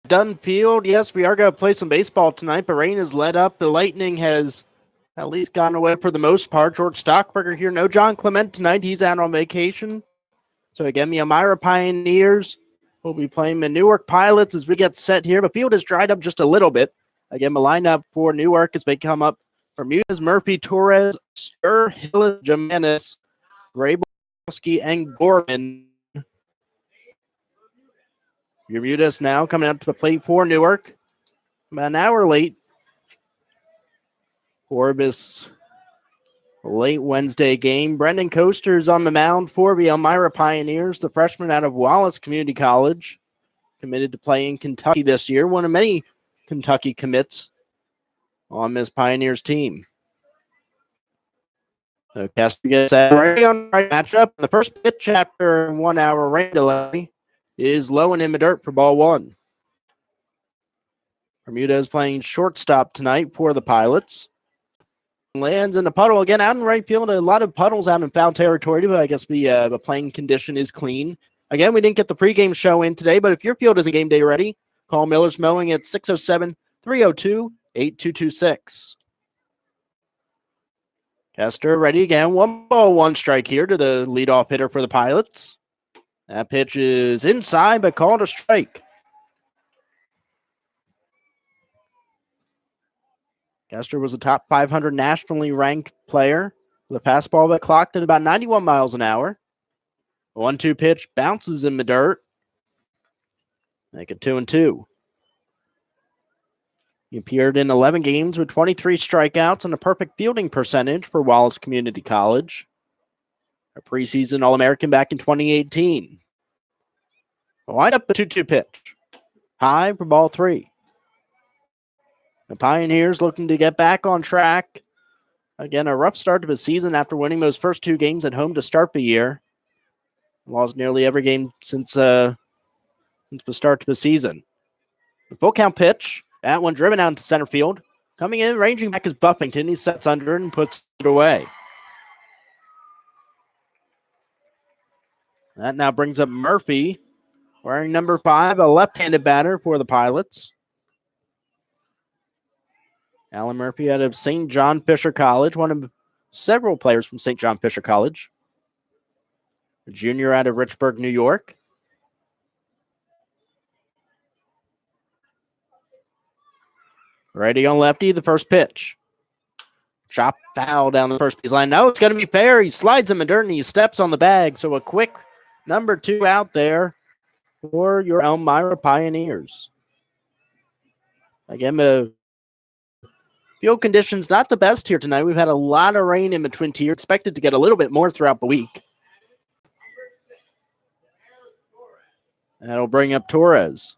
Dunfield. Yes, we are going to play some baseball tonight, but rain has let up. The Lightning has at least gone away for the most part. George Stockberger here. No John Clement tonight. He's out on vacation. So again, the Elmira Pioneers will be playing the Newark Pilots as we get set here. The field has dried up just a little bit. Again, the lineup for Newark as they come up. Bermudez, Murphy, Torres, Stir, Hillis, Jimenez, Grabowski, and Gorman. Bermudez now coming up to the plate for Newark. About an hour late for this late Wednesday game. Brendan Coaster's on the mound for the Elmira Pioneers, the freshman out of Wallace Community College, committed to play in Kentucky this year, one of many Kentucky commits on this Pioneers team. So Casper gets ready on the right matchup. The first pitch after 1 hour rain delay is low and in the dirt for ball one. Bermudez playing shortstop tonight for the Pilots. Lands in the puddle again out in right field. A lot of puddles out in foul territory, but I guess the playing condition is clean. Again, we didn't get the pregame show in today, but if your field isn't game day ready, call Miller's Mowing at 607-302-8226. Kester ready again. 1-1 here to the leadoff hitter for the Pilots. That pitch is inside, but called a strike. Kester was a top 500 nationally ranked player with a fastball that clocked at about 91 miles an hour. 1-2 pitch bounces in the dirt. Make it 2-2. He appeared in 11 games with 23 strikeouts and a perfect fielding percentage for Wallace Community College. A preseason All-American back in 2018. Wind up a 2-2 pitch. High for ball three. The Pioneers looking to get back on track. Again, a rough start to the season after winning those first two games at home to start the year. Lost nearly every game since the start to the season. The full count pitch. That one driven out to center field. Coming in, ranging back is Buffington. He sets under it and puts it away. That now brings up Murphy, wearing number 5, a left-handed batter for the Pilots. Alan Murphy out of St. John Fisher College, one of several players from St. John Fisher College. A junior out of Richburg, New York. Ready on lefty, the first pitch. Chop foul down the first baseline. No, it's going to be fair. He slides in the dirt and he steps on the bag. So a quick number 2 out there for your Elmira Pioneers. Again, the field conditions not the best here tonight. We've had a lot of rain in between tiers. Expected to get a little bit more throughout the week. That'll bring up Torres.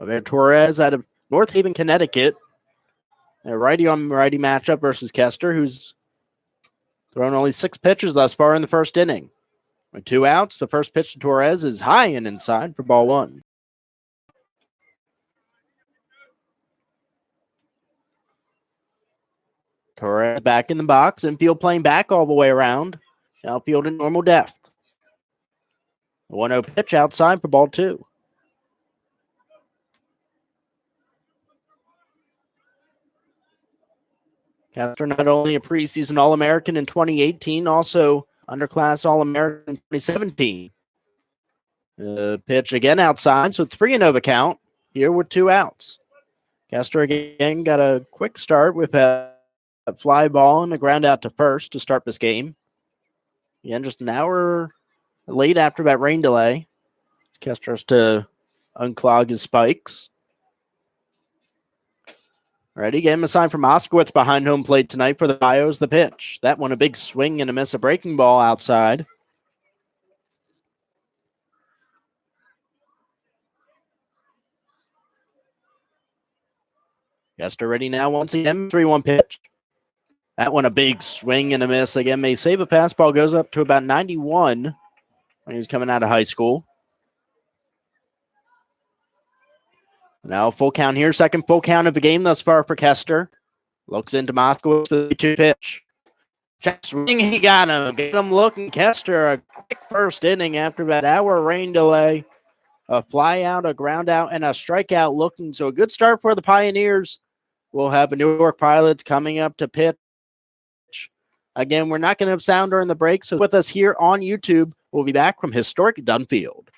Okay, Torres out of North Haven, Connecticut. A righty on righty matchup versus Kester, who's thrown only 6 pitches thus far in the first inning. With 2 outs, the first pitch to Torres is high and inside for ball 1. Torres back in the box, infield playing back all the way around. Outfield in normal depth. 1-0 pitch outside for ball 2. Kester not only a preseason All-American in 2018, also underclass All-American in 2017. Pitch again outside, so 3-0 count here with 2 outs. Kester again got a quick start with a fly ball and a ground out to first to start this game. Again, just an hour late after that rain delay. Kester has to unclog his spikes. Ready, game assigned from Oskowitz behind home plate tonight for the Bios. The pitch. That one a big swing and a miss, a breaking ball outside. Kester ready now once again. 3-1 pitch. That one a big swing and a miss. Again, may save a pass ball, goes up to about 91 when he was coming out of high school. Now full count here. Second full count of the game thus far for Kester. Looks into Moskowitz for the 2 pitch. Check swing. He got him. Get him looking. Kester a quick first inning after that hour rain delay. A fly out, a ground out, and a strikeout looking. So a good start for the Pioneers. We'll have the Newark Pilots coming up to pitch. Again, we're not going to have sound during the break, so with us here on YouTube. We'll be back from historic Dunfield.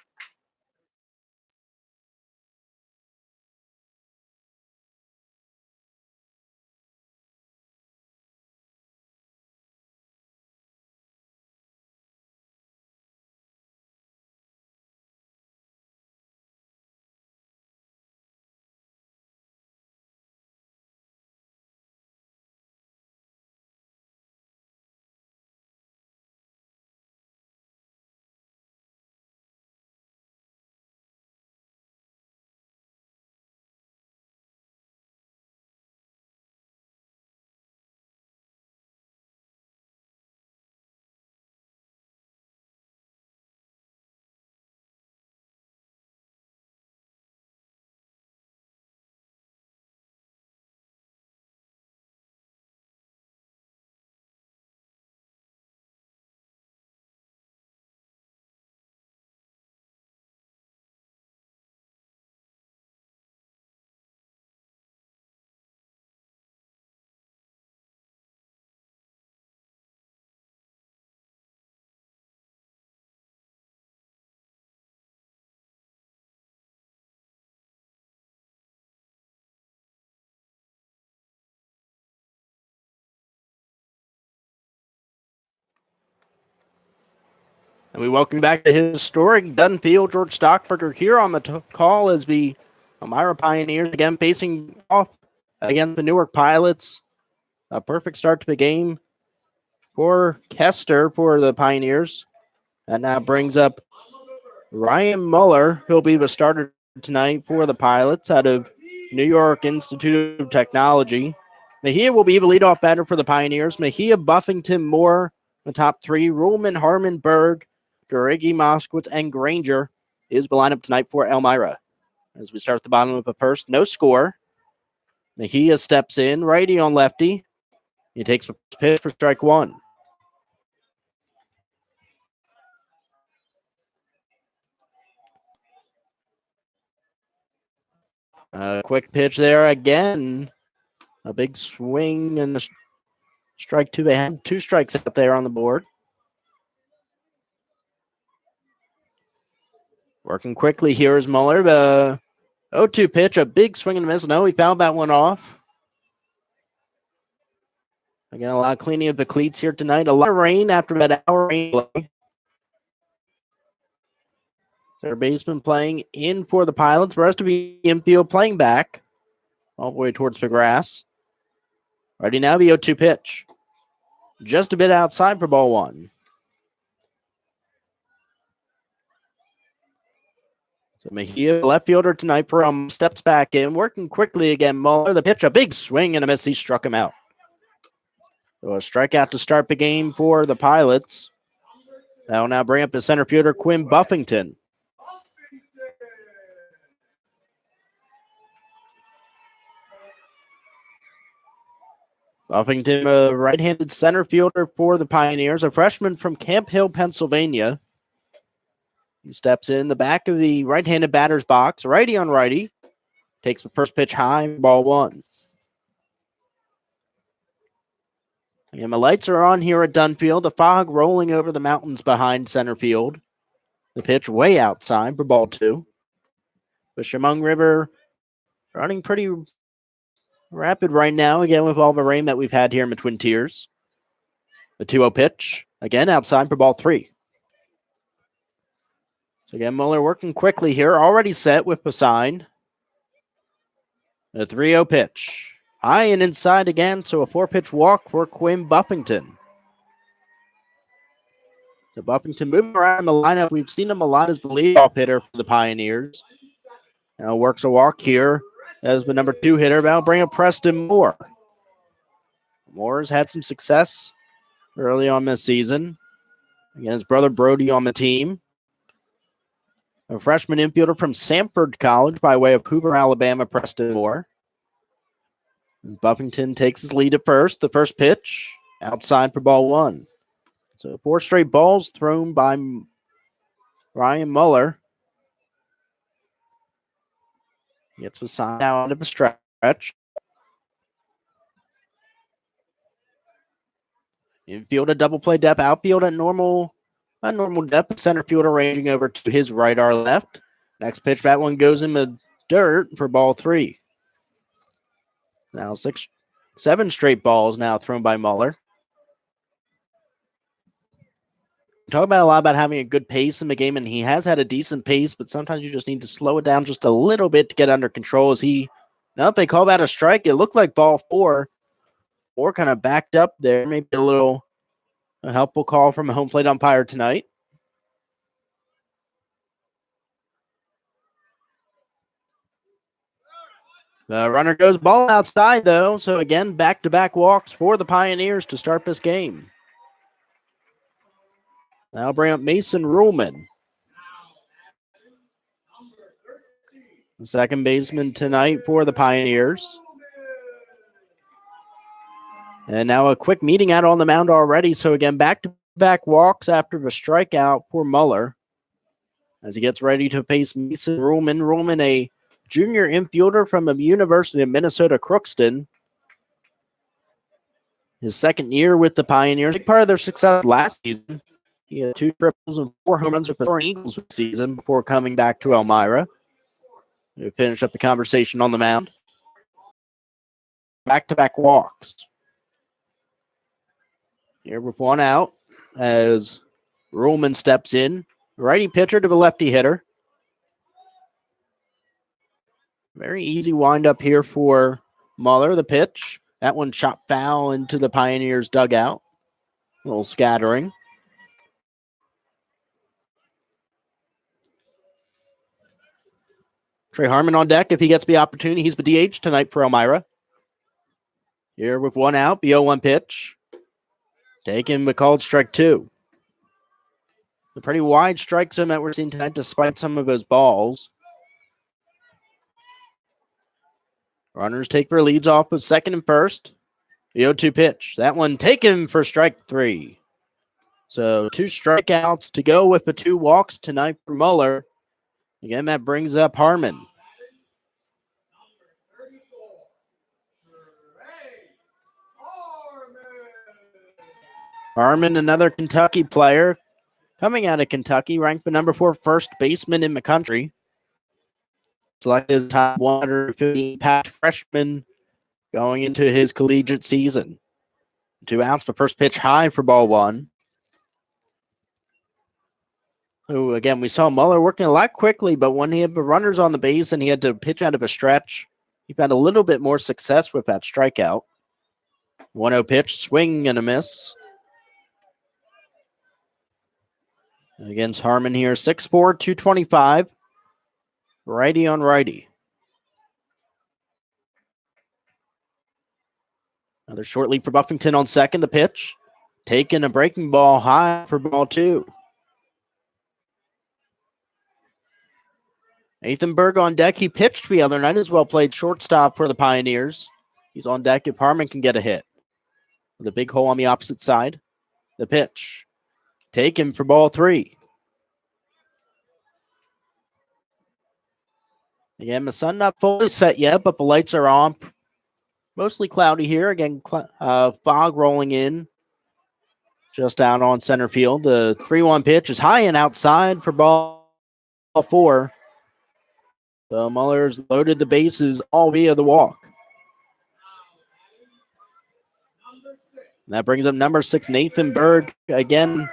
And we welcome you back to historic Dunfield. George Stockberger here on the call as the Elmira Pioneers again facing off against the Newark Pilots. A perfect start to the game for Kester for the Pioneers. That now brings up Ryan Muller. He'll be the starter tonight for the Pilots out of New York Institute of Technology. Mejia will be the leadoff batter for the Pioneers. Mejia, Buffington, Moore, the top three. Ruhlman, Harmon, Berg, Durigi, Moskowitz, and Granger is the lineup tonight for Elmira. As we start at the bottom of the first, no score. Mejia steps in, righty on lefty. He takes the pitch for strike one. A quick pitch there again. A big swing and a strike two. They had two strikes out there on the board. Working quickly here is Muller. The 0-2 pitch, a big swing and a miss. No, he fouled that one off. Again, a lot of cleaning of the cleats here tonight. A lot of rain after that hour rain play. Third baseman playing in for the Pilots. The rest of the infield playing back all the way towards the grass. Ready now, the 0-2 pitch. Just a bit outside for ball one. So Mejia, left fielder tonight for steps back in, working quickly again. Muller, the pitch, a big swing and a miss. He struck him out. So a strikeout to start the game for the Pilots. That will now bring up the center fielder, Quinn Buffington. Buffington, a right-handed center fielder for the Pioneers, a freshman from Camp Hill, Pennsylvania. He steps in the back of the right-handed batter's box, righty on righty. Takes the first pitch high, ball one. And the lights are on here at Dunfield. The fog rolling over the mountains behind center field. The pitch way outside for ball two. The Chemung River running pretty rapid right now, again, with all the rain that we've had here in the Twin Tiers. The 2-0 pitch, again, outside for ball three. So again, Muller working quickly here, already set with the sign. The 3-0 pitch. High and inside again, so a 4-pitch walk for Quinn Buffington. So Buffington moving around the lineup. We've seen him a lot as the leadoff hitter for the Pioneers. Now works a walk here as the number 2 hitter. That'll bring up Preston Moore. Moore's had some success early on this season. Again, his brother Brody on the team. A freshman infielder from Samford College by way of Hoover, Alabama, Preston Moore. And Buffington takes his lead at first. The first pitch, outside for ball one. So 4 straight balls thrown by Ryan Muller. Gets the sign out of the stretch. Infield at double play depth, outfield at normal depth, center fielder ranging over to his right or left. Next pitch, that one goes in the dirt for ball 3. Now 7 straight balls now thrown by Muller. Talk about a lot about having a good pace in the game, and he has had a decent pace, but sometimes you just need to slow it down just a little bit to get under control. Now if they call that a strike, it looked like ball 4. 4 kind of backed up there. Maybe a helpful call from a home plate umpire tonight. The runner goes ball outside, though. So again, back-to-back walks for the Pioneers to start this game. Now bring up Mason Ruhlman, the second baseman tonight for the Pioneers. And now a quick meeting out on the mound already. So again, back-to-back walks after the strikeout for Muller as he gets ready to face Mason Ruhlman. Ruhlman, a junior infielder from the University of Minnesota Crookston. His second year with the Pioneers. Big part of their success last season. He had 2 triples and 4 home runs with the Soaring Eagles this season before coming back to Elmira. We finish up the conversation on the mound. Back-to-back walks. Here with 1 out as Ruhlman steps in. Righty pitcher to the lefty hitter. Very easy windup here for Muller. The pitch. That one chopped foul into the Pioneers' dugout. A little scattering. Trey Harmon on deck if he gets the opportunity. He's the DH tonight for Elmira. Here with 1 out, the 0-1 pitch. Taken but called strike 2. A pretty wide strike zone that we're seeing tonight despite some of those balls. Runners take their leads off with second and first. The 0-2 pitch. That one taken for strike 3. So 2 strikeouts to go with the 2 walks tonight for Muller. Again, that brings up Harmon. Harmon, another Kentucky player coming out of Kentucky, ranked the number 4 first baseman in the country. Selected as top 150 impact freshman going into his collegiate season. 2 outs, the first pitch high for ball 1. So again, we saw Muller working a lot quickly, but when he had the runners on the base and he had to pitch out of a stretch, he found a little bit more success with that strikeout. 1-0 pitch, swing and a miss. Against Harmon here, 6'4", 225. Righty on righty. Another short lead for Buffington on second. The pitch. Taking a breaking ball high for ball 2. Nathan Berg on deck. He pitched the other night as well, played shortstop for the Pioneers. He's on deck if Harmon can get a hit. With a big hole on the opposite side. The pitch. Taken for ball 3. Again, the sun not fully set yet, but the lights are on. Mostly cloudy here. Again, fog rolling in just out on center field. The 3-1 pitch is high and outside for ball 4. So Muller's loaded the bases all via the walk. That brings up number 6, Nathan Berg. Again,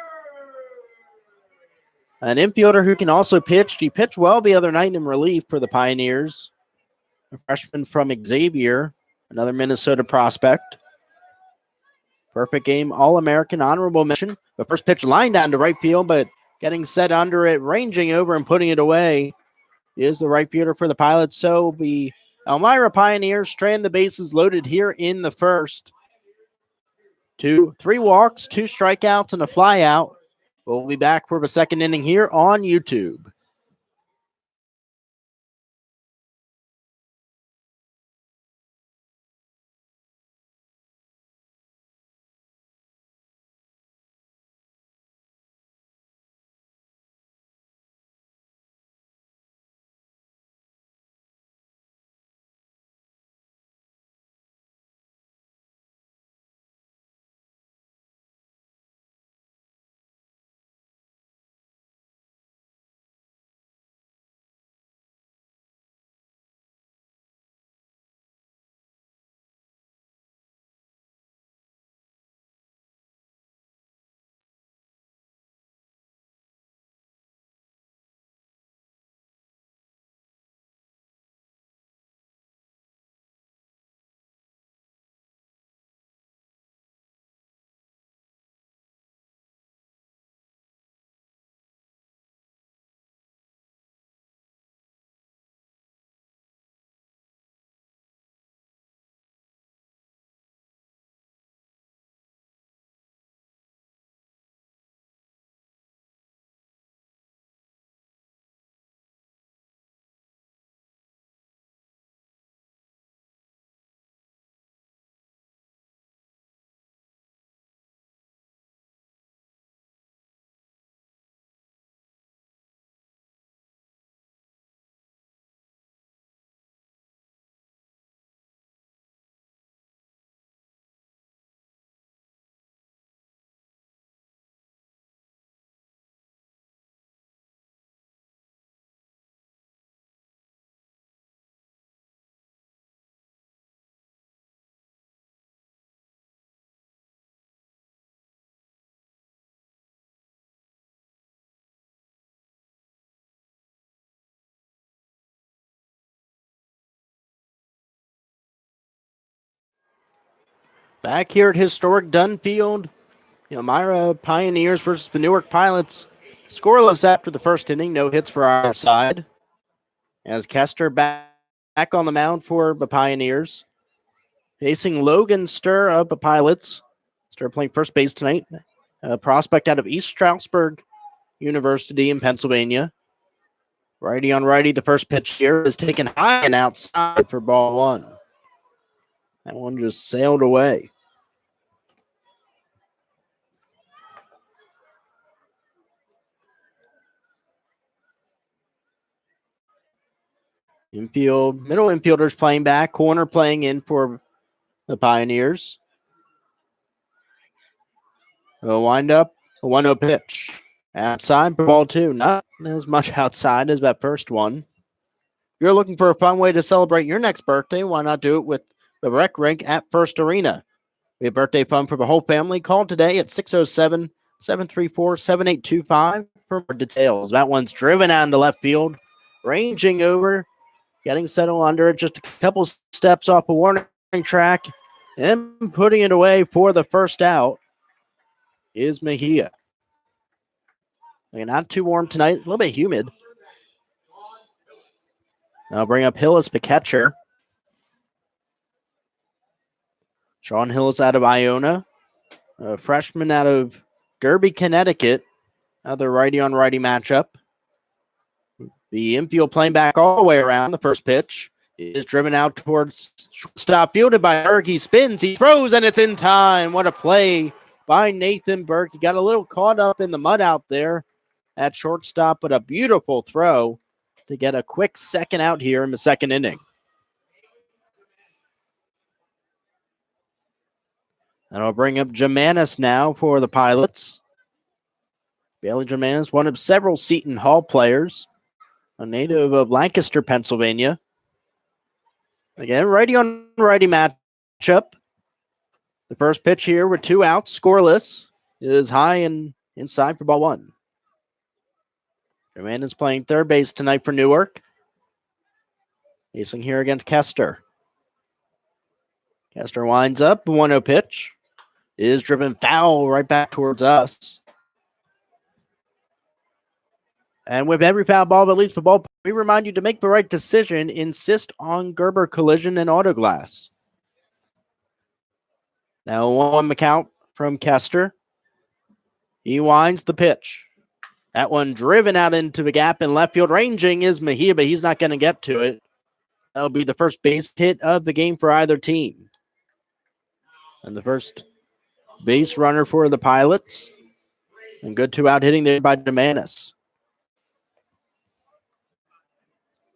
an infielder who can also pitch. He pitched well the other night in relief for the Pioneers. A freshman from Xavier, another Minnesota prospect. Perfect game, All-American, honorable mention. The first pitch lined down to right field, but getting set under it, ranging over and putting it away is the right fielder for the Pilots. So the Elmira Pioneers strand the bases loaded here in the first. 3 walks, 2 strikeouts, and a fly out. We'll be back for the second inning here on YouTube. Back here at historic Dunn Field, Elmira Pioneers versus the Newark Pilots. Scoreless after the first inning, no hits for our side. As Kester back on the mound for the Pioneers. Facing Logan Stir of the Pilots. Stir playing first base tonight. A prospect out of East Stroudsburg University in Pennsylvania. Righty on righty, the first pitch here is taken high and outside for ball one. That one just sailed away. Infield, middle infielders playing back, corner playing in for the Pioneers. A windup, a 1-0 pitch. Outside for ball two. Not as much outside as that first one. If you're looking for a fun way to celebrate your next birthday, why not do it with the rec rink at First Arena? We have birthday fun for the whole family. Call today at 607-734-7825 for more details. That one's driven out into left field, ranging over, getting settled under it, just a couple steps off a warning track, and putting it away for the first out is Mejia. Not too warm tonight, a little bit humid. I'll bring up Hillis, the catcher. Sean Hillis out of Iona, a freshman out of Derby, Connecticut. Another righty on righty matchup. The infield playing back all the way around. The first pitch is driven out towards shortstop, fielded by Berg. He spins, he throws, and it's in time. What a play by Nathan Berg. He got a little caught up in the mud out there at shortstop, but a beautiful throw to get a quick second out here in the second inning. And I'll bring up Germanis now for the Pilots. Bailey Germanis, one of several Seton Hall players, a native of Lancaster, Pennsylvania. Again, righty on righty matchup. The first pitch here with 2 outs, scoreless, is high and inside for ball one. Germanis playing third base tonight for Newark. Facing here against Kester. Kester winds up, 1-0 pitch. Is driven foul right back towards us. And with every foul ball that leaves the ball, we remind you to make the right decision. Insist on Gerber Collision and Auto Glass. Now 1 count from Kester. He winds the pitch. That one driven out into the gap in left field. Ranging is Mejia, but he's not going to get to it. That'll be the first base hit of the game for either team. And the first base runner for the Pilots. And good 2-out hitting there by Germanis.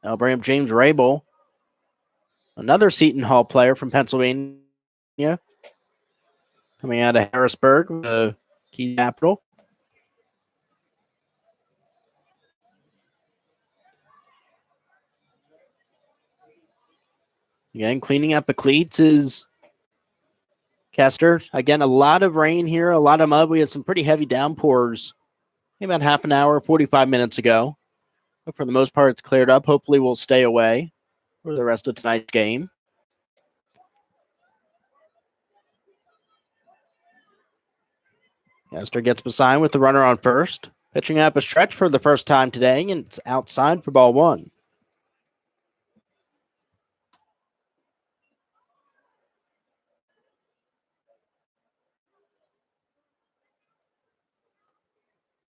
I'll bring up James Rabel, another Seton Hall player from Pennsylvania, coming out of Harrisburg, the key capital. Again, cleaning up the cleats is Kester. Again, a lot of rain here, a lot of mud. We had some pretty heavy downpours about half an hour, 45 minutes ago. But for the most part, it's cleared up. Hopefully, we'll stay away for the rest of tonight's game. Kester gets beside with the runner on first. Pitching up a stretch for the first time today, and it's outside for ball one.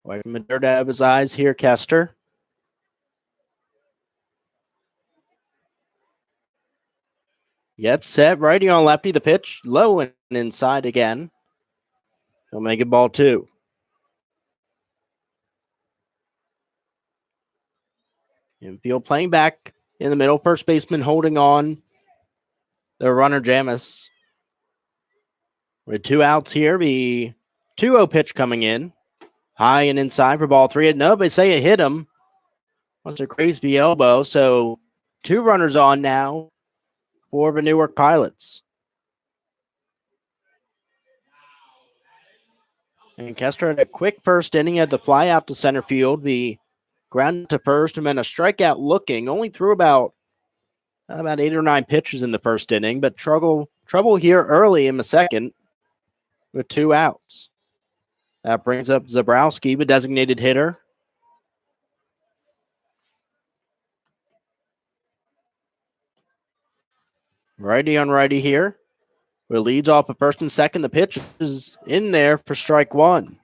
Away from the dirt out of his eyes here, Kester. Gets set, righty on lefty. The pitch low and inside again. He'll make it ball two. Infield playing back in the middle. First baseman holding on. The runner, Jamis. With 2 outs here. The 2-0 pitch coming in. High and inside for ball three. No, they say it hit him. Wants a crazy elbow. So 2 runners on now for the Newark Pilots. And Kester had a quick first inning, had the fly out to center field, the ground to first, and then a strikeout looking. Only threw about 8 or 9 pitches in the first inning, but struggled Trouble here early in the second with 2 outs. That brings up Zabrowski, the designated hitter. Righty on righty here. With leads off at first and second. The pitch is in there for strike 1.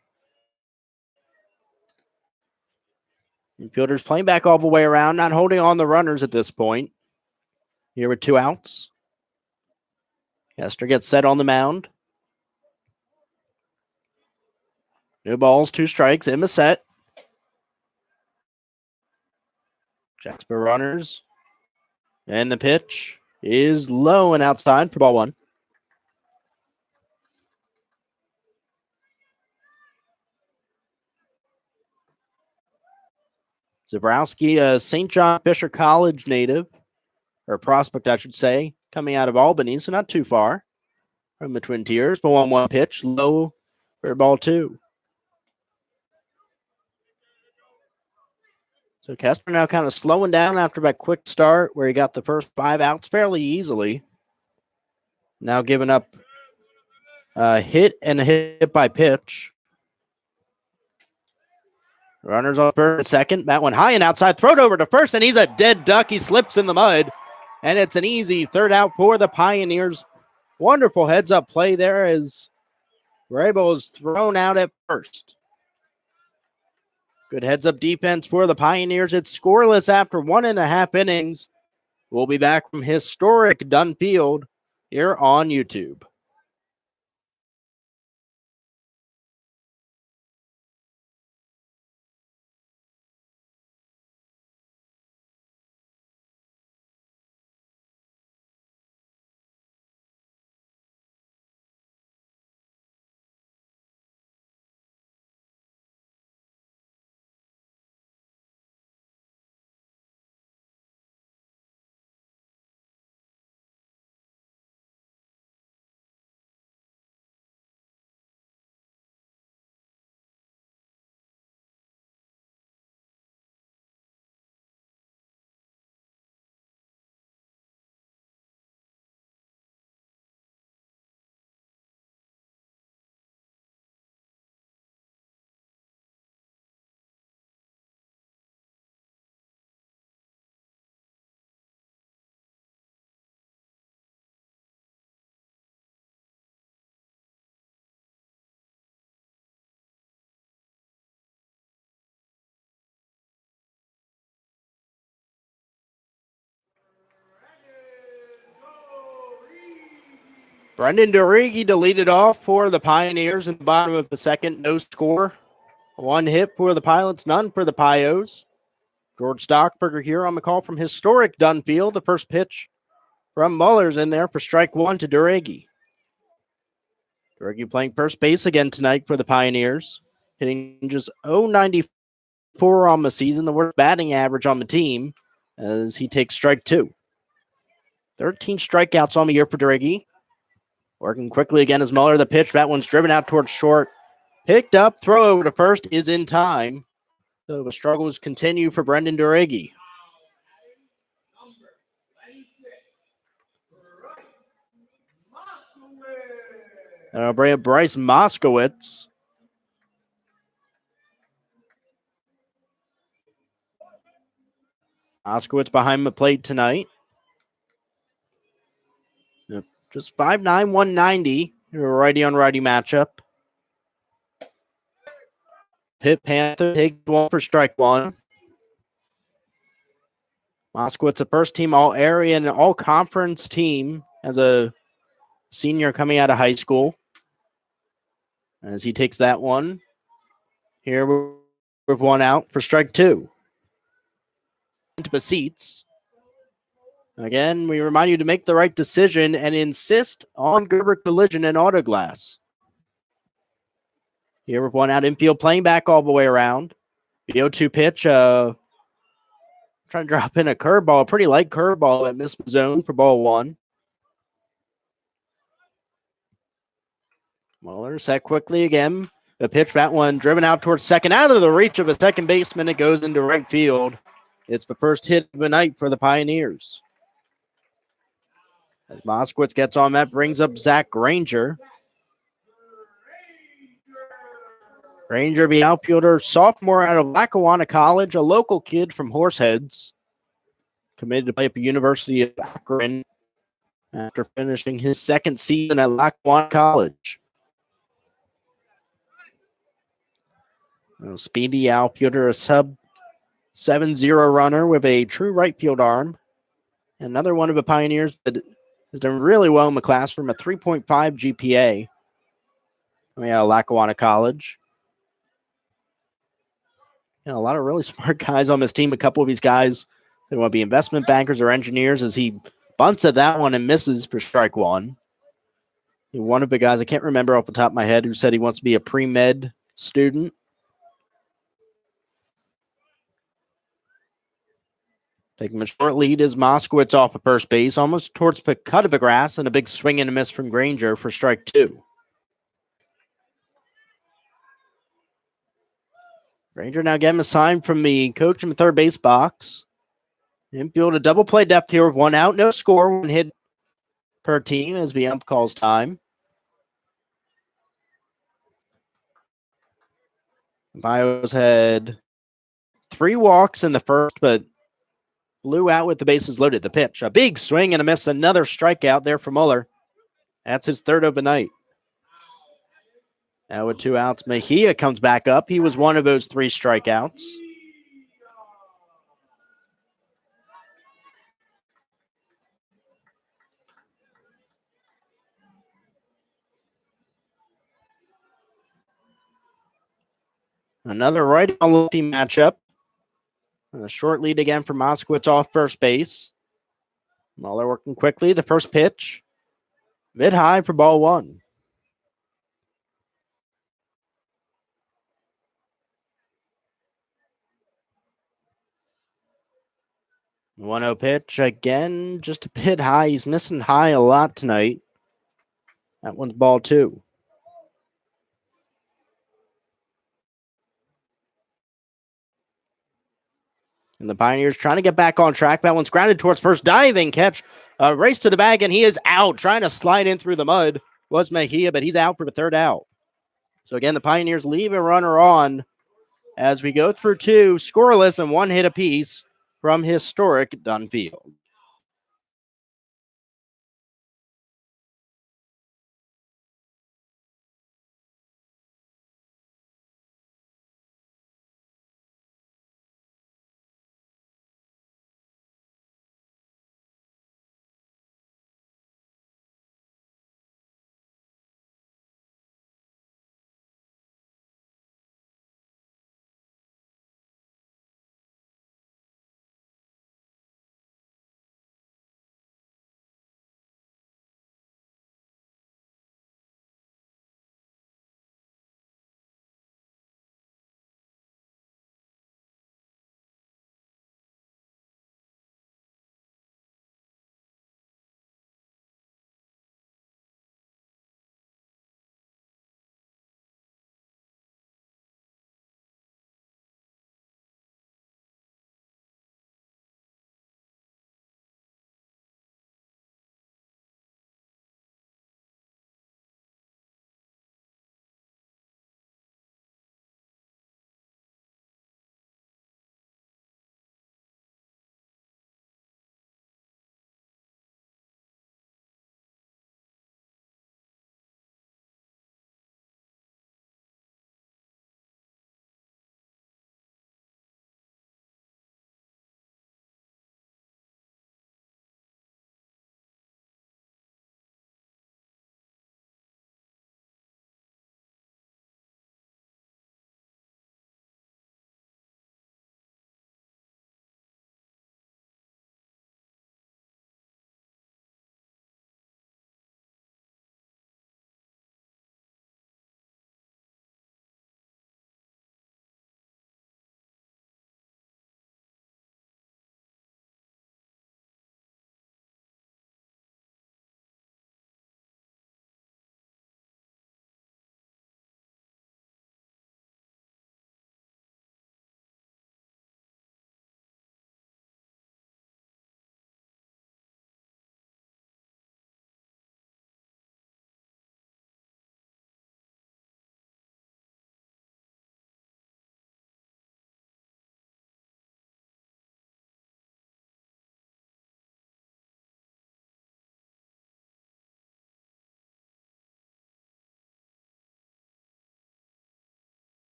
Infielders playing back all the way around, not holding on the runners at this point. Here with 2 outs. Kester gets set on the mound. New balls, 2 strikes in the set. Checks for runners. And the pitch is low and outside for ball 1. Zabrowski, a St. John Fisher College native, or prospect, I should say, coming out of Albany, so not too far from the Twin Tiers. But 1-1 pitch, low for ball 2. So Kester now kind of slowing down after that quick start where he got the first 5 outs fairly easily. Now giving up a hit and a hit by pitch. Runners on first and second. That one high and outside. Throw it over to first, and he's a dead duck. He slips in the mud, and it's an easy 3rd out for the Pioneers. Wonderful heads-up play there as Rabel is thrown out at first. Good heads-up defense for the Pioneers. It's scoreless after 1.5 innings. We'll be back from historic Dunn Field here on YouTube. Brendan Durigi to lead it off for the Pioneers in the bottom of the second. No score. 1 hit for the Pilots, none for the Pios. George Stockberger here on the call from historic Dunn Field. The first pitch from Muller's in there for strike 1 to Durigi. Durigi playing first base again tonight for the Pioneers. Hitting just .094 on the season, the worst batting average on the team as he takes strike 2. 13 strikeouts on the year for Durigi. Working quickly again as Muller. The pitch, that one's driven out towards short. Picked up, throw over to first is in time. So the struggles continue for Brendan Durigi. And I'll bring up Bryce Moskowitz. Moskowitz behind the plate tonight. Yep. Just 5'9", 190. A righty on righty matchup. Pitt Panther takes 1 for strike 1. Moskowitz, a first team all area and all conference team as a senior coming out of high school. As he takes that one. Here with 1 out for strike 2. Into the seats. Again, we remind you to make the right decision and insist on Gerber Collision and Auto Glass. Here with 1 out, infield playing back all the way around. The 0-2 pitch, trying to drop in a curveball, a pretty light curveball at missed zone for ball 1. Muller set quickly again. The pitch, that one driven out towards second, out of the reach of a second baseman. It goes into right field. It's the first hit of the night for the Pioneers. As Moskowitz gets on that, brings up Zach Granger. Granger, the outfielder, sophomore out of Lackawanna College, a local kid from Horseheads. Committed to play at the University of Akron after finishing his second season at Lackawanna College. A speedy outfielder, a sub 7-0 runner with a true right field arm. Another one of the Pioneers that has done really well in the classroom, a 3.5 GPA. Coming out of Lackawanna College. A lot of really smart guys on this team. A couple of these guys, they want to be investment bankers or engineers, as he bunts at that one and misses for strike one. One of the guys, I can't remember off the top of my head, who said he wants to be a pre-med student. Taking a short lead is Moskowitz off of first base, almost towards the cut of the grass, and a big swing and a miss from Granger for strike two. Granger now getting a sign from the coach in the third base box. Infield, a double play depth here with one out, no score, one hit per team as the ump calls time. Bios had 3 walks in the first, but blew out with the bases loaded. The pitch, a big swing and a miss, another strikeout there for Muller. That's his third of the night. Now with 2 outs, Mejia comes back up. He was one of those 3 strikeouts. Another righty-lefty matchup. And a short lead again for Moskowitz off first base. Muller working quickly. The first pitch, mid high for ball 1. 1-0 pitch again, just a bit high. He's missing high a lot tonight. That one's ball 2. And the Pioneers trying to get back on track. That one's grounded towards first. Diving catch. Race to the bag, and he is out. Trying to slide in through the mud was Mejia, but he's out for the third out. So again, the Pioneers leave a runner on as we go through 2, scoreless and 1 hit apiece from historic Dunfield.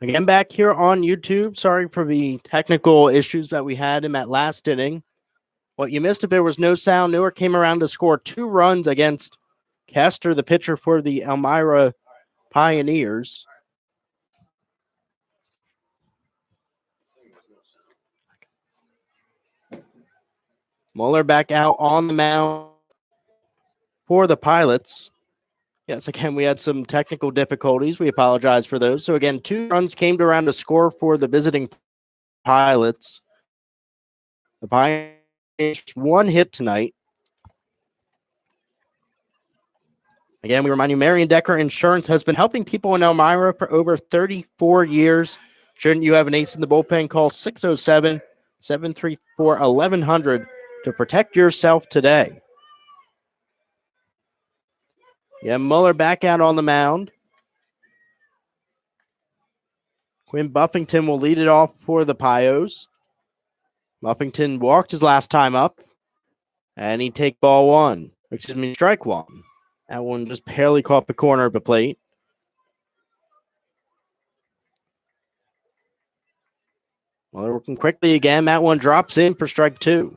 Again, back here on YouTube. Sorry for the technical issues that we had in that last inning. What you missed if there was no sound, Newark came around to score 2 runs against Kester, the pitcher for the Elmira Pioneers. Mueller back out on the mound for the Pilots. Yes, again, we had some technical difficulties. We apologize for those. So, again, 2 runs came around to score for the visiting Pilots. The Pioneers 1 hit tonight. Again, we remind you, Marion Decker Insurance has been helping people in Elmira for over 34 years. Shouldn't you have an ace in the bullpen, call 607-734-1100 to protect yourself today. Yeah, Mueller back out on the mound. Quinn Buffington will lead it off for the Pios. Buffington walked his last time up, and he take strike one. That one just barely caught the corner of the plate. Well, they're working quickly again. That one drops in for strike 2.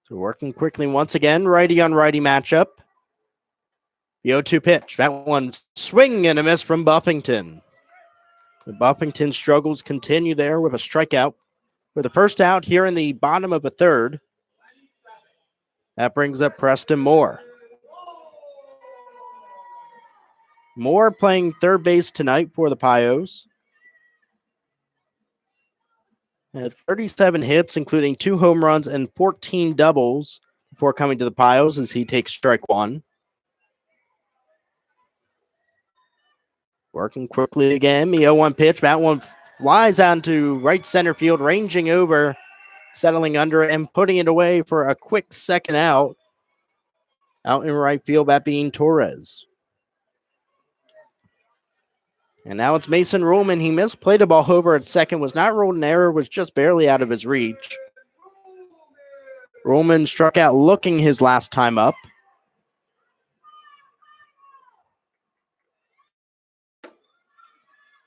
So working quickly once again, righty on righty matchup. The 0-2 pitch. That one swing and a miss from Buffington. The Buffington struggles continue there with a strikeout. With the first out here in the bottom of the third. That brings up Preston Moore. Moore playing third base tonight for the Pios. Had 37 hits, including 2 home runs and 14 doubles before coming to the Pios as he takes strike 1. Working quickly again. The 0-1 pitch. That one flies onto right center field, ranging over, settling under it, and putting it away for a quick second out. Out in right field, that being Torres. And now it's Mason Ruhlman. He misplayed a ball over at second, was not ruled an error, was just barely out of his reach. Ruhlman struck out looking his last time up.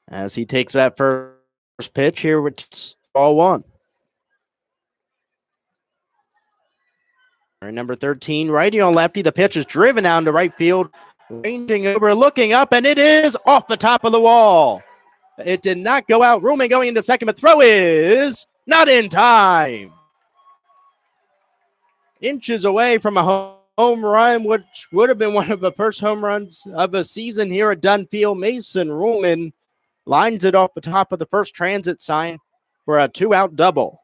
As he takes that first pitch here, which is ball 1. Number 13, righty on lefty. The pitch is driven down to right field, ranging over, looking up, and it is off the top of the wall. It did not go out. Ruhlman going into second, but throw is not in time. Inches away from a home run, which would have been one of the first home runs of the season here at Dunfield. Mason Ruhlman lines it off the top of the first transit sign for a 2-out double.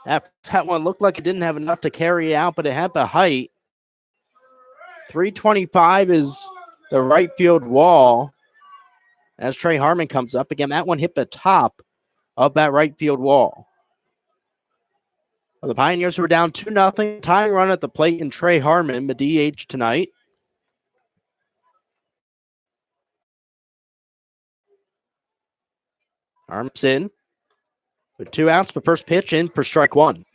That one looked like it didn't have enough to carry out, but it had the height. 325 is the right field wall. As Trey Harmon comes up again, that one hit the top of that right field wall. Well, the Pioneers were down 2-0, tying run at the plate, and Trey Harmon, the DH tonight. Harmon's in with 2 outs. The first pitch in for strike 1.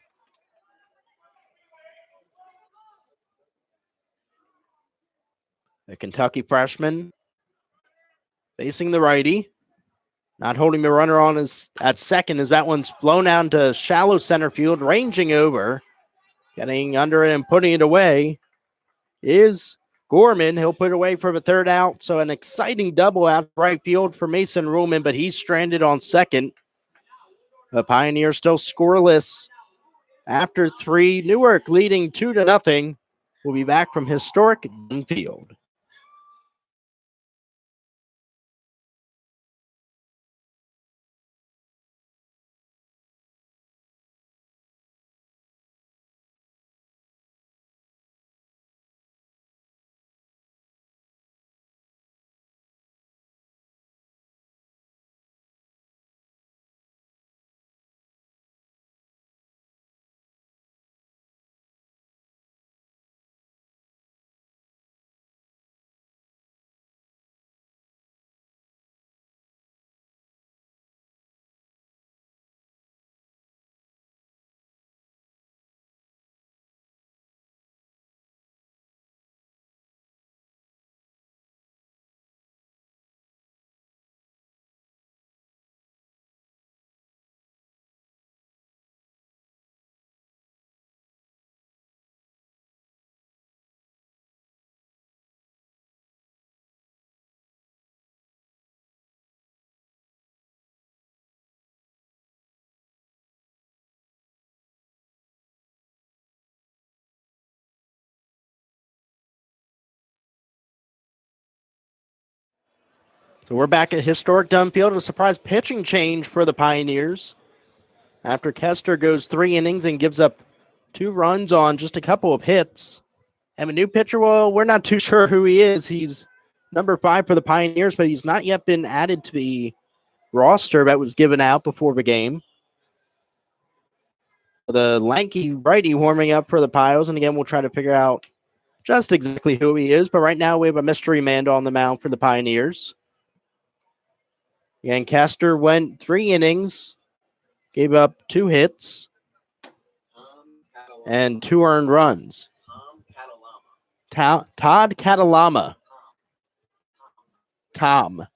The Kentucky freshman facing the righty. Not holding the runner on at second as that one's flown out to shallow center field, ranging over. Getting under it and putting it away is Gorman. He'll put it away for the 3rd out. So an exciting double out right field for Mason Ruhlman, but he's stranded on second. The Pioneers still scoreless after 3. Newark leading 2-0. We'll be back from historic Dunfield. So we're back at historic Dunfield. A surprise pitching change for the Pioneers. After Kester goes 3 innings and gives up 2 runs on just a couple of hits. And a new pitcher, well, we're not too sure who he is. He's number 5 for the Pioneers, but he's not yet been added to the roster that was given out before the game. The lanky righty warming up for the Pios, and again, we'll try to figure out just exactly who he is. But right now, we have a mystery man on the mound for the Pioneers. Again, Kester went 3 innings, gave up 2 hits, and 2 earned runs. Todd Catalama. Tom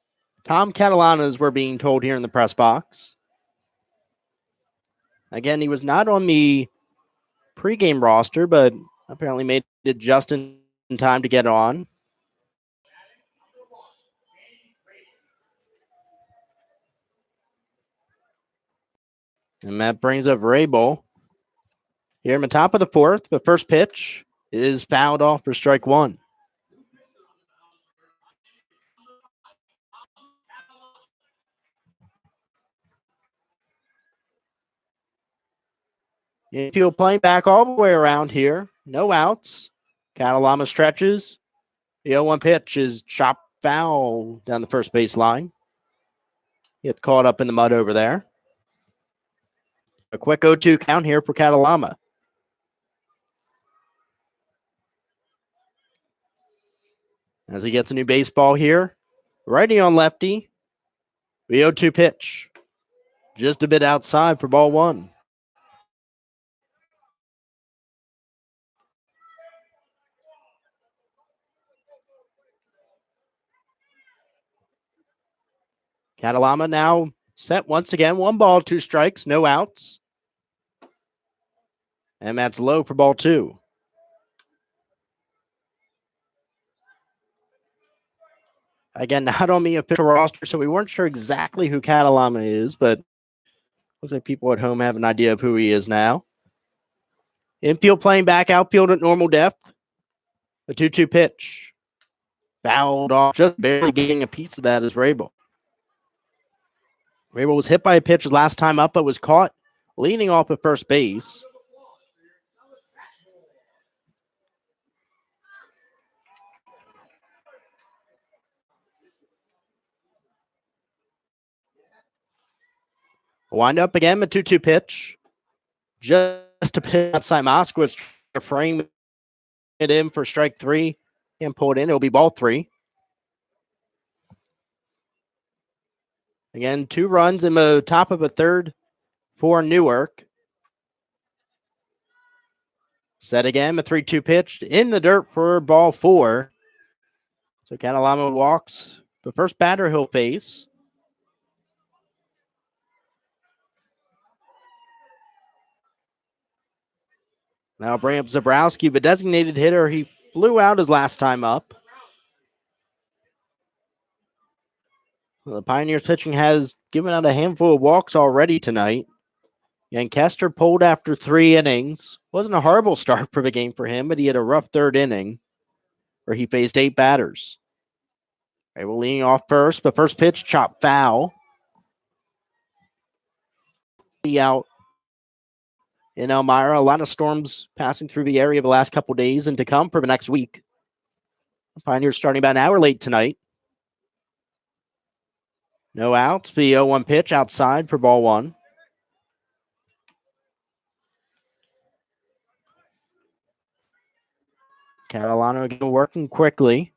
Catalana, as we're being told here in the press box. Again, he was not on the pregame roster, but apparently made it just in time to get on. And that brings up Rabel. Here in the top of the 4th, the first pitch is fouled off for strike 1. Infield playing back all the way around here. No outs. Catalama stretches. The 0-1 pitch is chopped foul down the first base line. Get caught up in the mud over there. A quick 0-2 count here for Catalama. As he gets a new baseball here. Righty on lefty. The 0-2 pitch. Just a bit outside for ball 1. Catalama now set once again. 1 ball, 2 strikes, no outs. And that's low for ball 2. Again, not on the official roster, so we weren't sure exactly who Catalama is, but looks like people at home have an idea of who he is now. Infield playing back, outfield at normal depth. A 2-2 pitch. Fouled off, just barely getting a piece of that is Rabel. Rabel was hit by a pitch last time up, but was caught leaning off of first base. Wind up again, a 2-2 pitch. Just a pitch outside Moskowitz to frame it in for strike 3. Can't pull it in. It'll be ball 3. Again, 2 runs in the top of a 3rd for Newark. Set again, a 3-2 pitch in the dirt for ball 4. So Catalama walks the first batter he'll face. Now bring up Zabrowski, the designated hitter. He flew out his last time up. The Pioneers pitching has given out a handful of walks already tonight. And Kester pulled after 3 innings. Wasn't a horrible start for the game for him, but he had a rough 3rd inning where he faced 8 batters. They were leaning off first. The first pitch, chopped foul. Out in Elmira. A lot of storms passing through the area the last couple days and to come for the next week. The Pioneers starting about an hour late tonight. No outs. The 0-1 pitch outside for ball 1. Catalano again working quickly.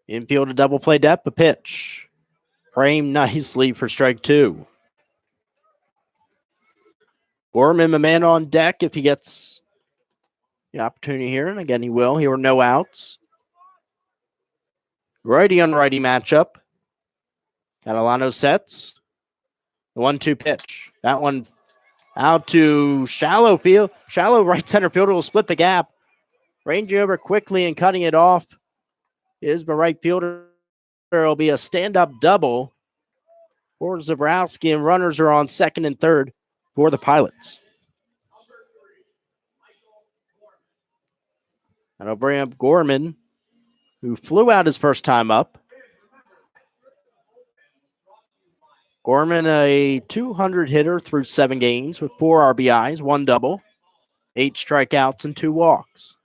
Infield a double play depth, a pitch. Framed nicely for strike 2. Gorman, the man on deck if he gets the opportunity here. And again, he will. Here were no outs. Righty on righty matchup. Catalano sets. The 1-2 pitch. That one out to shallow field. Shallow right center fielder will split the gap. Ranging over quickly and cutting it off is the right fielder. It'll be a stand-up double for Zabrowski, and runners are on 2nd and 3rd for the Pilots. And I'll bring up Gorman, who flew out his first time up. Gorman, a 200 hitter through 7 games with 4 RBIs, 1 double, 8 strikeouts, and 2 walks.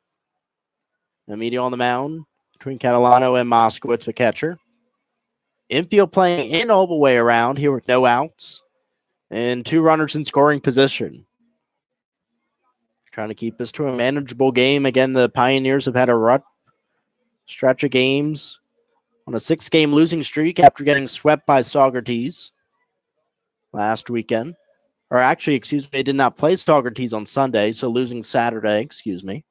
Immediately on the mound between Catalano and Moskowitz, the catcher. Infield playing in all the way around here with no outs and 2 runners in scoring position. Trying to keep this to a manageable game. Again, the Pioneers have had a stretch of games on a 6-game losing streak after getting swept by Saugerties last weekend. Or actually, excuse me, they did not play Saugerties on Sunday, so losing Saturday, excuse me.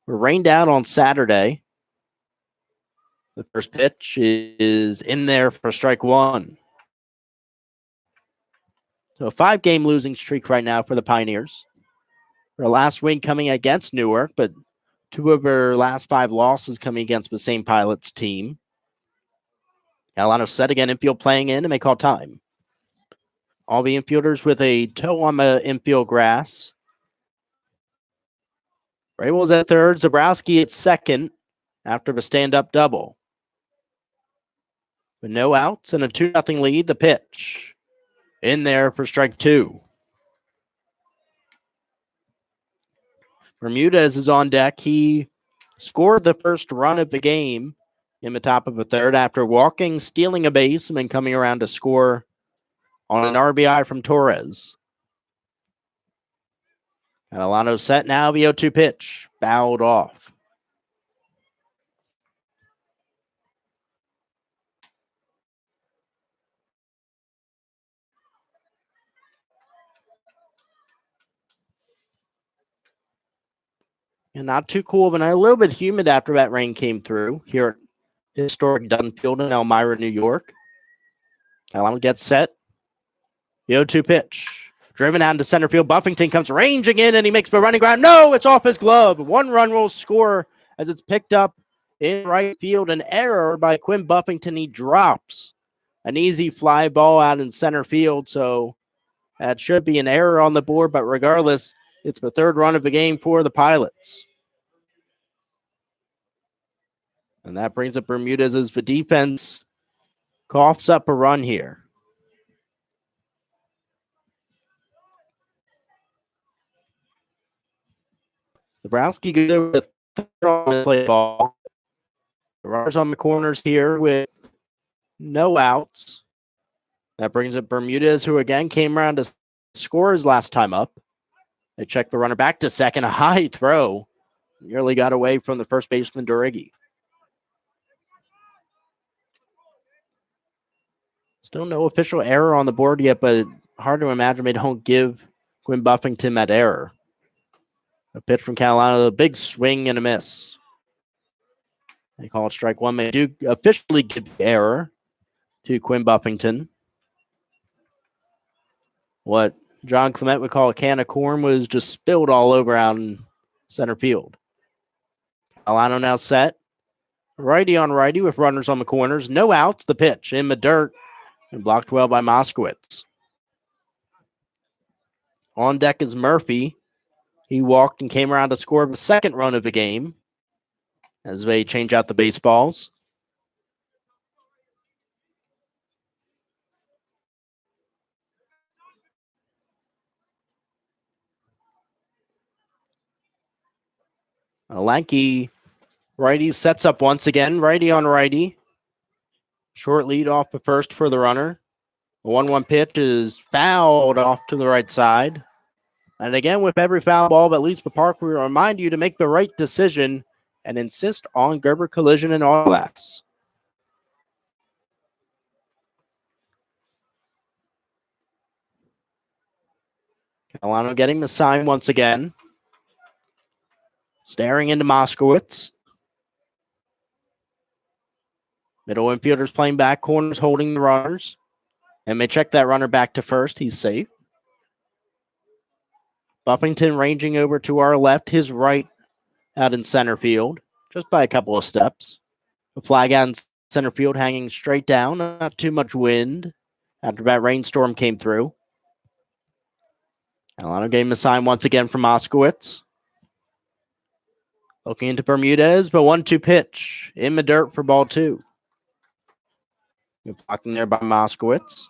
We're rained out on Saturday. The first pitch is in there for strike 1. So a 5-game losing streak right now for the Pioneers. Their last win coming against Newark, but 2 of their last 5 losses coming against the same Pilots team. Catalano set again, infield playing in, and they call time. All the infielders with a toe on the infield grass. Rabel's at third, Zabrowski at second after the stand-up double. With no outs and a 2-0 lead, the pitch. In there for strike 2. Bermudez is on deck. He scored the first run of the game in the top of the third after walking, stealing a base, and then coming around to score on an RBI from Torres. Catalano set now, the 0-2 pitch. Fouled off. And not too cool, but a little bit humid after that rain came through here at historic Dunfield in Elmira, New York. Catalano gets set. The 0-2 pitch. Driven out into center field. Buffington comes ranging in, and he makes the running ground. No, it's off his glove. 1 run will score as it's picked up in right field. An error by Quinn Buffington. He drops an easy fly ball out in center field, so that should be an error on the board, but regardless, it's the 3rd run of the game for the Pilots. And that brings up Bermudez as the defense coughs up a run here. Zabrowski goes with the 3rd on the play ball. The runners on the corners here with no outs. That brings up Bermudez, who again came around to score his last time up. They check the runner back to second. A high throw. Nearly got away from the first baseman, Durigi. Still no official error on the board yet, but hard to imagine they don't give Quinn Buffington that error. A pitch from Catalano, a big swing and a miss. They call it strike 1. They do officially give the error to Quinn Buffington. What John Clement would call a can of corn was just spilled all over out in center field. Catalano now set. Righty on righty with runners on the corners. No outs. The pitch in the dirt and blocked well by Moskowitz. On deck is Murphy. He walked and came around to score the 2nd run of the game as they change out the baseballs. A lanky righty sets up once again. Righty on righty. Short lead off the first for the runner. The 1-1 pitch is fouled off to the right side. And again, with every foul ball that leaves the park, we remind you to make the right decision and insist on Gerber Collision and Auto Glass. Catalano getting the sign once again. Staring into Moskowitz. Middle infielders playing back, corners holding the runners. And they check that runner back to first. He's safe. Buffington ranging over to our left, his right out in center field, just by a couple of steps. A flag out in center field hanging straight down, not too much wind after that rainstorm came through. Catalano getting the sign once again from Moskowitz. Looking into Bermudez, but 1-2 pitch in the dirt for ball 2. Blocking there by Moskowitz.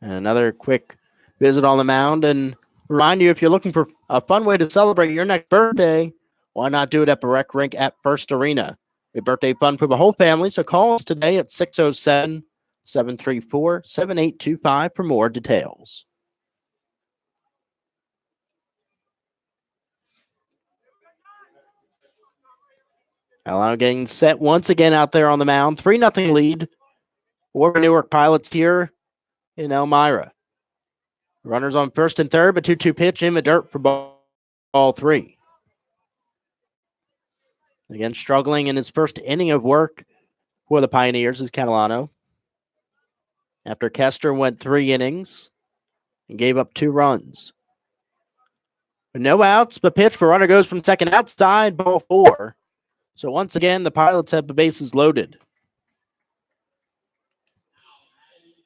And another quick visit on the mound. And remind you, if you're looking for a fun way to celebrate your next birthday, why not do it at the rec rink at First Arena? A birthday fun for the whole family, so call us today at 607-734-7825 for more details. Carolina getting set once again out there on the mound. 3-0 lead for the Newark Pilots here in Elmira. Runners on first and third, but 2-2 pitch in the dirt for ball 3. Again, struggling in his first inning of work for the Pioneers is Catalano. After Kester went 3 innings and gave up 2 runs. No outs, but pitch for runner goes from second outside, ball 4. So once again, the Pilots have the bases loaded.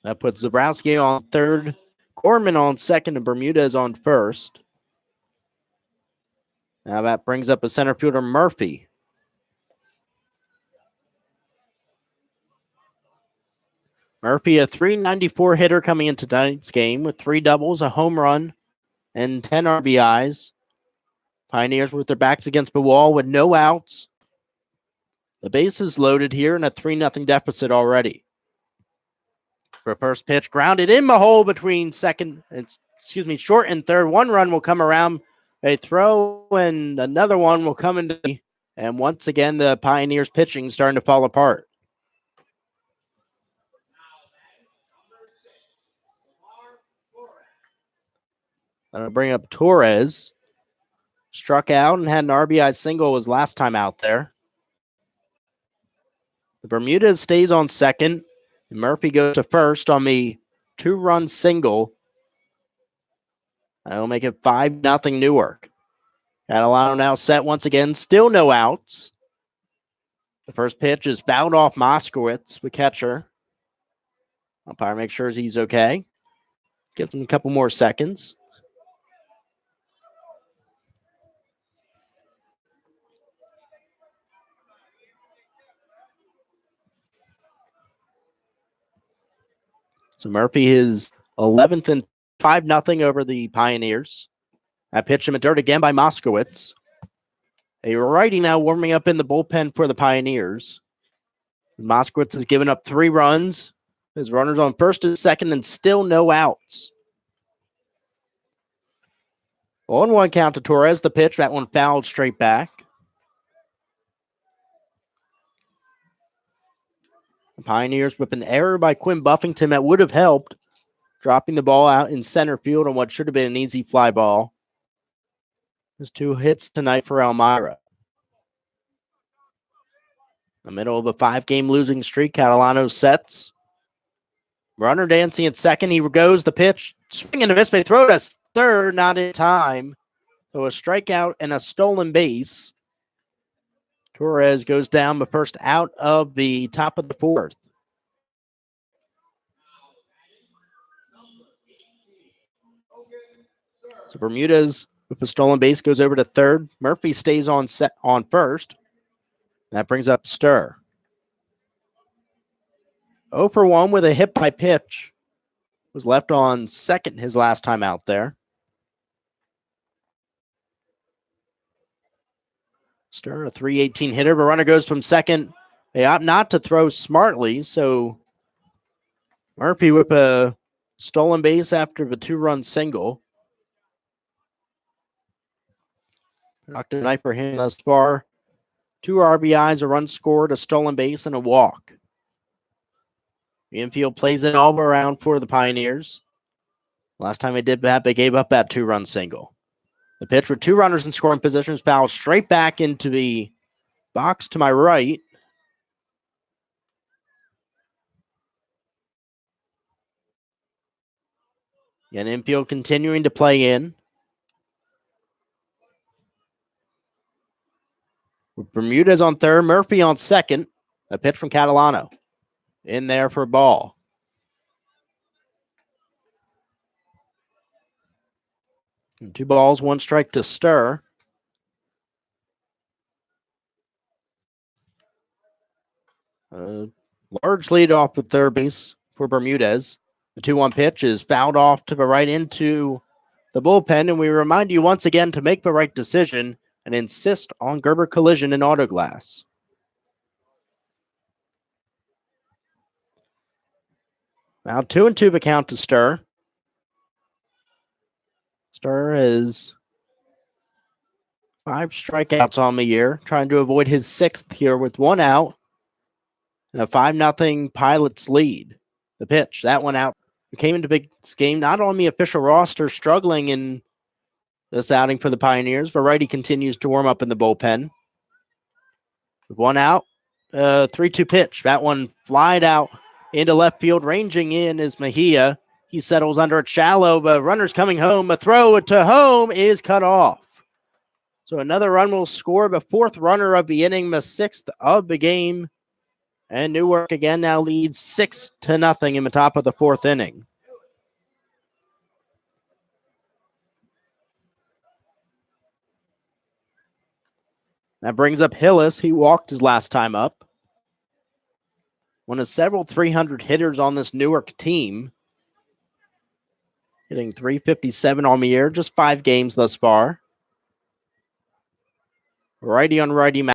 That puts Zabrowski on third, Gorman on second, and Bermudez on first. Now that brings up a center fielder, Murphy. Murphy, a .394 hitter coming into tonight's game with 3 doubles, a home run, and 10 RBIs. Pioneers with their backs against the wall with no outs. The bases loaded here in a 3-0 deficit already. For first pitch, grounded in the hole between short and third. 1 run will come around a throw, and another one will come into. And once again, the Pioneers pitching starting to fall apart. That'll bring up Torres. Struck out and had an RBI single his last time out there. The Bermudez stays on second. And Murphy goes to first on the 2-run single. That'll make it 5-0 Newark. Catalano now set once again. Still no outs. The first pitch is fouled off Moskowitz, the catcher. Umpire makes sure he's okay. Gives him a couple more seconds. So Murphy is 11th and 5-0 over the Pioneers. That pitch in the dirt again by Moskowitz. A righty now warming up in the bullpen for the Pioneers. Moskowitz has given up 3 runs. His runners on first and second and still no outs. 1-1 count to Torres. The pitch, that one fouled straight back. The Pioneers with an error by Quinn Buffington that would have helped, dropping the ball out in center field on what should have been an easy fly ball. There's 2 hits tonight for Elmira. In the middle of a 5-game losing streak, Catalano sets. Runner dancing at second. He goes the pitch. Swing and a miss. They throw to third, not in time. So a strikeout and a stolen base. Torres goes down the first out of the top of the 4th. So Bermudez with the stolen base goes over to third. Murphy stays on first. That brings up Stir. 0 for 1 with a hit by pitch. Was left on second his last time out there. Stir, a .318 hitter, but runner goes from second. They opt not to throw smartly, so Murphy with a stolen base after the 2-run single. Productive night for him thus far. 2 RBIs, a run scored, a stolen base, and a walk. The infield plays it all around for the Pioneers. Last time they did that, they gave up that 2-run single. The pitch with 2 runners in scoring positions, foul straight back into the box to my right. And infield continuing to play in. With Bermudez on third, Murphy on second. A pitch from Catalano. In there for a ball. And 2 balls, 1 strike to Stir. Large lead off at third base for Bermudez. The 2-1 pitch is fouled off to the right into the bullpen, and we remind you once again to make the right decision and insist on Gerber Collision and Auto Glass. Now 2-2 the count to Stir. Stir is 5 strikeouts on the year, trying to avoid his 6th here with 1 out and a 5-0 Pilots lead. The pitch, that one out. We came into this game not on the official roster, struggling in this outing for the Pioneers. Variety continues to warm up in the bullpen. With 1 out, 3-2 pitch. That one flied out into left field. Ranging in is Mejia. He settles under it shallow, but runner's coming home. A throw to home is cut off. So another run will score, the 4th runner of the inning, the 6th of the game. And Newark again now leads 6-0 in the top of the 4th inning. That brings up Hillis. He walked his last time up. One of several 300 hitters on this Newark team. Hitting .357 on the year, just 5 games thus far. Righty on righty match.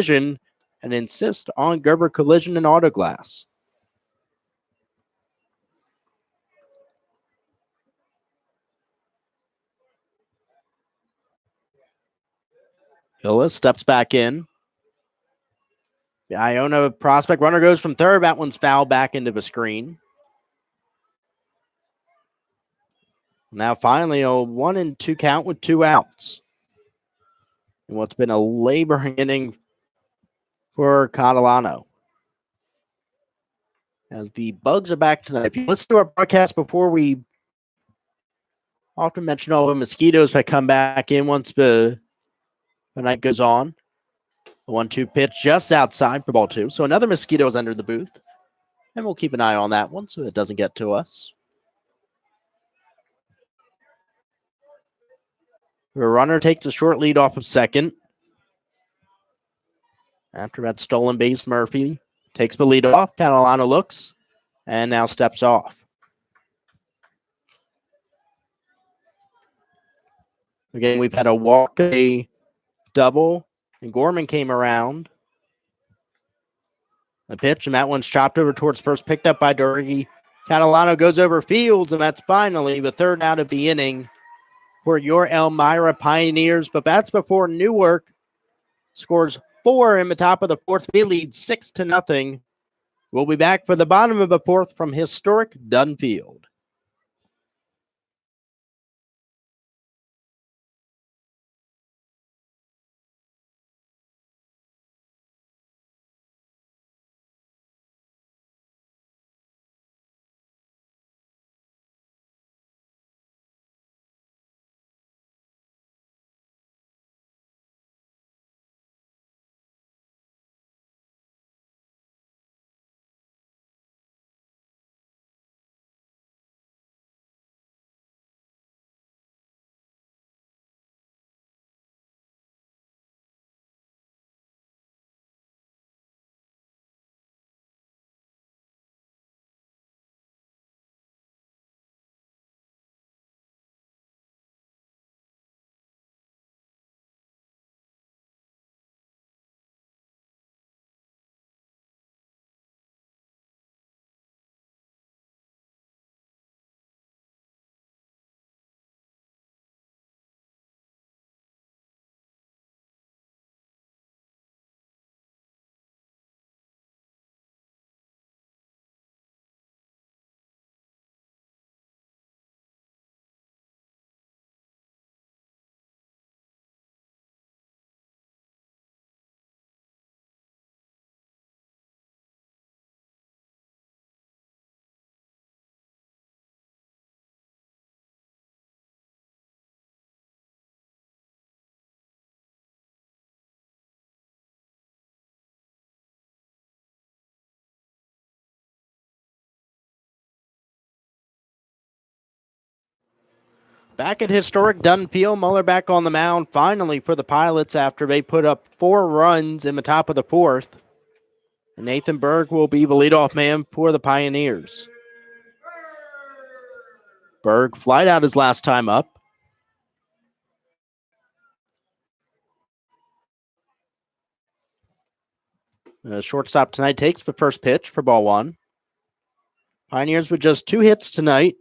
And insist on Gerber Collision and Auto Glass. Hillis steps back in. The Iona prospect runner goes from third. That one's fouled back into the screen. Now finally a 1-2 count with 2 outs. And what's been a laboring inning for Catalano. As the Bugs are back tonight. If you listen to our broadcast before, we often mention all the mosquitoes that come back in once the night goes on. The 1-2 pitch just outside for ball 2. So another mosquito is under the booth. And we'll keep an eye on that one so it doesn't get to us. The runner takes a short lead off of second. After that stolen base, Murphy takes the lead off. Catalano looks and now steps off. Again, we've had a walk, a double, and Gorman came around. A pitch, and that one's chopped over towards first, picked up by Durkee. Catalano goes over Fields, and that's finally the 3rd out of the inning for your Elmira Pioneers. But that's before Newark scores 4 in the top of the 4th. They lead 6-0. We'll be back for the bottom of the 4th from historic Dunfield. Back at historic Dunfield, Muller back on the mound finally for the Pilots after they put up 4 runs in the top of the 4th. And Nathan Berg will be the leadoff man for the Pioneers. Berg flied out his last time up. The shortstop tonight takes the first pitch for ball 1. Pioneers with just 2 hits tonight.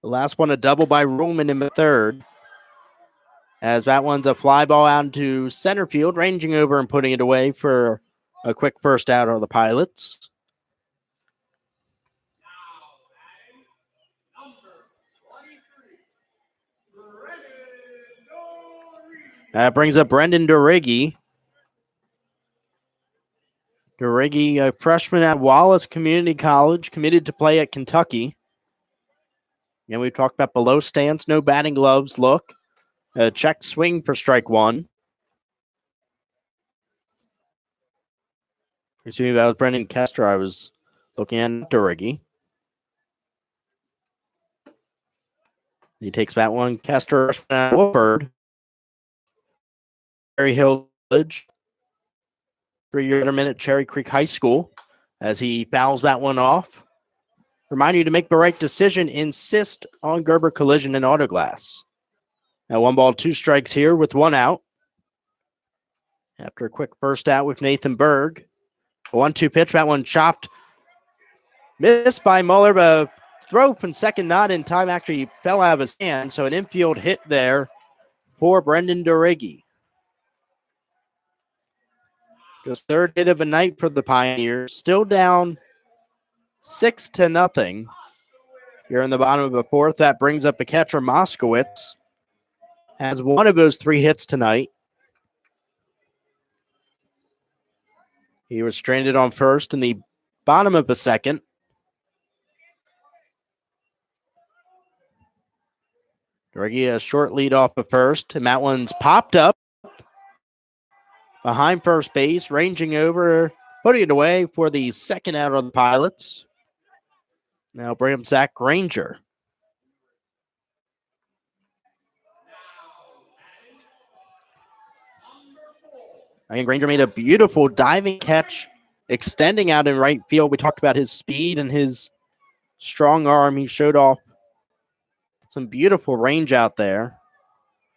The last one a double by Roman in the 3rd. As that one's a fly ball out into center field, ranging over and putting it away for a quick first out of the Pilots. That brings up Brendan Duriggi. Duriggi, a freshman at Wallace Community College, committed to play at Kentucky. And we talked about below stance, no batting gloves look. A check swing for strike 1. Assuming that was Brendan Kester, I was looking at Duriggi. He takes that one. Kester at Woodford. Cherry Hill Village. 3-year intermin at Cherry Creek High School. As he fouls that one off. Remind you to make the right decision. Insist on Gerber Collision and Auto Glass. Now 1 ball, 2 strikes here with 1 out. After a quick first out with Nathan Berg. A 1-2 pitch. That one chopped. Missed by Muller, but throw from second not in time actually fell out of his hand. So an infield hit there for Brendan Duriggi. Just 3rd hit of the night for the Pioneers. Still down 6-0. Here in the bottom of the 4th, that brings up the catcher Moskowitz. Has 1 of those 3 hits tonight. He was stranded on first in the bottom of the 2nd. Duriggi a short lead off the 1st, and that one's popped up behind first base, ranging over, putting it away for the 2nd out of the Pilots. Now bring up Zach Granger. And Granger made a beautiful diving catch, extending out in right field. We talked about his speed and his strong arm. He showed off some beautiful range out there.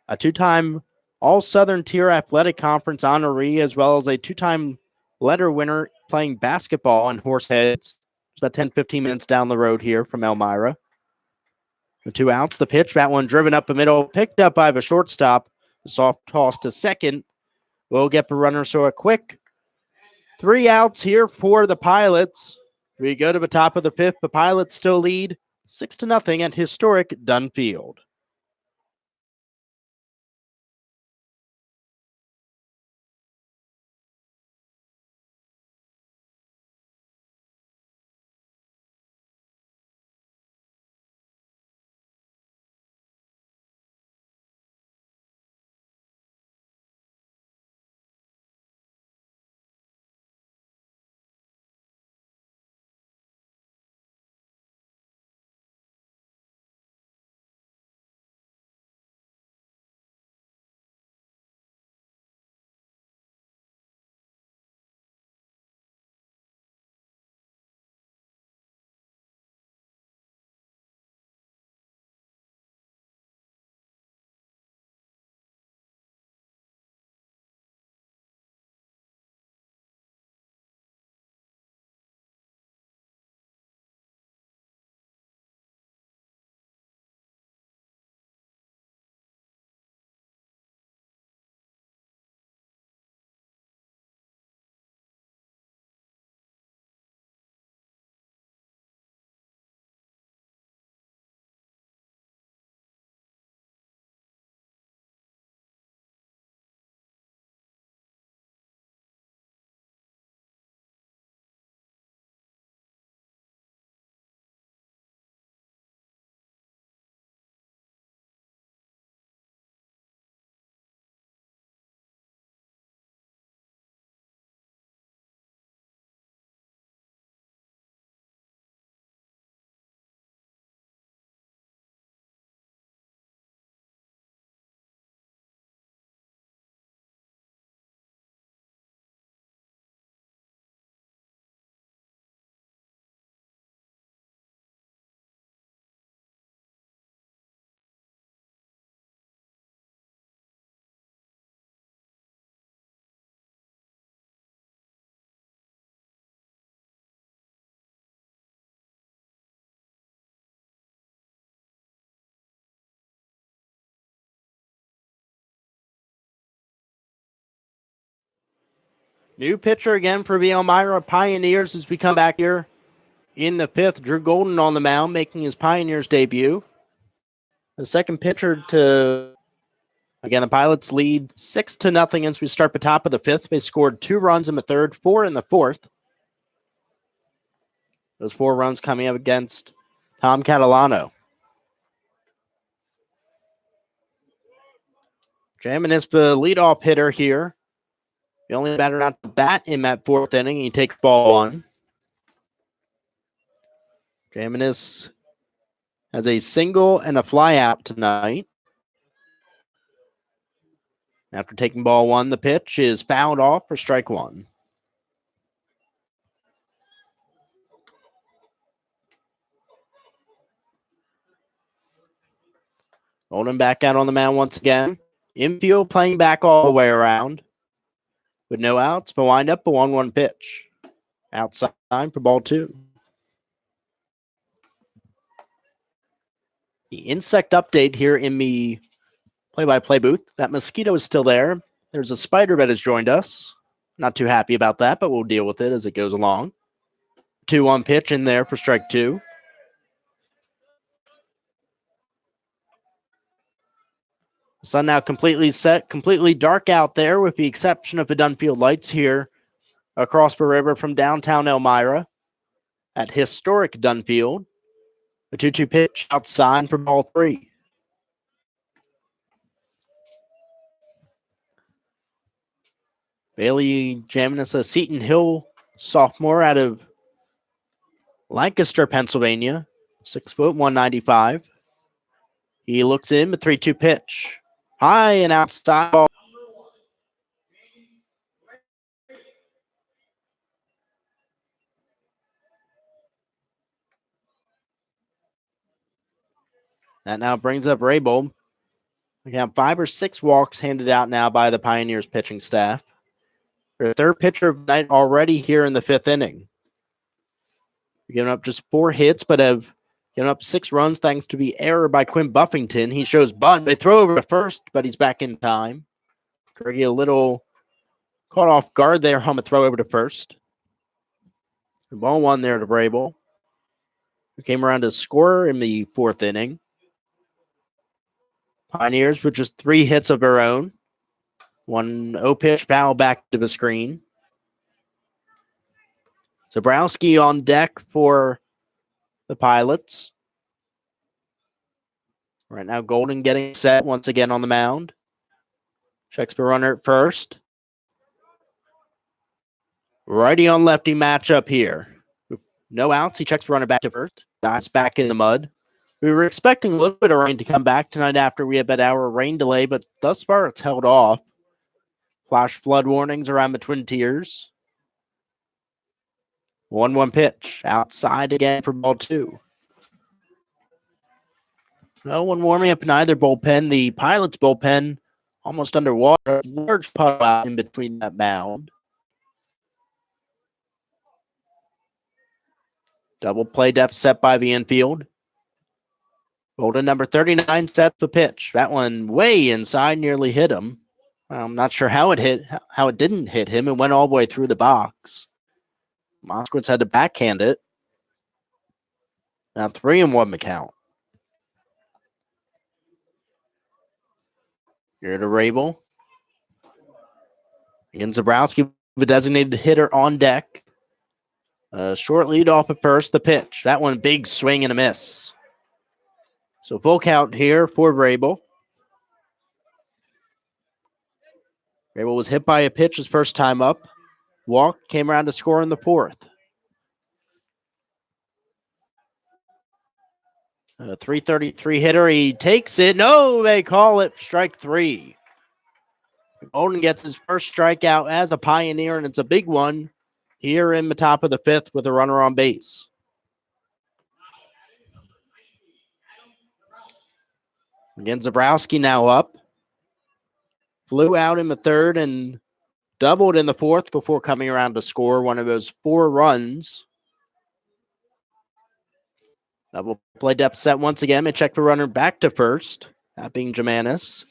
A 2-time All-Southern Tier Athletic Conference honoree, as well as a 2-time letter winner playing basketball in Horseheads. It's about 10-15 minutes down the road here from Elmira. The 2 outs, the pitch, that one driven up the middle, picked up by the shortstop. The soft toss to second will get the runner, so a quick 3 outs here for the Pilots. We go to the top of the 5th. The Pilots still lead 6-0 at historic Dunfield. New pitcher again for the Elmira Pioneers as we come back here in the fifth. Drew Golden on the mound, making his Pioneers debut. The second pitcher to, again, the Pilots lead 6-0 as we start the top of the fifth. They scored 2 runs in the third, 4 in the fourth. Those 4 runs coming up against Tom Catalano. Jamin is the leadoff hitter here. The only batter not to bat in that fourth inning. He takes ball 1. Jaminis has a single and a fly out tonight. After taking ball 1, the pitch is fouled off for strike 1. Golden back out on the mound once again. Infield playing back all the way around. With no outs, but wind up a 1-1 pitch. Outside for ball 2. The insect update here in the play-by-play booth. That mosquito is still there. There's a spider that has joined us. Not too happy about that, but we'll deal with it as it goes along. 2-1 pitch in there for strike 2. The sun now completely set, completely dark out there with the exception of the Dunfield lights here across the river from downtown Elmira at historic Dunfield. A 2-2 pitch outside for ball 3. Bailey Jaminis, a Seton Hill sophomore out of Lancaster, Pennsylvania, 6 foot, 195. He looks in, the 3-2 pitch. High and outside ball. That now brings up Rabel. We have 5 or 6 walks handed out now by the Pioneers pitching staff. Their third pitcher of the night already here in the 5th inning. We've given up just 4 hits, but have given up 6 runs thanks to the error by Quinn Buffington. He shows bunt. They throw over to first, but he's back in time. Craigie a little caught off guard there on the throw over to first. Ball 1 there to Rabel, who came around to score in the 4th inning. Pioneers with just 3 hits of their own. 1 0 pitch foul back to the screen. Zabrowski on deck for the Pilots. Right now, Golden getting set once again on the mound. Checks the runner at first. Righty on lefty matchup here. No outs. He checks the runner back to first. Dives back in the mud. We were expecting a little bit of rain to come back tonight after we had that hour rain delay, but thus far it's held off. Flash flood warnings around the Twin Tiers. 1-1 pitch. Outside again for ball 2. No one warming up in either bullpen. The Pilots bullpen almost underwater. Large puddle out in between that mound. Double play depth set by the infield. Golden number 39 sets the pitch. That one way inside, nearly hit him. I'm not sure how it didn't hit him. It went all the way through the box. Moskowitz had to backhand it. Now 3-1 the count. Here to Rabel. Again, Zabrowski, the designated hitter on deck. Short lead off at first, the pitch. That one, big swing and a miss. So full count here for Rabel. Rabel was hit by a pitch his first time up. Walked, came around to score in the 4th. A 333 hitter, he takes it. No, they call it strike 3. Golden gets his first strikeout as a Pioneer, and it's a big one here in the top of the 5th with a runner on base. Again, Zabrowski now up. Flew out in the 3rd and doubled in the 4th before coming around to score one of those 4 runs. Double play depth set once again. They check the runner back to first, that being Jaminis.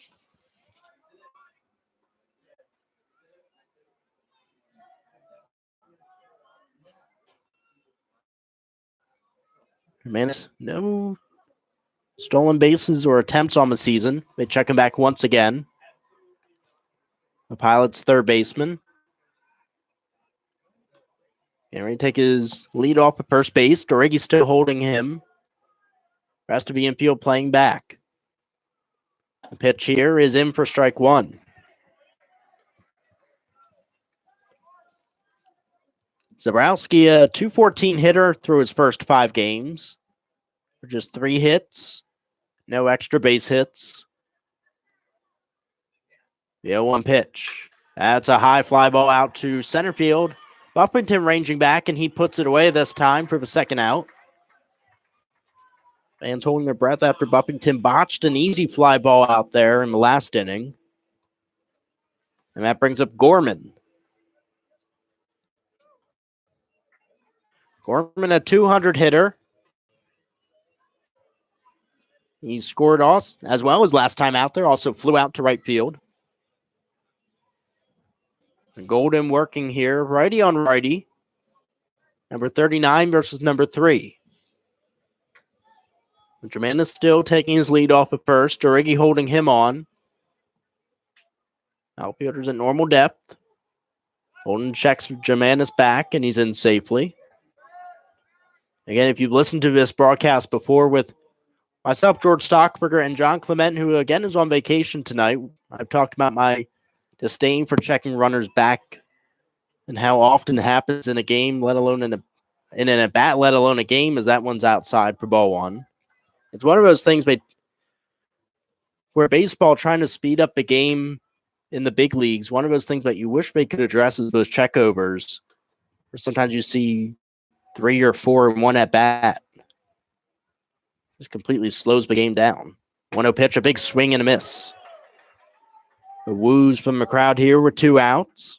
Germanis, no stolen bases or attempts on the season. They check him back once again. The Pilots' third baseman. Getting ready to take his lead off at first base. Dorigi's still holding him. Has to be in field playing back. The pitch here is in for strike one. Zabrowski, a .214 hitter through his first 5 games. For just 3 hits. No extra base hits. The 0-1 pitch. That's a high fly ball out to center field. Buffington ranging back, and he puts it away this time for the second out. Fans holding their breath after Buffington botched an easy fly ball out there in the last inning. And that brings up Gorman. Gorman, a .200 hitter. He scored also, as well as last time out there, also flew out to right field. And Golden working here, righty on righty. Number 39 versus number 3. Germanis still taking his lead off at first. Dorigi holding him on. Outfielders at normal depth. Holden checks Germanis back, and he's in safely. Again, if you've listened to this broadcast before with myself, George Stockberger, and John Clement, who again is on vacation tonight, I've talked about my disdain for checking runners back and how often it happens in a game, let alone in an at-bat, let alone a game, as that one's outside for ball one. It's one of those things where baseball trying to speed up the game in the big leagues, one of those things that you wish they could address is those checkovers, where sometimes you see 3 or 4 in one at bat. Just completely slows the game down. 1-0 pitch, a big swing and a miss. The woos from the crowd here with 2 outs.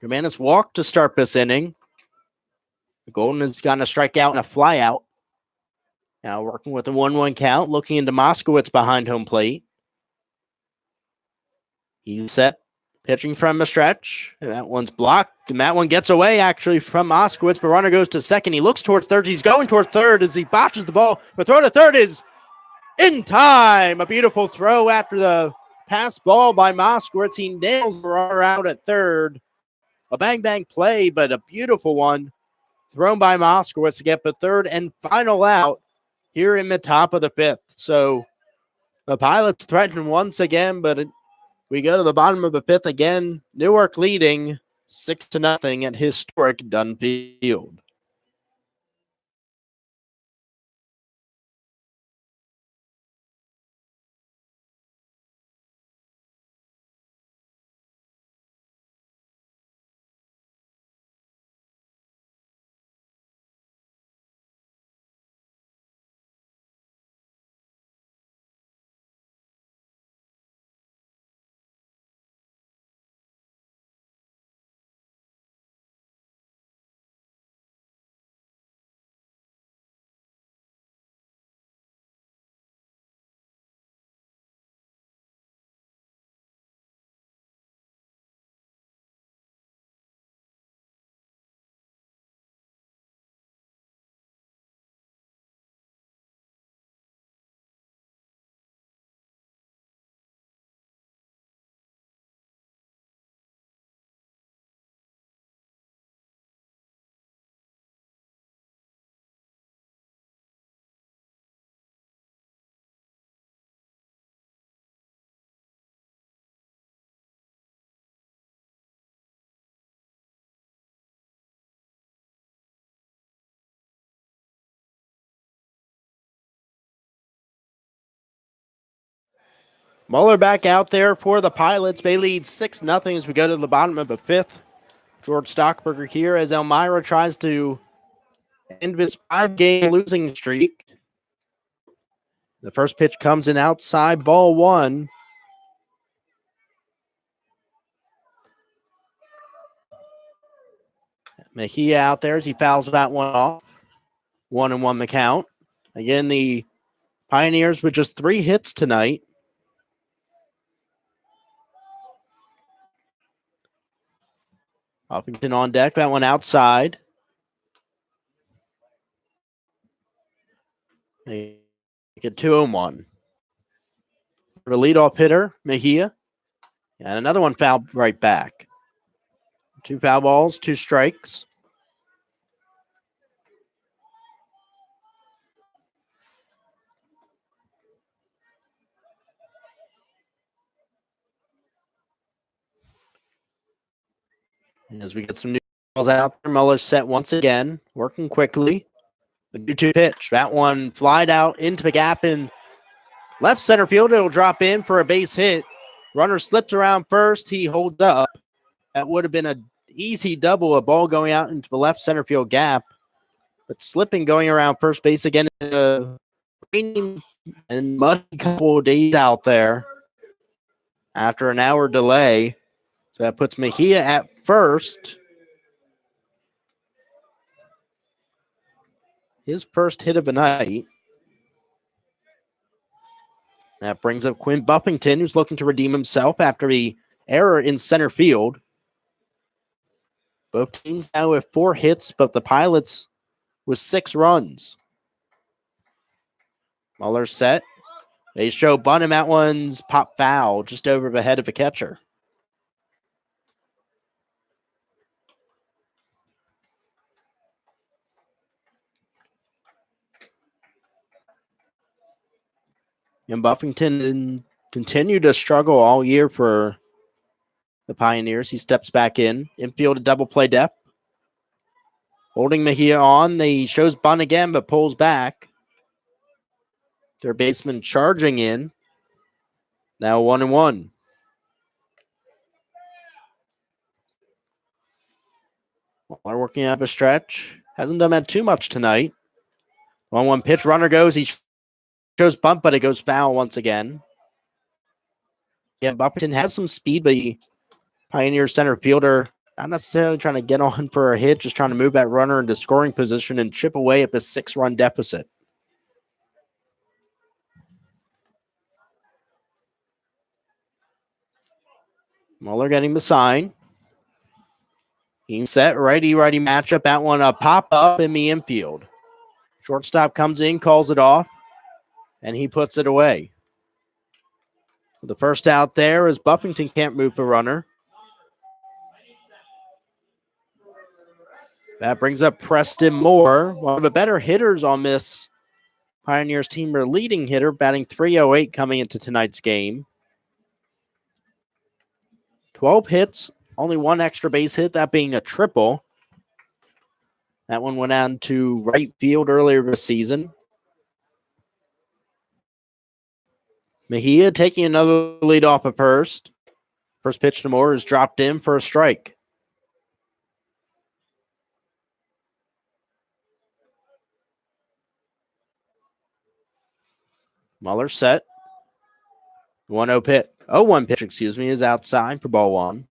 Germanis walked to start this inning. Golden has gotten a strikeout and a flyout. Now working with a 1-1 count, looking into Moskowitz behind home plate. He's set, pitching from the stretch. And that one's blocked, and that one gets away actually from Moskowitz. The runner goes to second. He looks towards third. He's going towards third as he botches the ball. The throw to third is in time. A beautiful throw after the pass ball by Moskowitz. He nails the runner out at third. A bang-bang play, but a beautiful one thrown by Moskowitz to get the third and final out here in the top of the 5th. So the Pilots threaten once again, but we go to the bottom of the 5th again. Newark leading 6-0 at historic Dunn Field. Muller back out there for the Pilots. They lead 6-0 as we go to the bottom of the 5th. George Stockberger here as Elmira tries to end this 5-game losing streak. The first pitch comes in outside, ball 1. Mejia out there as he fouls that one off. 1-1 the count. Again, the Pioneers with just 3 hits tonight. Buffington on deck, that one outside. Make it 2-1. The leadoff hitter, Mejia. And another one fouled right back. 2 foul balls, 2 strikes. As we get some new balls out there, Muller's set once again, working quickly. The 2-2 pitch. That one flied out into the gap in left center field. It'll drop in for a base hit. Runner slips around first. He holds up. That would have been an easy double, a ball going out into the left center field gap. But slipping going around first base again in a raining and muddy couple of days out there after an hour delay. So that puts Mejia at first. His first hit of the night. That brings up Quinn Buffington, who's looking to redeem himself after the error in center field. Both teams now with 4 hits, but the Pilots with 6 runs. Muller set. They show bunt, and that one's pop foul just over the head of the catcher. And Buffington continued to struggle all year for the Pioneers. He steps back in. Infield a double play depth. Holding Mejia on. He shows bunt again, but pulls back. Their baseman charging in. Now 1-1. Muller working up a stretch. Hasn't done that too much tonight. 1-1 pitch. Runner goes. He shows bunt, but it goes foul once again. Yeah, Buffington has some speed, but Pioneer center fielder not necessarily trying to get on for a hit, just trying to move that runner into scoring position and chip away at the 6-run deficit. Muller getting the sign. Being set, righty-righty matchup. That one a pop up in the infield. Shortstop comes in, calls it off, and he puts it away. The first out there is Buffington can't move the runner. That brings up Preston Moore, one of the better hitters on this Pioneers team. Their leading hitter, batting .308 coming into tonight's game. 12 hits, only 1 extra base hit, that being a triple. That one went out to right field earlier this season. Mejia taking another lead off of first. First pitch to Moore is dropped in for a strike. Muller set. 1-0 pitch. 0-1 pitch, is outside for ball 1.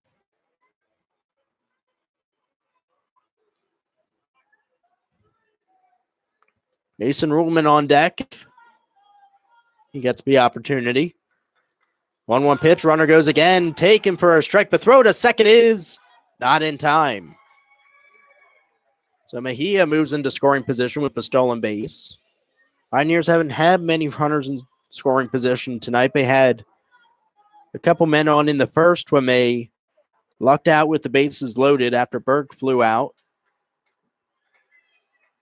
Mason Ruhlman on deck. He gets the opportunity. 1-1 pitch. Runner goes again. Taken for a strike. The throw to second is not in time. So Mejia moves into scoring position with the stolen base. Pioneers haven't had many runners in scoring position tonight. They had a couple men on in the first when they lucked out with the bases loaded after Berg flew out.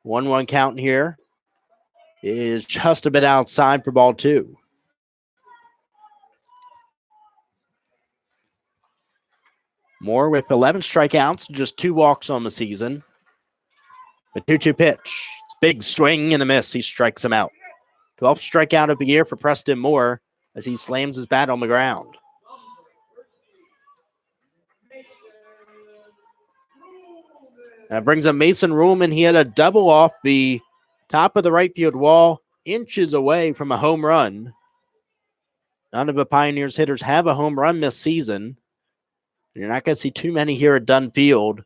1-1 count here is just a bit outside for ball 2. Moore with 11 strikeouts, just 2 walks on the season. The 2-2 pitch. Big swing and a miss. He strikes him out. 12th strikeout of the year for Preston Moore as he slams his bat on the ground. That brings up Mason Ruhlman. He had a double off the top of the right field wall, inches away from a home run. None of the Pioneers hitters have a home run this season. You're not going to see too many here at Dunn Field.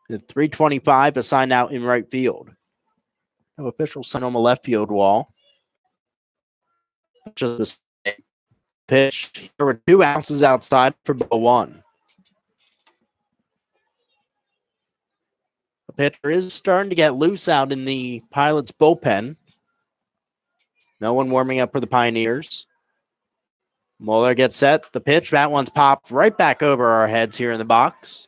The 325 assigned out in right field. No official sign on the left field wall. Just a pitch. There were 2 ounces outside for ball 1. The pitcher is starting to get loose out in the Pilots bullpen. No one warming up for the Pioneers. Mueller gets set. The pitch. That one's popped right back over our heads here in the box.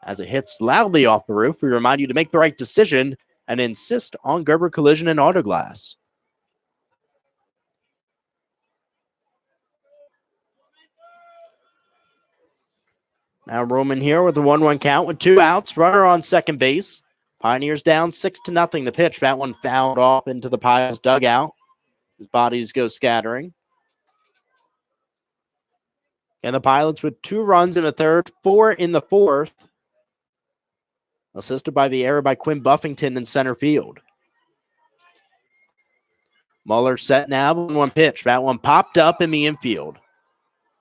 As it hits loudly off the roof, we remind you to make the right decision and insist on Gerber Collision and Auto Glass. Now Roman here with the 1-1 count with 2 outs. Runner on second base. Pioneers down 6-0. The pitch. That one fouled off into the Piles dugout. His bodies go scattering. And the Pilots with 2 runs in the third, 4 in the fourth. Assisted by the error by Quinn Buffington in center field. Mueller set now, 1-1 pitch. That one popped up in the infield.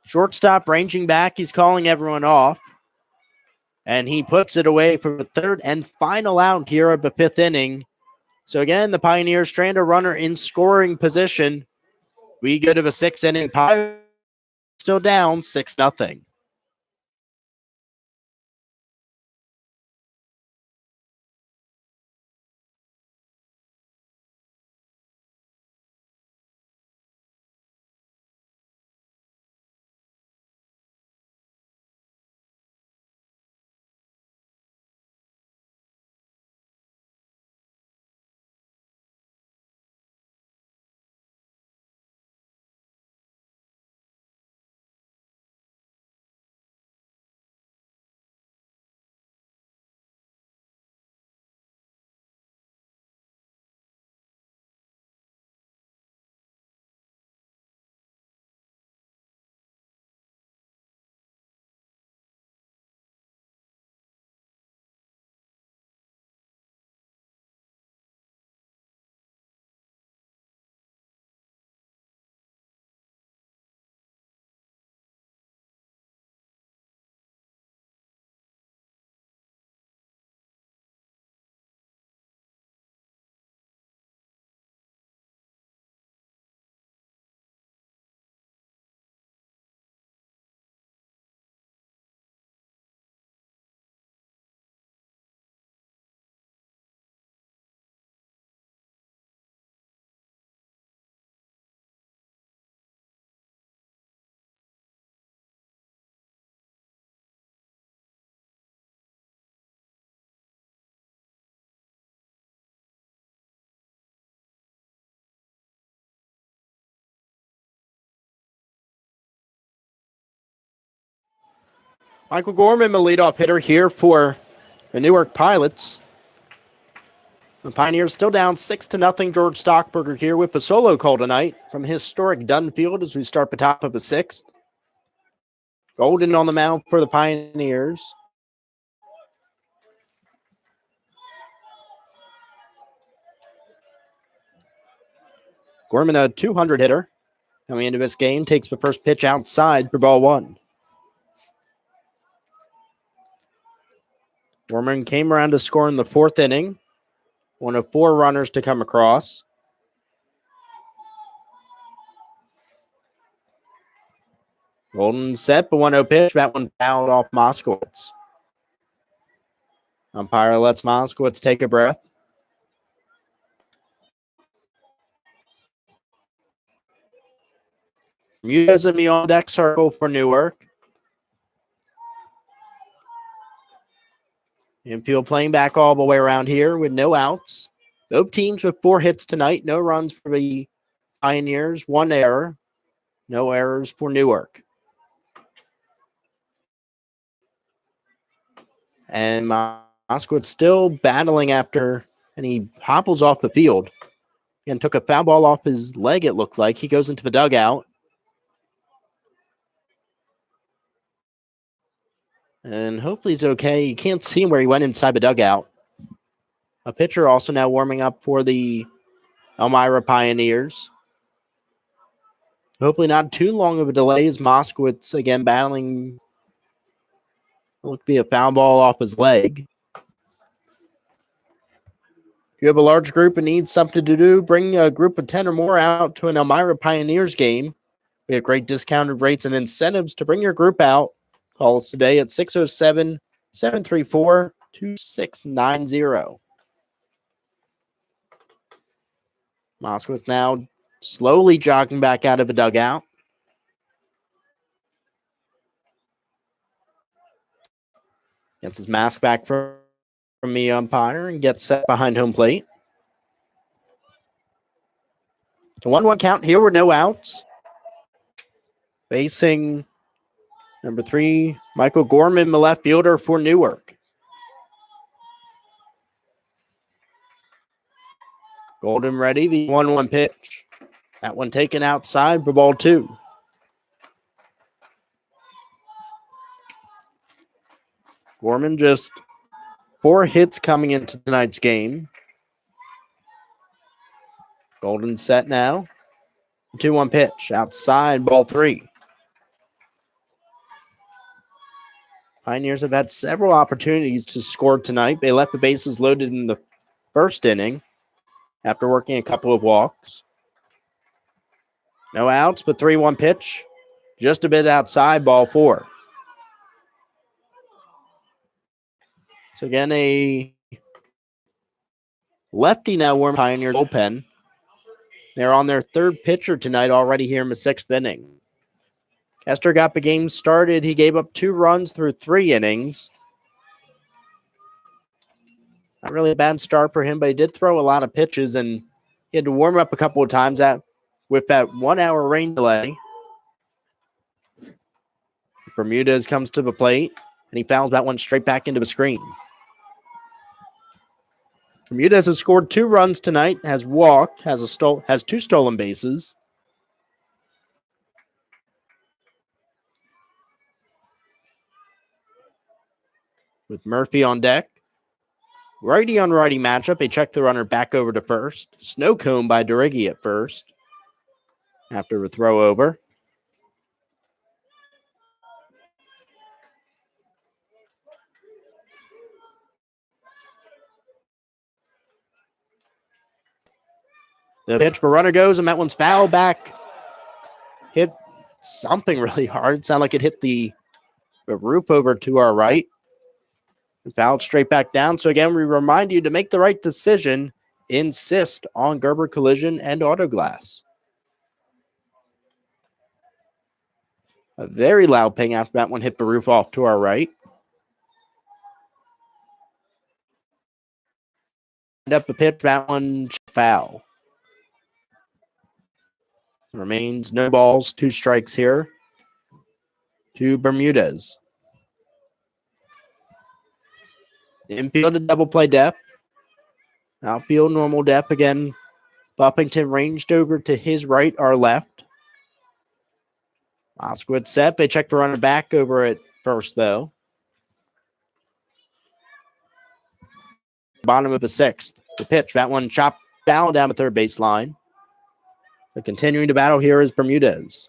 Shortstop ranging back. He's calling everyone off. And he puts it away for the third and final out here of the 5th inning. So again, the Pioneers strand a runner in scoring position. We go to the 6th inning. Pirates still down 6-0. Michael Gorman, the leadoff hitter here for the Newark Pilots. The Pioneers still down 6-0. George Stockberger here with a solo call tonight from historic Dunfield as we start the top of the 6th. Golden on the mound for the Pioneers. Gorman, a 200 hitter. Coming into this game, takes the first pitch outside for ball 1. Gorman came around to score in the 4th inning. One of 4 runners to come across. Golden set, but 1-0 pitch. That one fouled off Moskowitz. Umpire lets Moskowitz take a breath. Muse in the on deck circle for Newark. Infield playing back all the way around here with no outs. Both teams with 4 hits tonight. No runs for the Pioneers. 1 error. No errors for Newark. And Moskowitz still battling after, and he hopples off the field and took a foul ball off his leg, it looked like. He goes into the dugout. And hopefully he's okay. You can't see him where he went inside the dugout. A pitcher also now warming up for the Elmira Pioneers. Hopefully not too long of a delay as Moskowitz again battling. Look to be a foul ball off his leg. If you have a large group and need something to do, bring a group of 10 or more out to an Elmira Pioneers game. We have great discounted rates and incentives to bring your group out. Call us today at 607-734-2690. Moskowitz now slowly jogging back out of a dugout. Gets his mask back from the umpire and gets set behind home plate. It's a 1-1 count here with no outs. Facing number 3, Michael Gorman, the left fielder for Newark. Golden ready, the 1-1 pitch. That one taken outside for ball 2. Gorman just 4 hits coming into tonight's game. Golden set now. 2-1 pitch outside, ball 3. Pioneers have had several opportunities to score tonight. They left the bases loaded in the first inning after working a couple of walks. No outs, but 3-1 pitch. Just a bit outside, ball 4. So again, a lefty now warm Pioneers bullpen. They're on their 3rd pitcher tonight already here in the 6th inning. Kester got the game started. He gave up 2 runs through 3 innings. Not really a bad start for him, but he did throw a lot of pitches, and he had to warm up a couple of times with that 1-hour rain delay. Bermudez comes to the plate, and he fouls that one straight back into the screen. Bermudez has scored 2 runs tonight, has walked, has 2 stolen bases. With Murphy on deck. Righty on righty matchup. They check the runner back over to first. Snow cone by DeRiggi at first. After a throw over. The pitch for runner goes, and that one's foul back. Hit something really hard. It sounded like it hit the roof over to our right. And fouled straight back down. So again, we remind you to make the right decision. Insist on Gerber Collision and Auto Glass. A very loud ping after that one hit the roof off to our right. And up the pitch, that one foul. Remains no balls, 2 strikes here to Bermudez. Infield a double play depth. Outfield normal depth again. Buffington ranged over to his right or left. Moskowitz set. They check the runner back over at first, though. Bottom of the 6th. The pitch, that one chopped down the third base line. But continuing to battle here is Bermudez.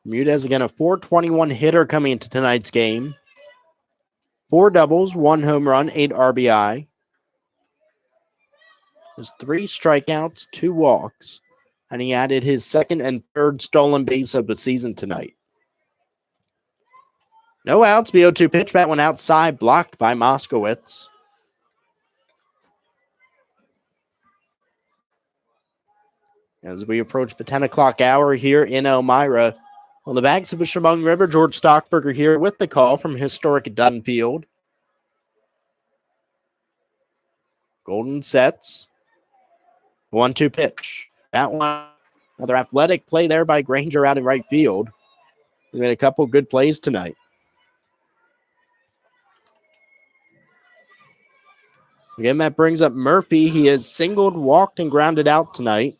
Bermudez again, a .421 hitter coming into tonight's game. 4 doubles, 1 home run, 8 RBI. There's 3 strikeouts, 2 walks, and he added his 2nd and 3rd stolen base of the season tonight. No outs, the 0-2 pitch, that one outside, blocked by Moskowitz. As we approach the 10 o'clock hour here in Elmira, on the banks of the Chemung River, George Stockberger here with the call from historic Dunfield. Golden sets. 1-2 pitch. That one, another athletic play there by Granger out in right field. We made a couple good plays tonight. Again, that brings up Murphy. He has singled, walked, and grounded out tonight.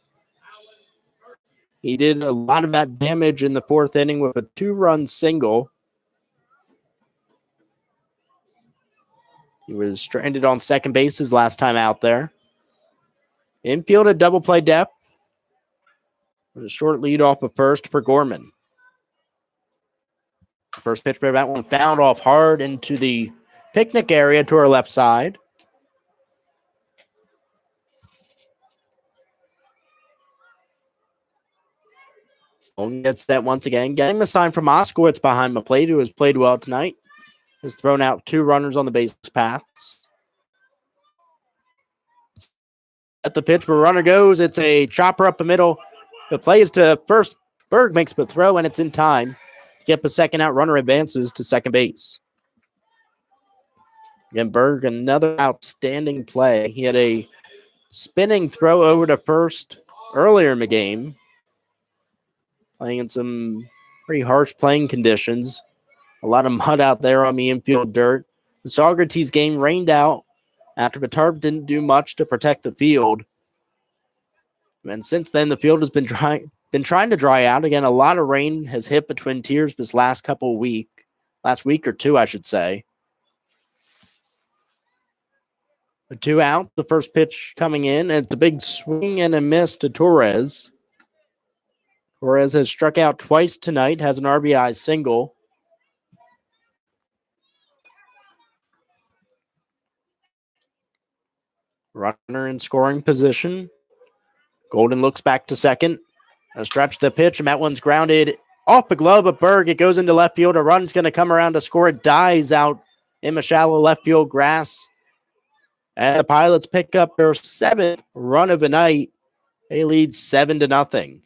He did a lot of that damage in the 4th inning with a 2-run single. He was stranded on second base his last time out there. Infield a double play depth. A short lead off of first for Gorman. First pitch for that one fouled off hard into the picnic area to our left side. Golden gets that once again. Getting the sign from Moskowitz behind the plate, who has played well tonight. Has thrown out 2 runners on the base paths. At the pitch where runner goes, it's a chopper up the middle. The play is to first. Berg makes the throw, and it's in time. Get the second out. Runner advances to second base. Again, Berg, another outstanding play. He had a spinning throw over to first earlier in the game, playing in some pretty harsh playing conditions. A lot of mud out there on the infield dirt. The Socrates game rained out after the tarp didn't do much to protect the field. And since then, the field has been trying to dry out. Again, a lot of rain has hit the Twin Tiers this last week or two, I should say. The 2 out, the first pitch coming in, and it's a big swing and a miss to Torres. Torres has struck out twice tonight, has an RBI single. Runner in scoring position. Golden looks back to second. A stretch the pitch, and that one's grounded off the glove of Berg. It goes into left field. A run's going to come around to score. It dies out in the shallow left field grass. And the Pilots pick up their 7th run of the night. They lead 7-0.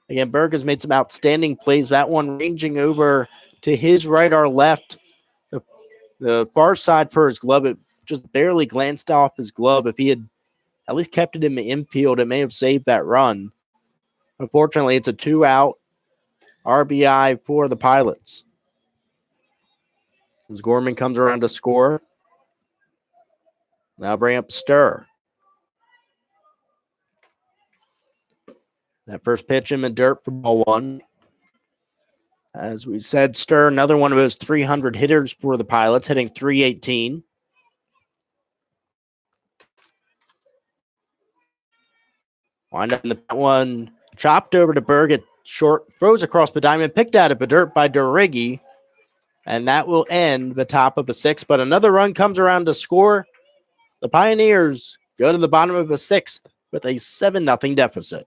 Again, Berg has made some outstanding plays. That one ranging over to his right or left. The far side for his glove, it just barely glanced off his glove. If he had at least kept it in the infield, it may have saved that run. Unfortunately, it's a 2-out RBI for the Pilots. As Gorman comes around to score. Now bring up Stir. That first pitch in the dirt for ball 1. As we said, Stir, another one of those 300 hitters for the Pilots, hitting .318. Wind up in the one, chopped over to Berg at short, throws across the diamond, picked out of the dirt by Durigi, and that will end the top of the 6th. But another run comes around to score. The Pioneers go to the bottom of the 6th with a 7-0 deficit.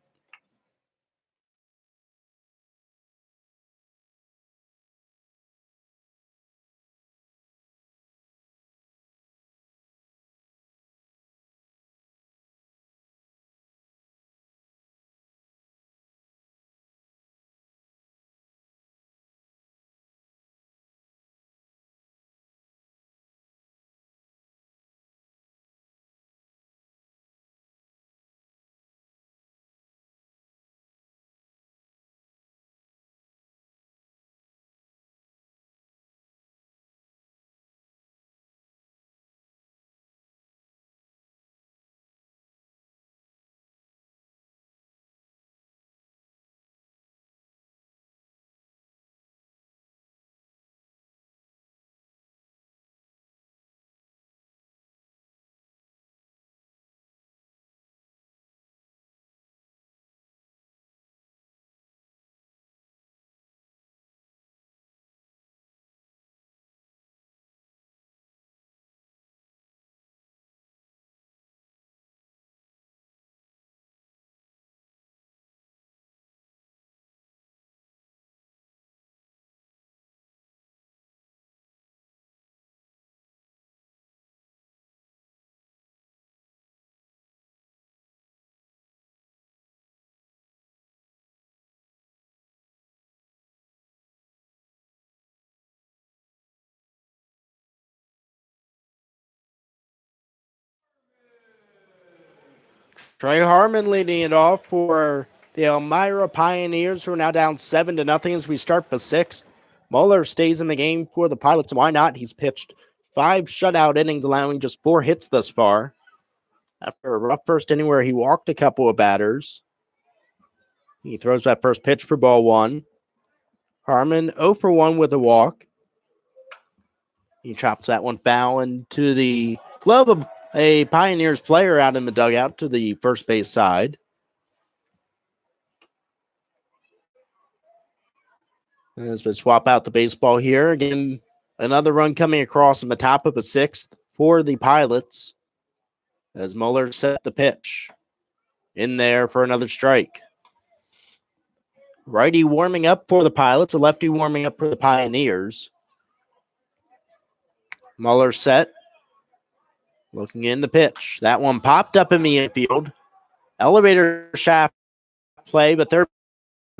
Trey Harmon leading it off for the Elmira Pioneers, who are now down 7-0 as we start the 6th. Mueller stays in the game for the Pilots. Why not? He's pitched 5 shutout innings, allowing just 4 hits thus far. After a rough first inning where he walked a couple of batters. He throws that first pitch for ball 1. Harmon 0 for 1 with a walk. He chops that one foul into the glove of a Pioneers player out in the dugout to the first base side. As we swap out the baseball here, again, another run coming across in the top of the 6th for the Pilots as Mueller set the pitch in there for another strike. Righty warming up for the Pilots, a lefty warming up for the Pioneers. Mueller set, looking in the pitch. That one popped up in the infield. Elevator shaft play, but third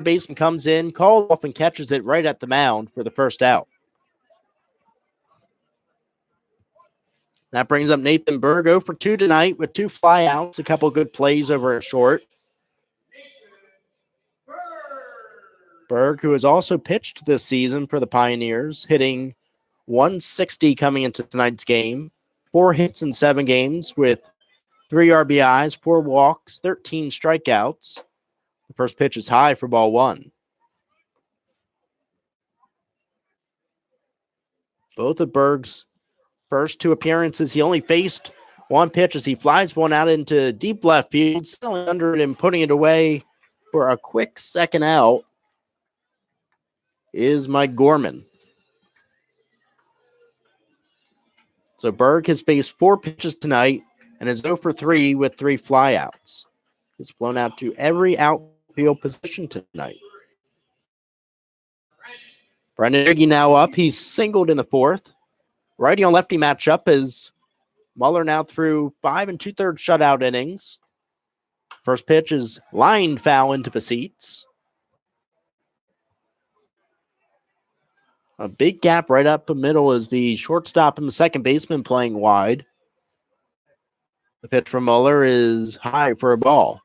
baseman comes in, calls off, and catches it right at the mound for the first out. That brings up Nathan Berg 0 for 2 tonight with 2 flyouts, a couple good plays over at short. Berg, who has also pitched this season for the Pioneers, hitting 160 coming into tonight's game. 4 hits in 7 games with 3 RBIs, 4 walks, 13 strikeouts. The first pitch is high for ball 1. Both of Berg's first 2 appearances, he only faced 1 pitch as he flies one out into deep left field, settling under it and putting it away for a quick second out is Mike Gorman. So Berg has faced 4 pitches tonight and is 0 for 3 with 3 flyouts. He's blown out to every outfield position tonight. Brendan Iggy now up. He's singled in the 4th. Righty on lefty matchup as Muller now threw 5 2/3 shutout innings. First pitch is lined foul into the seats. A big gap right up the middle is the shortstop and the second baseman playing wide. The pitch from Muller is high for a ball.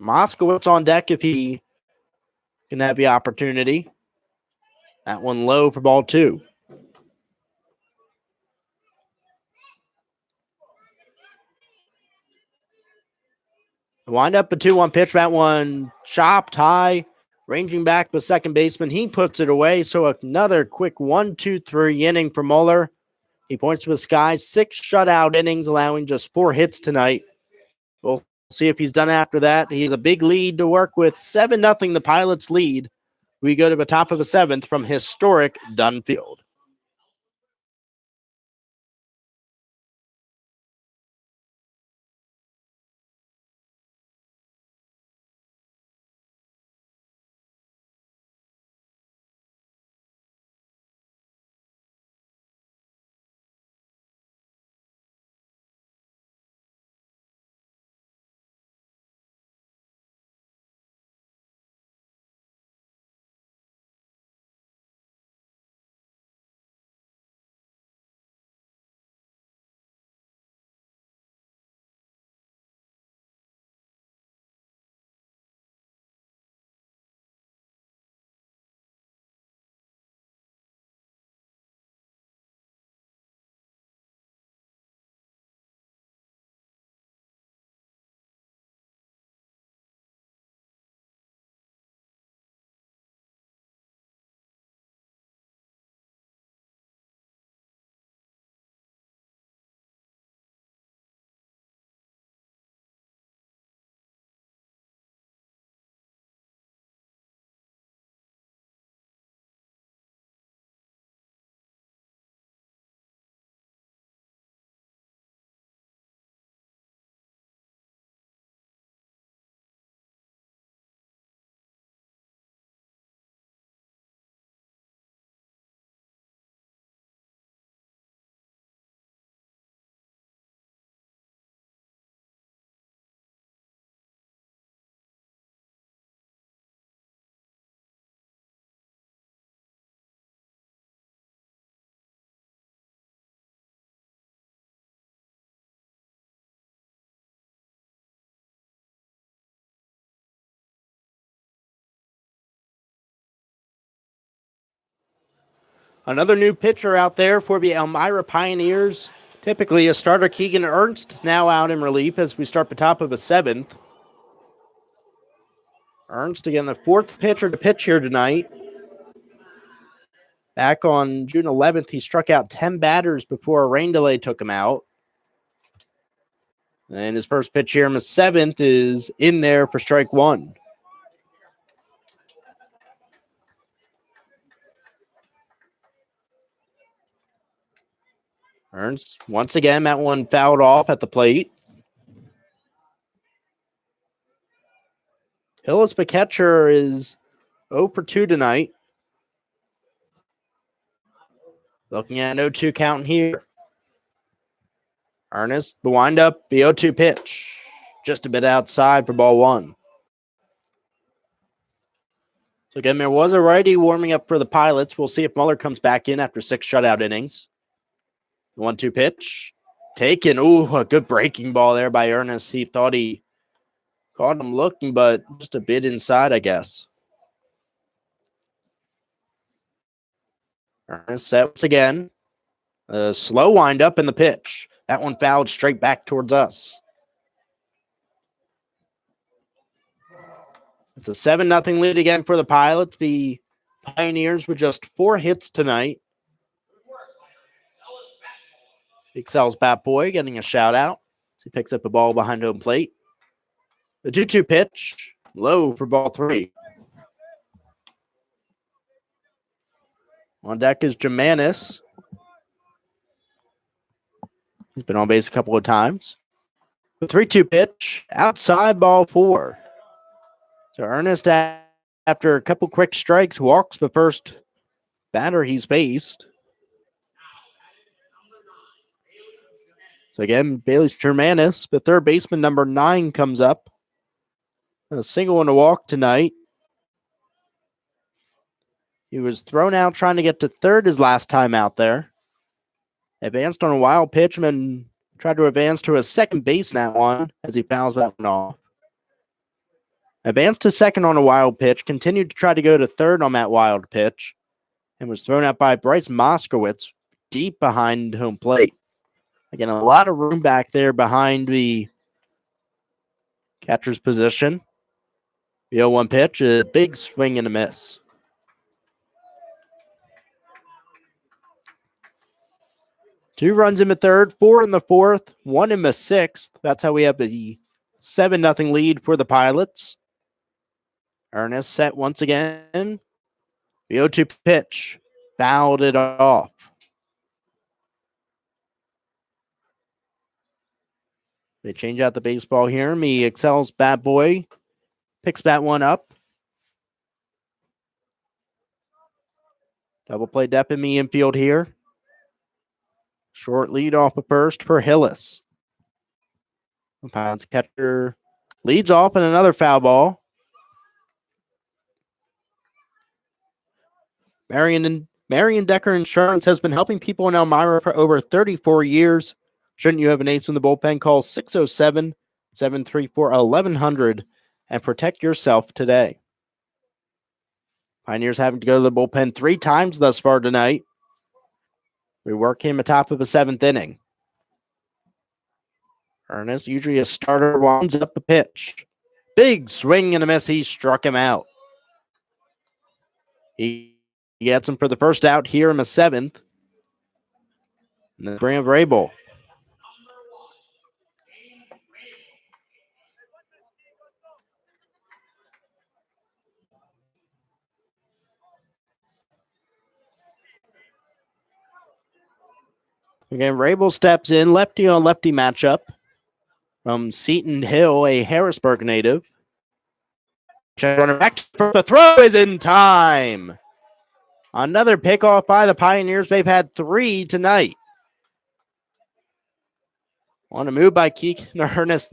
Moskowitz on deck if he can have the opportunity. That one low for ball 2. Wind up a 2-1 pitch. That one chopped high, ranging back the second baseman. He puts it away. So another quick 1-2-3 inning for Muller. He points to the sky. 6 shutout innings, allowing just 4 hits tonight. We'll see if he's done after that. He has a big lead to work with. 7-0 the Pilots lead. We go to the top of the 7th from historic Dunn Field. Another new pitcher out there for the Elmira Pioneers. Typically a starter, Keegan Ernst, now out in relief as we start the top of the 7th. Ernst, again, the 4th pitcher to pitch here tonight. Back on June 11th, he struck out 10 batters before a rain delay took him out. And his first pitch here in the 7th is in there for strike 1. Ernst, once again, that one fouled off at the plate. Hillis, the catcher, is 0 for 2 tonight. Looking at an 0-2 count here. Ernest, the windup, the 0-2 pitch. Just a bit outside for ball one. So again, there was a righty warming up for the Pilots. We'll see if Muller comes back in after 6 shutout innings. The 1-2 pitch. Taken. Ooh, a good breaking ball there by Ernest. He thought he caught him looking, but just a bit inside, I guess. Ernest set once again. A slow windup in the pitch. That one fouled straight back towards us. It's a 7-0 lead again for the Pilots. The Pioneers with just 4 hits tonight. Excel's bat boy getting a shout out. He picks up the ball behind home plate. The 2-2 pitch, low for ball 3. On deck is Germanis. He's been on base a couple of times. The 3-2 pitch, outside ball 4. So Ernest, after a couple quick strikes, walks the first batter he's faced. So again, Bailey Germanis, the third baseman, number 9, comes up. A single and a walk tonight. He was thrown out trying to get to third his last time out there. Advanced on a wild pitch and then tried to advance to a second base in that one as he fouls that one off. Advanced to second on a wild pitch, continued to try to go to third on that wild pitch, and was thrown out by Bryce Moskowitz deep behind home plate. Again, a lot of room back there behind the catcher's position. The 0-1 pitch, a big swing and a miss. Two runs in the third, 4 in the fourth, 1 in the sixth. That's how we have the 7-0 lead for the Pilots. Ernest set once again. The 0-2 pitch, fouled it off. They change out the baseball here. Me Excel's bat boy picks that one up. Double play depth in the infield here. Short lead off of first for Hillis. The Pilots catcher leads off in another foul ball. Marion Decker Insurance has been helping people in Elmira for over 34 years. Shouldn't you have an ace in the bullpen? Call 607-734-1100 and protect yourself today. Pioneers having to go to the bullpen 3 times thus far tonight. We work him atop of a 7th inning. Ernest, usually a starter, winds up the pitch. Big swing and a miss. He struck him out. He gets him for the first out here in the 7th. And then bring up Rabel. Again, Rabel steps in, lefty on lefty matchup from Seton Hill, a Harrisburg native. Runner back for the throw is in time. Another pickoff by the Pioneers. They've had 3 tonight. On a move by Keegan Ernest.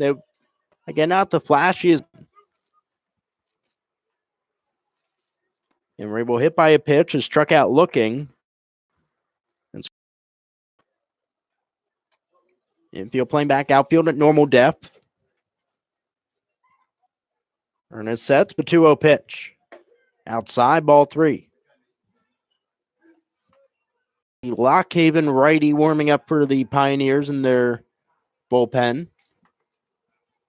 Again, not the flashiest. And Rabel hit by a pitch is struck out looking. Infield playing back, outfield at normal depth. Ernest sets the 2-0 pitch. Outside, ball 3. The Lockhaven righty warming up for the Pioneers in their bullpen.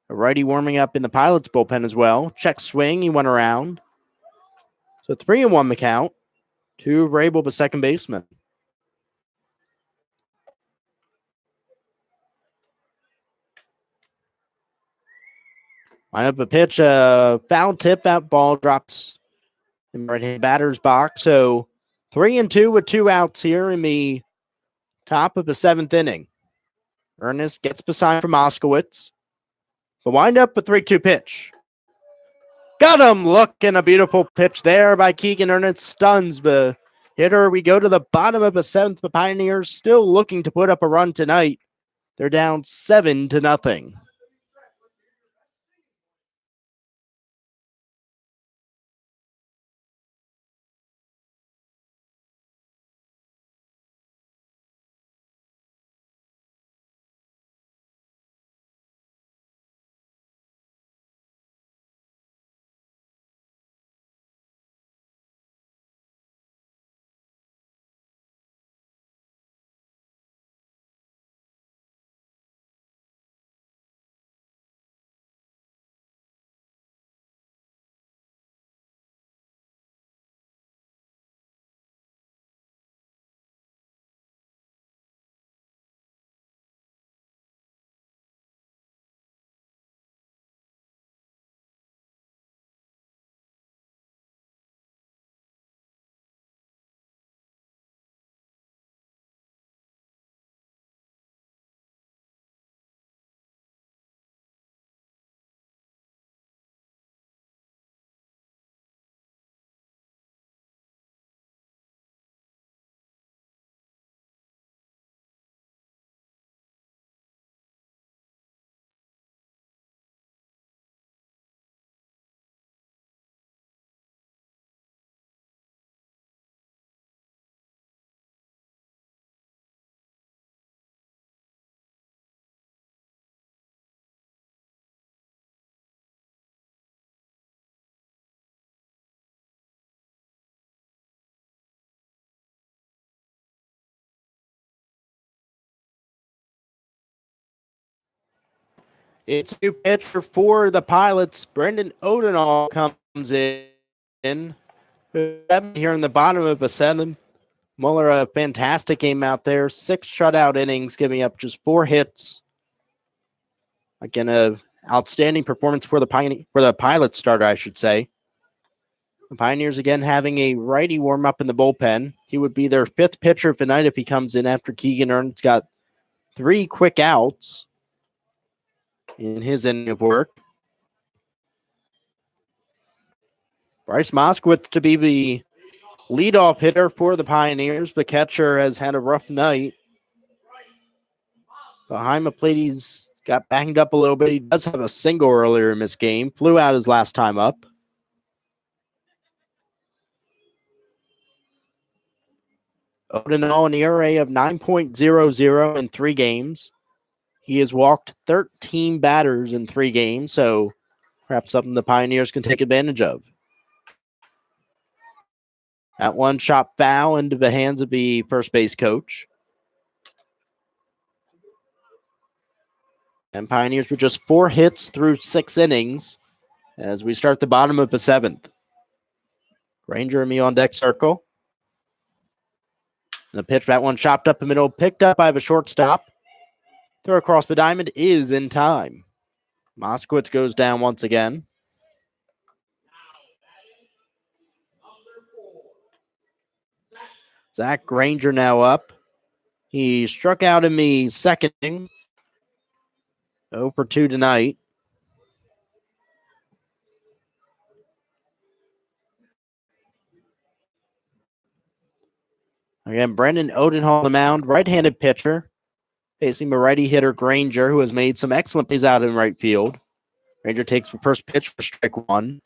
A righty warming up in the Pilots bullpen as well. Check swing, he went around. So 3-1 the count. To Rabel, the second baseman. Line up a pitch, foul tip, that ball drops in the right-hand batter's box. So 3-2 with 2 outs here in the top of the 7th inning. Ernest gets beside for Moskowitz. The windup, a 3-2 pitch. Got him looking, a beautiful pitch there by Keegan Ernest. Stuns the hitter. We go to the bottom of the 7th. The Pioneers still looking to put up a run tonight. They're down 7-0. It's a new pitcher for the Pilots. Brendan Odenall comes in. Here in the bottom of a 7. Muller, a fantastic game out there. 6 shutout innings, giving up just 4 hits. Again, a outstanding performance for the Pilots starter, I should say. The Pioneers again having a righty warm up in the bullpen. He would be their 5th pitcher of the night if he comes in after Keegan Ernst's got 3 quick outs in his inning of work. Bryce Moskowitz to be the leadoff hitter for the Pioneers. The catcher has had a rough night. Behind the plate, he's got banged up a little bit. He does have a single earlier in this game. Flew out his last time up. Odenall, an ERA of 9.00 in 3 games. He has walked 13 batters in 3 games, so perhaps something the Pioneers can take advantage of. That one shot foul into the hands of the first base coach. And Pioneers with just 4 hits through 6 innings as we start the bottom of the 7th. Granger and me on deck circle. The pitch, that one chopped up the middle, picked up by the shortstop. Throw across the diamond is in time. Moskowitz goes down once again. Zach Granger now up. He struck out in the second inning. 0 for 2 tonight. Again, Brendan Odenhall on the mound, right-handed pitcher, facing the righty hitter Granger, who has made some excellent plays out in right field. Granger takes the first pitch for strike 1.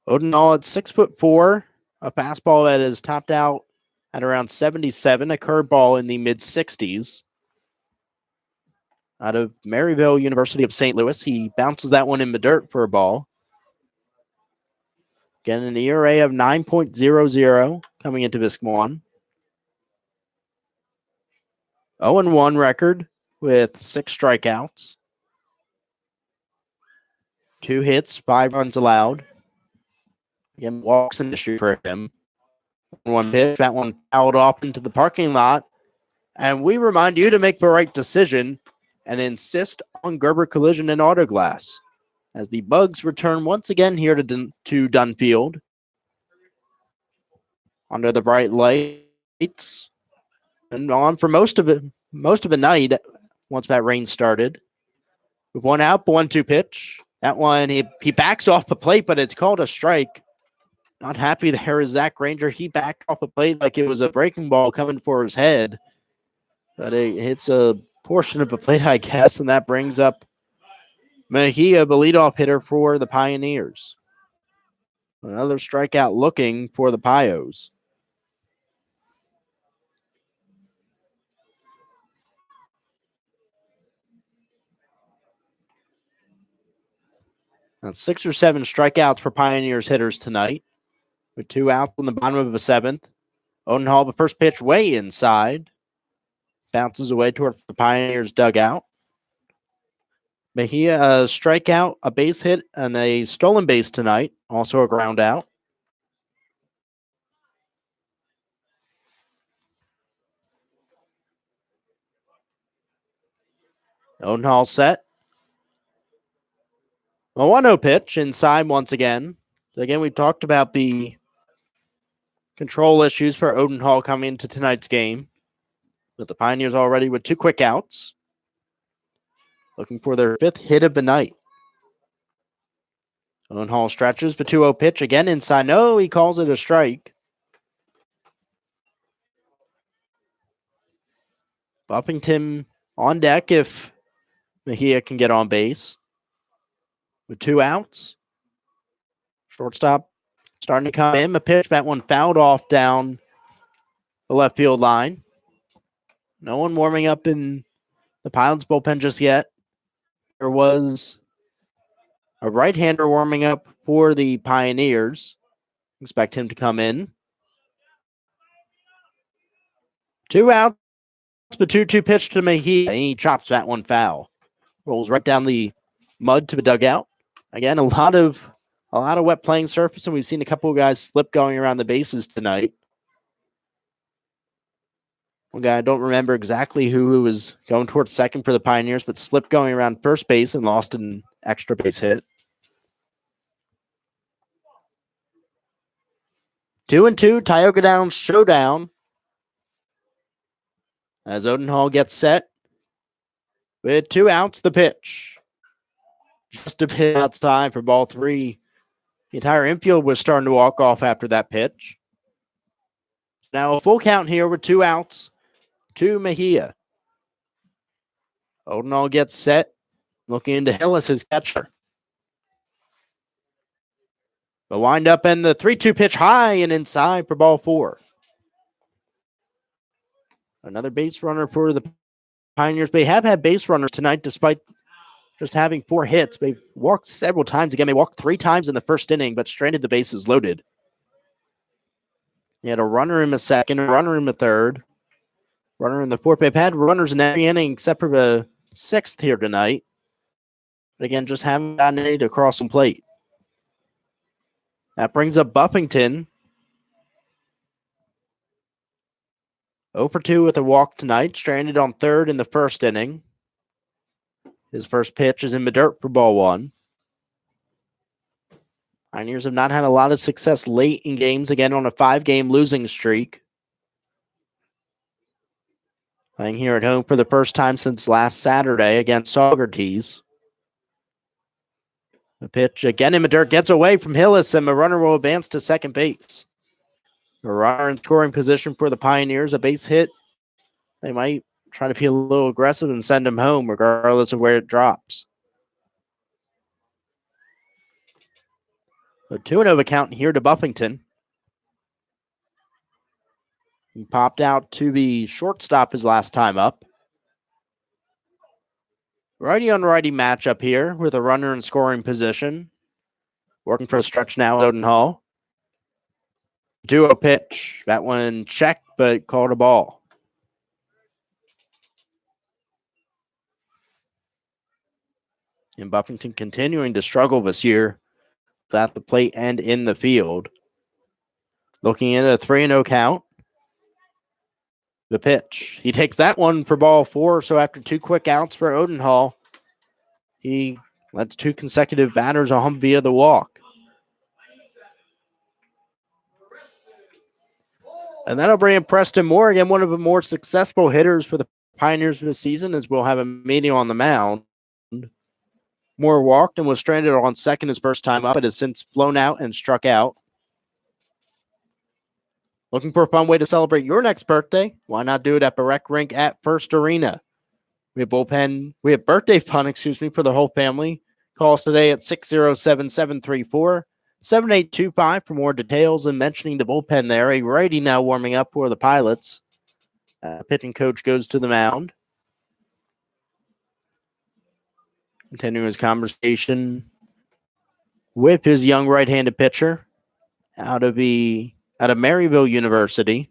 Odenhall at 6'4", a fastball that is topped out at around 77, a curveball in the mid-60s. Out of Maryville University of St. Louis, he bounces that one in the dirt for a ball. Again, an ERA of 9.00 coming into this one. 0-1 record with 6 strikeouts. 2 hits, 5 runs allowed. Again, walks an issue for him. 1 pitch, that one fouled off into the parking lot. And we remind you to make the right decision and insist on Gerber Collision and Auto Glass as the Bugs return once again here to Dunfield. Under the bright lights and on for most of the night once that rain started. With 1 out, 1-2 pitch. That one, he backs off the plate, but it's called a strike. Not happy there is Zach Granger. He backed off the plate like it was a breaking ball coming for his head. But it hits a portion of the plate, I guess, and that brings up Mejia, the leadoff hitter for the Pioneers. Another strikeout looking for the Pios. That's 6 or 7 strikeouts for Pioneers hitters tonight, with 2 outs in the bottom of the 7th. Odenhall, the first pitch way inside, bounces away toward the Pioneers dugout. Mejia, a strikeout, a base hit, and a stolen base tonight, also a ground out. Odenhall set. A 1-0 pitch inside once again. Again, we talked about the control issues for Odenhall coming into tonight's game. But the Pioneers already with 2 quick outs. Looking for their 5th hit of the night. Odenhall stretches the 2-0 pitch again inside. No, he calls it a strike. Buffington on deck if Mejia can get on base. With 2 outs. Shortstop starting to come in. The pitch, that one fouled off down the left field line. No one warming up in the Pilots bullpen just yet. There was a right-hander warming up for the Pioneers. Expect him to come in. 2 outs, but 2-2 pitch to Mejia. And he chops that one foul. Rolls right down the mud to the dugout. Again, a lot of wet playing surface, and we've seen a couple of guys slip going around the bases tonight. One guy, I don't remember exactly who was going towards second for the Pioneers, but slipped going around first base and lost an extra base hit. 2-2, Tioga Downs showdown. As Odenhall gets set with 2 outs, the pitch. Just a bit outside for ball 3. The entire infield was starting to walk off after that pitch. Now a full count here with 2 outs to Mejia. Odenhall gets set, looking into Hillis, his catcher. The wind up and the 3-2 pitch high and inside for ball 4. Another base runner for the Pioneers. They have had base runners tonight despite just having 4 hits. They've walked several times. Again, they walked 3 times in the first inning, but stranded the bases loaded. They had a runner in the second, a runner in the third, runner in the fourth. They've had runners in every inning except for the 6th here tonight. But again, just haven't gotten any to cross some plate. That brings up Buffington. 0 for 2 with a walk tonight. Stranded on third in the first inning. His first pitch is in the dirt for ball 1. Pioneers have not had a lot of success late in games, again on a 5-game losing streak. Playing here at home for the first time since last Saturday against Saugerties. The pitch again in the dirt gets away from Hillis, and the runner will advance to second base. A runner in scoring position for the Pioneers, a base hit. They might try to be a little aggressive and send him home regardless of where it drops. A 2-0 count here to Buffington. He popped out to the shortstop his last time up. Righty on righty matchup here with a runner in scoring position. Working for a stretch now, Odenhall. 2-0 pitch. That one checked, but called a ball. And Buffington continuing to struggle this year at the plate and in the field. Looking at a 3-0 count. The pitch. He takes that one for ball 4. So after 2 quick outs for Odenhall, he lets 2 consecutive batters on via the walk. And that'll bring in Preston Moore, again, one of the more successful hitters for the Pioneers this season, as we'll have a meeting on the mound. Moore walked and was stranded on second his first time up, but has since flown out and struck out. Looking for a fun way to celebrate your next birthday? Why not do it at Barrett Rink at First Arena? We have birthday fun, for the whole family. Call us today at 607-734-7825 for more details. And mentioning the bullpen there, a righty now warming up for the Pilots. Pitching coach goes to the mound. Continuing his conversation with his young right-handed pitcher out of Maryville University.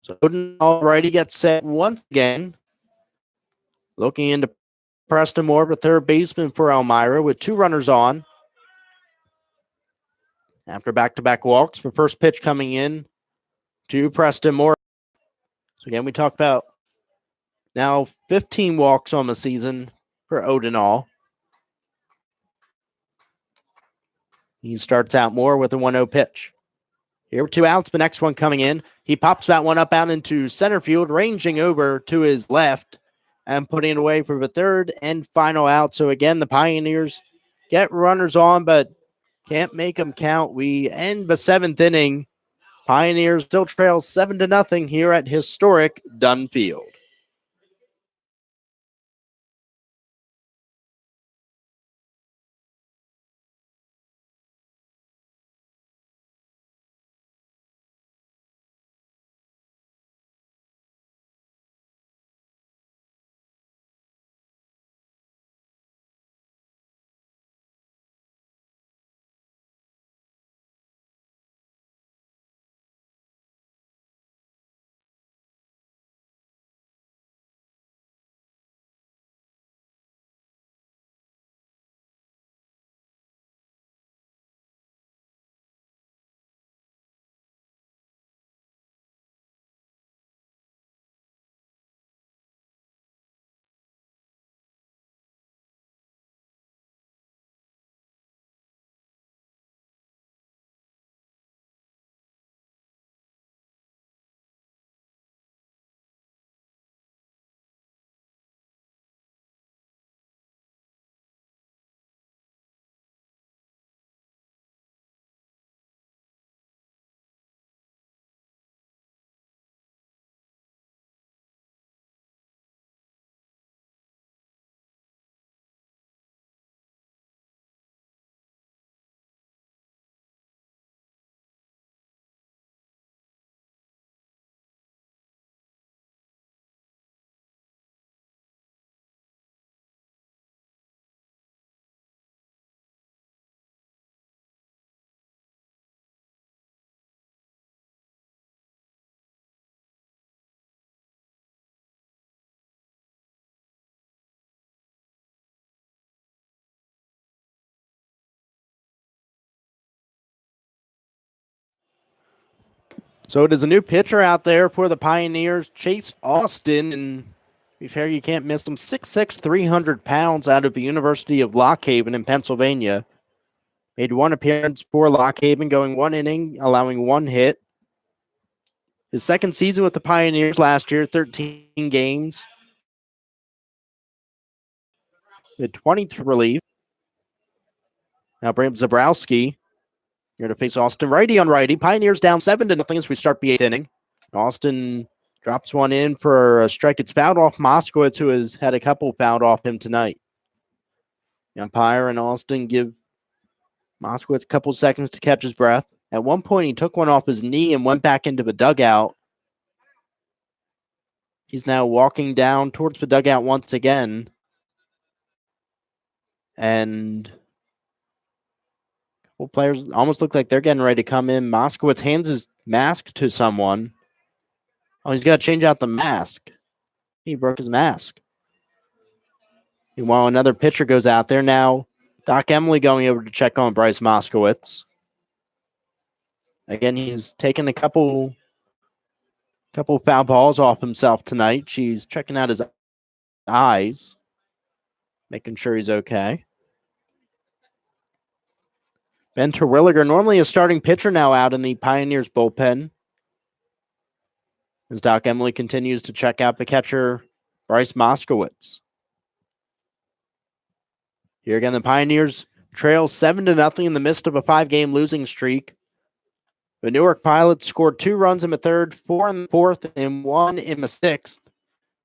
So Odin already gets set once again. Looking into Preston Moore, the third baseman for Elmira with 2 runners on. After back-to-back walks, the first pitch coming in to Preston Moore. So again, we talked about now 15 walks on the season for Odinall. He starts out Moore with a 1-0 pitch. Here with 2 outs, the next one coming in. He pops that one up out into center field, ranging over to his left and putting it away for the third and final out. So again, the Pioneers get runners on, but can't make them count. We end the 7th inning. Pioneers still trail 7-0 here at historic Dunn Field. So it is a new pitcher out there for the Pioneers, Chase Austin. And to be fair, you can't miss him. 6'6", 300 pounds out of the University of Lock Haven in Pennsylvania. Made 1 appearance for Lock Haven, going 1 inning, allowing 1 hit. His second season with the Pioneers last year, 13 games. With 20th relief. Now Bram Zabrowski here to face Austin, righty on righty. Pioneers down 7-0 as we start the 8th inning. Austin drops one in for a strike. It's fouled off Moskowitz, who has had a couple fouled off him tonight. The umpire and Austin give Moskowitz a couple seconds to catch his breath. At one point, he took one off his knee and went back into the dugout. He's now walking down towards the dugout once again. And well, players almost look like they're getting ready to come in. Moskowitz hands his mask to someone. Oh, he's got to change out the mask. He broke his mask. And while another pitcher goes out there now, Doc Emily going over to check on Bryce Moskowitz. Again, he's taken a couple foul balls off himself tonight. She's checking out his eyes, making sure he's okay. Ben Terwilliger, normally a starting pitcher, now out in the Pioneers bullpen. As Doc Emily continues to check out the catcher, Bryce Moskowitz. Here again, the Pioneers trail 7-0 in the midst of a 5-game losing streak. The Newark Pilots scored 2 runs in the third, 4 in the fourth, and 1 in the sixth.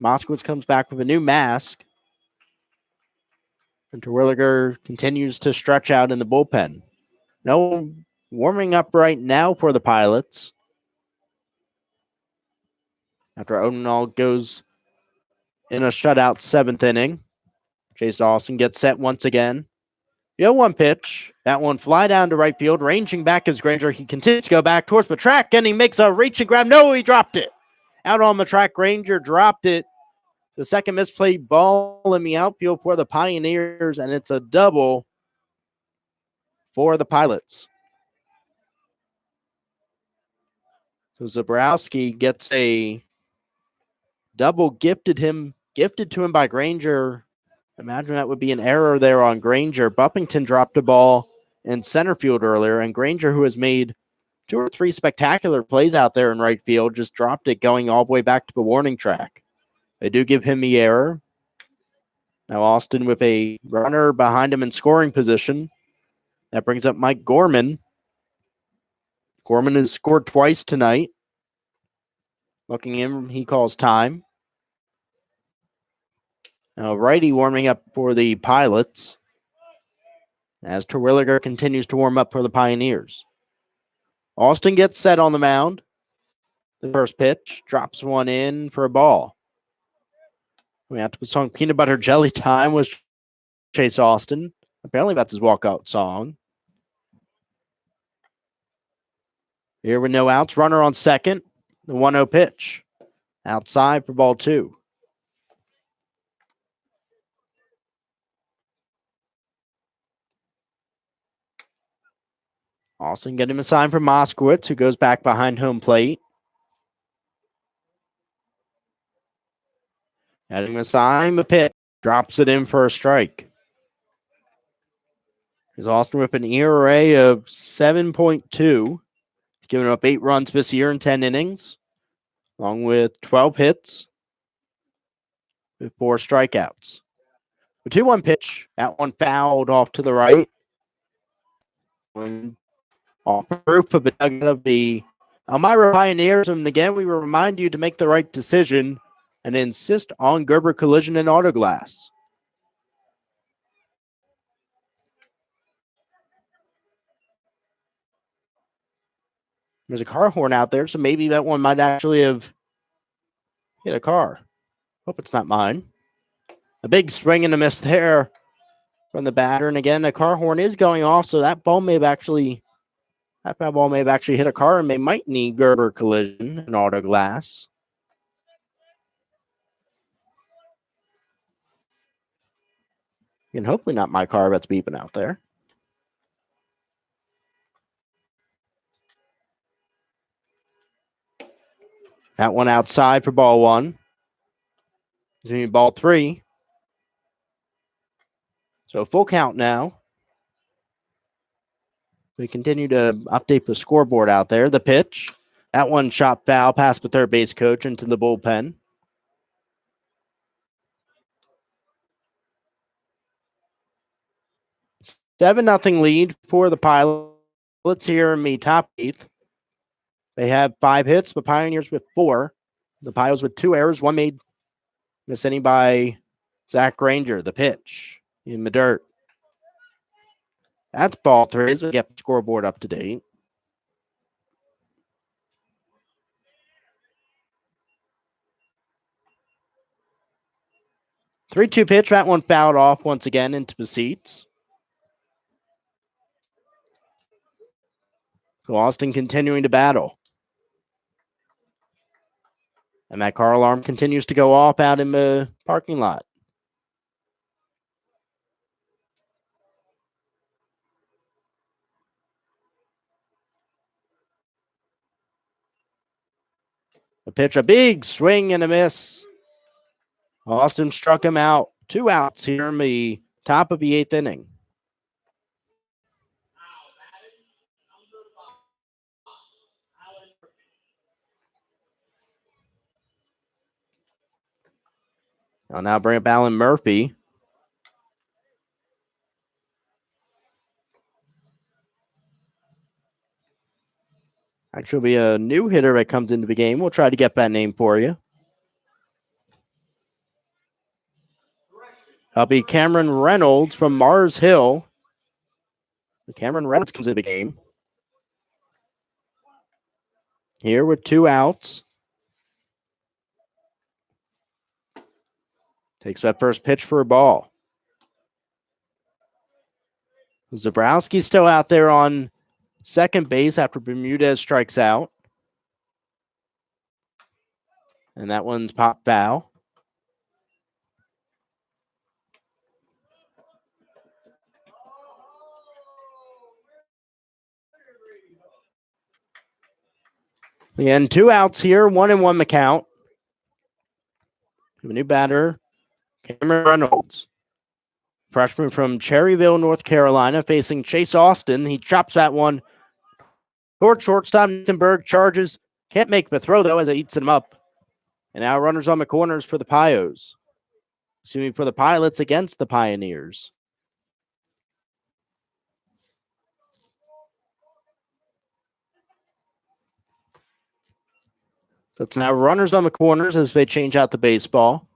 Moskowitz comes back with a new mask. And Terwilliger continues to stretch out in the bullpen. No warming up right now for the Pilots. After Odenall goes in a shutout 7th inning, Chase Dawson gets set once again. The 0-1 pitch. That one fly down to right field. Ranging back is Granger. He continues to go back towards the track, and he makes a reach and grab. No, he dropped it. Out on the track, Granger dropped it. The second misplayed ball in the outfield for the Pioneers, and it's a double for the Pilots. So Zabrowski gets a double gifted to him by Granger. Imagine that would be an error there on Granger. Buffington dropped a ball in center field earlier, and Granger, who has made 2 or 3 spectacular plays out there in right field, just dropped it going all the way back to the warning track. They do give him the error. Now Austin with a runner behind him in scoring position. That brings up Mike Gorman. Gorman has scored twice tonight. Looking in, he calls time. Now righty warming up for the Pilots as Terwilliger continues to warm up for the Pioneers. Austin gets set on the mound. The first pitch, drops one in for a ball. We have to put song Peanut Butter Jelly Time was Chase Austin. Apparently that's his walkout song. Here with no outs, runner on second. The 1-0 pitch. Outside for ball 2. Austin getting a sign from Moskowitz, who goes back behind home plate. Getting a sign, the pitch. Drops it in for a strike. Here's Austin with an ERA of 7.2. He's given up 8 runs this year in 10 innings, along with 12 hits with 4 strikeouts. The 2-1 pitch, that one fouled off to the right. Off proof of the dugout of the Elmira Pioneers. And again, we will remind you to make the right decision and insist on Gerber Collision and Auto Glass. There's a car horn out there, so maybe that one might actually have hit a car. Hope it's not mine. A big swing and a miss there from the batter. And again, the car horn is going off, so that ball may have actually hit a car, and they might need Gerber Collision and Auto Glass. And hopefully not my car that's beeping out there. That one outside for ball 1. It's going to be ball 3. So full count now. We continue to update the scoreboard out there. The pitch. That one shot foul past the third base coach into the bullpen. Seven nothing lead for the Pilots here in the top 8th. They have 5 hits, the Pioneers with 4. The Pilots with 2 errors, one made miss inning by Zach Granger. The pitch in the dirt. That's ball 3 as we get the scoreboard up to date. Three-two pitch. That one fouled off once again into the seats. So Austin continuing to battle. And that car alarm continues to go off out in the parking lot. The pitch, a big swing and a miss. Austin struck him out. 2 outs here in the top of the 8th inning. I'll now bring up Alan Murphy. Actually, be a new hitter that comes into the game. We'll try to get that name for you. That'll be Cameron Reynolds from Mars Hill. Cameron Reynolds comes into the game. Here with 2 outs. Takes that first pitch for a ball. Zabrowski's still out there on second base after Bermudez strikes out. And that one's popped foul. Again, 2 outs here, 1-1 the count. A new batter, Cameron Reynolds. Freshman from Cherryville, North Carolina, facing Chase Austin. He chops that one toward shortstop. Nathanberg charges. Can't make the throw, though, as it eats him up. And now runners on the corners for the Pios. For the Pilots against the Pioneers. So it's now runners on the corners as they change out the baseball.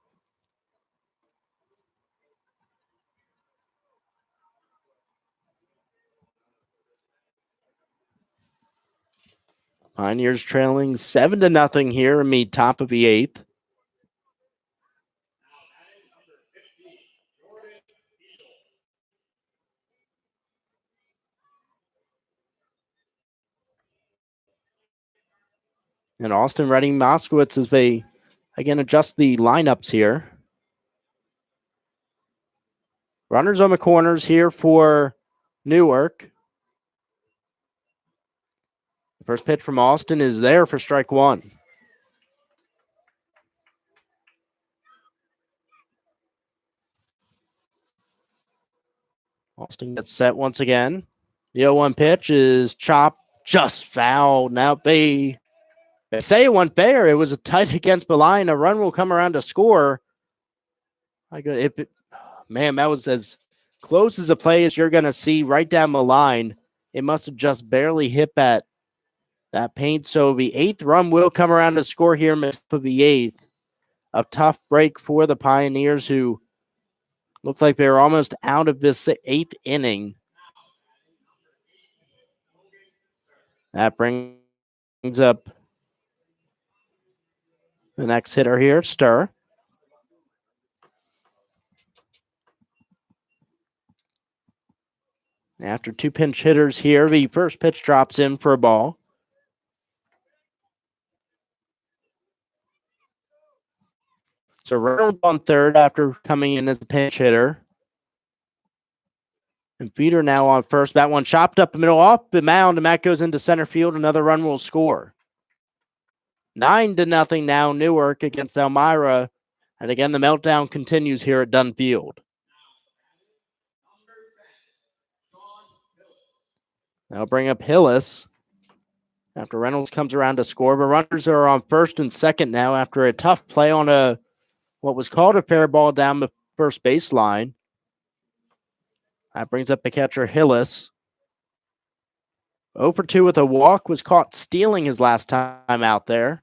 Pioneers trailing 7-0 here in the top of the 8th. And Austin Redding Moskowitz as they, again, adjust the lineups here. Runners on the corners here for Newark. The first pitch from Austin is there for strike 1. Austin gets set once again. The 0-1 pitch is chopped, just foul. Now they say it went fair. It was a tight against the line. A run will come around to score. Man, that was as close as a play as you're going to see right down the line. It must have just barely hit that paint. So the 8th run will come around to score here for the 8th. A tough break for the Pioneers, who looked like they were almost out of this 8th inning. That brings up the next hitter here, Stir. After 2 pinch hitters here, the first pitch drops in for a ball. So Reynolds on third after coming in as a pinch hitter. And Feeder now on first. That one chopped up the middle off the mound, and that goes into center field. Another run will score. 9-0 now, Newark against Elmira. And again, the meltdown continues here at Dunn Field. That'll bring up Hillis after Reynolds comes around to score. But runners are on first and second now after a tough play on what was called a fair ball down the first baseline. That brings up the catcher, Hillis. 0 for 2 with a walk, was caught stealing his last time out there.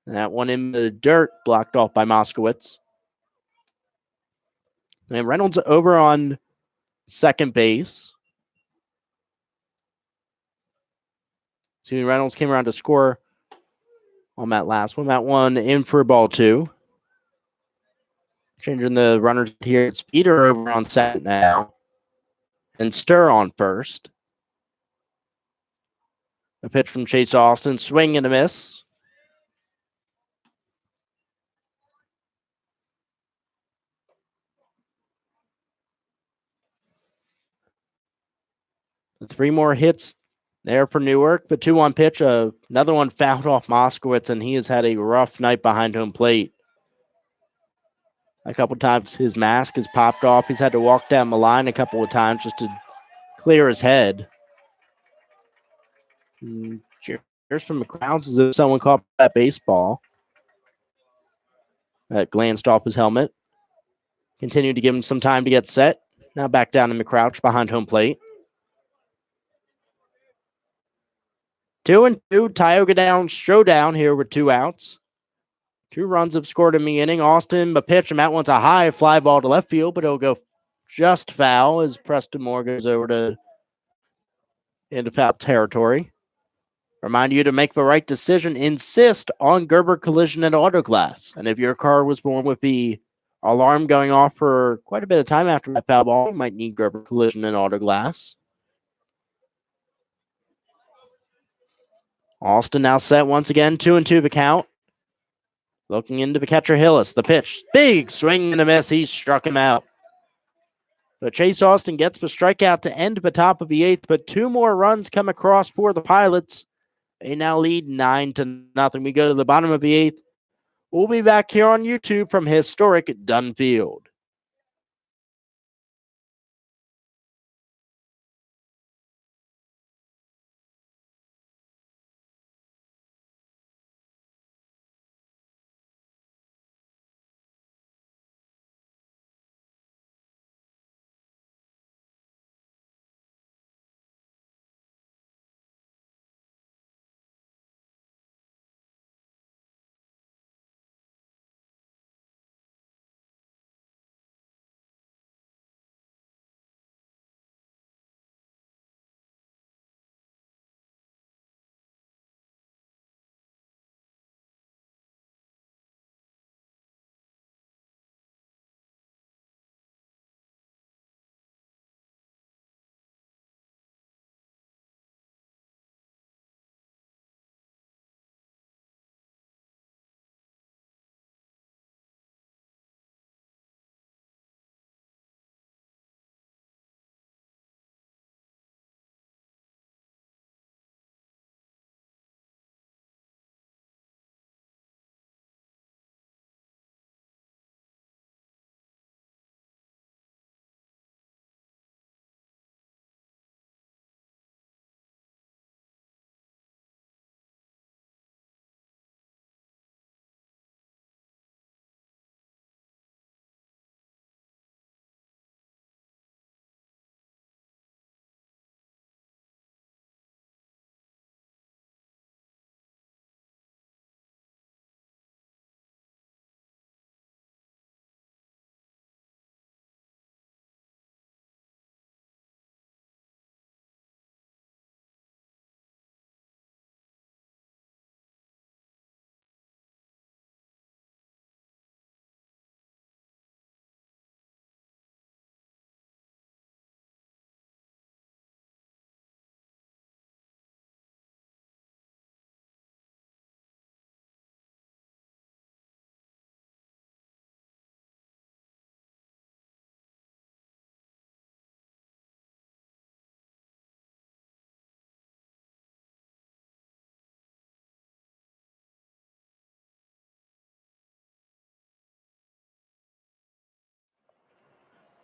And that one in the dirt, blocked off by Moskowitz. And Reynolds over on second base. Reynolds came around to score on that last one. That one in for ball 2. Changing the runners here. It's Peter over on second now. And Stir on first. A pitch from Chase Austin. Swing and a miss. The 3 more hits there for Newark. But 2-1 pitch. Another one fouled off Moskowitz, and he has had a rough night behind home plate. A couple times his mask has popped off. He's had to walk down the line a couple of times just to clear his head. Cheers from the crowds as if someone caught that baseball. That glanced off his helmet. Continued to give him some time to get set. Now back down in the crouch behind home plate. 2-2, Tioga down, showdown here with 2 outs. 2 runs have scored in the inning. Austin, but pitch him out, wants a high fly ball to left field, but it'll go just foul as Preston Moore goes over into foul territory. Remind you to make the right decision. Insist on Gerber Collision and Auto Glass. And if your car was born with the alarm going off for quite a bit of time after that foul ball, you might need Gerber Collision and Auto Glass. Austin now set once again, 2-2 the count. Looking into the catcher Hillis. The pitch. Big swing and a miss. He struck him out. So Chase Austin gets the strikeout to end the top of the 8th, but 2 more runs come across for the Pilots. They now lead 9-0. We go to the bottom of the 8th. We'll be back here on YouTube from historic Dunfield.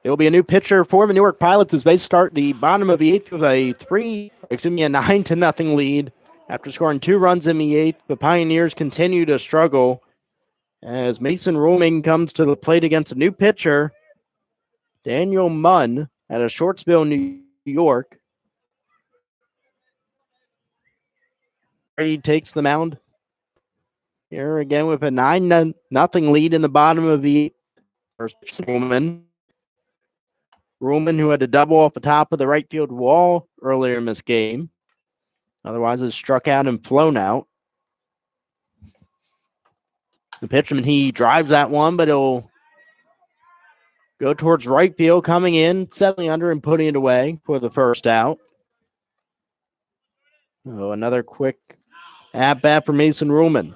It will be a new pitcher for the Newark Pilots as they start the bottom of the 8th with a 9-0 lead. After scoring 2 runs in the 8th, the Pioneers continue to struggle as Mason Rooming comes to the plate against a new pitcher, Daniel Munn, at a Shortsville, New York. He takes the mound here again with a 9-0 lead in the bottom of the 8th. First Ruhlman, who had a double off the top of the right field wall earlier in this game. Otherwise, it's struck out and flown out. The pitchman, he drives that one, but it'll go towards right field, coming in, settling under and putting it away for the first out. Oh, another quick at-bat for Mason Ruhlman.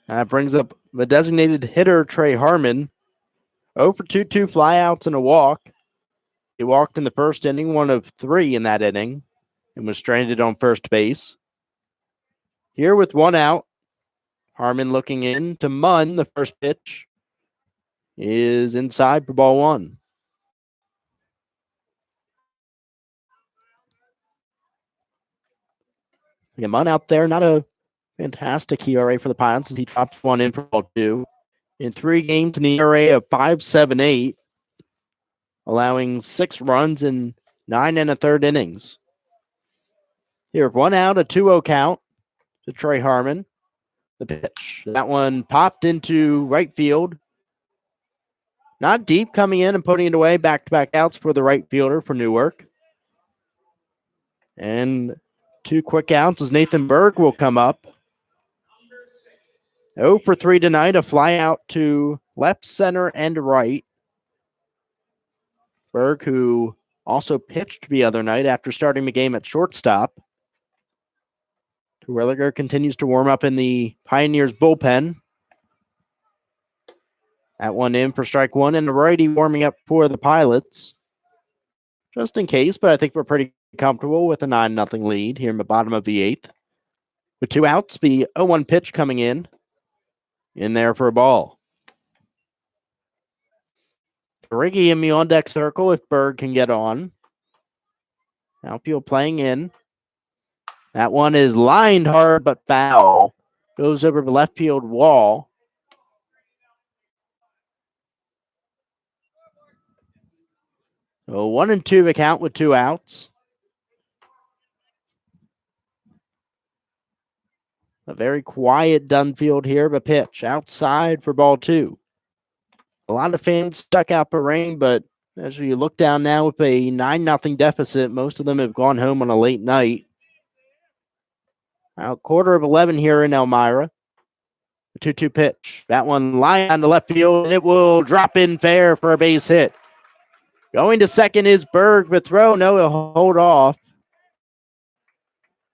That brings up the designated hitter, Trey Harmon. 0 for 2 flyouts and a walk. He walked in the first inning, 1 of 3 in that inning, and was stranded on first base. Here with 1 out, Harmon looking in to Munn. The first pitch is inside for ball 1. Again, Munn out there, not a fantastic ERA for the Pilots as he dropped 1 in for ball 2. In 3 games, an ERA of 5.78, allowing 6 runs in 9 1/3 innings. Here, 1 out, a 2-0 count to Trey Harmon. The pitch. That one popped into right field. Not deep, coming in and putting it away. Back-to-back outs for the right fielder for Newark. And 2 quick outs as Nathan Berg will come up. 0 for 3 tonight. A fly out to left, center, and right. Berg, who also pitched the other night after starting the game at shortstop. Terwilliger continues to warm up in the Pioneers bullpen. That one in for strike one, and the righty warming up for the Pilots. Just in case, but I think we're pretty comfortable with a 9-0 lead here in the bottom of the 8th. With 2 outs, the 0-1 pitch coming in there for a ball. Riggy in the on-deck circle if Berg can get on. Outfield playing in. That one is lined hard but foul. Goes over the left field wall. So 1-2 the count with 2 outs. A very quiet Dunfield here, but pitch outside for ball 2. A lot of fans stuck out for rain, but as you look down now with a 9-0 deficit, most of them have gone home on a late night. Now, 11:15 here in Elmira. The 2-2 pitch. That one line on the left field, and it will drop in fair for a base hit. Going to second is Berg, but throw, no, he'll hold off.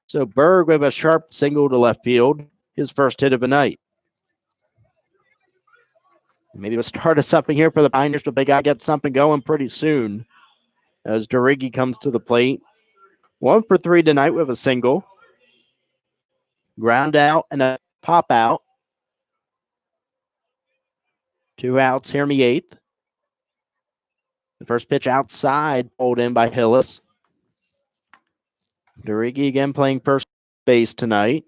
So Berg with a sharp single to left field, his first hit of the night. Maybe we'll start us something here for the Pioneers, but they got to get something going pretty soon as Derigi comes to the plate. 1 for 3 tonight with a single. Ground out and a pop out. 2 outs here in the 8th. The first pitch outside, pulled in by Hillis. Derigi again playing first base tonight.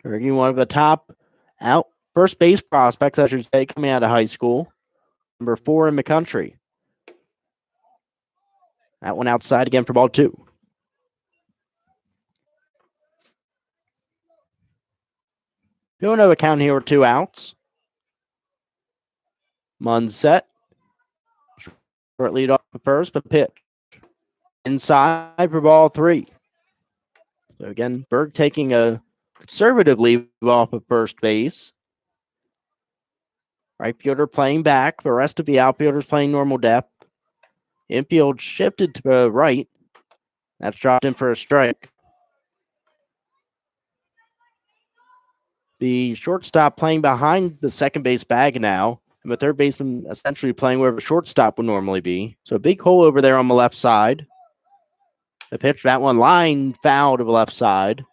Derigi, one of the top out first base prospects, I should say, coming out of high school. Number 4 in the country. That one outside again for ball 2. Doing no account here with 2 outs. Munn set. Short lead off the first, but pitch. Inside for ball 3. So again, Berg taking a conservative lead off of first base. Right fielder playing back. The rest of the outfielders playing normal depth. Infield shifted to the right. That's dropped in for a strike. The shortstop playing behind the second base bag now. And the third baseman essentially playing where the shortstop would normally be. So a big hole over there on the left side. The pitch, that one line foul to the left side.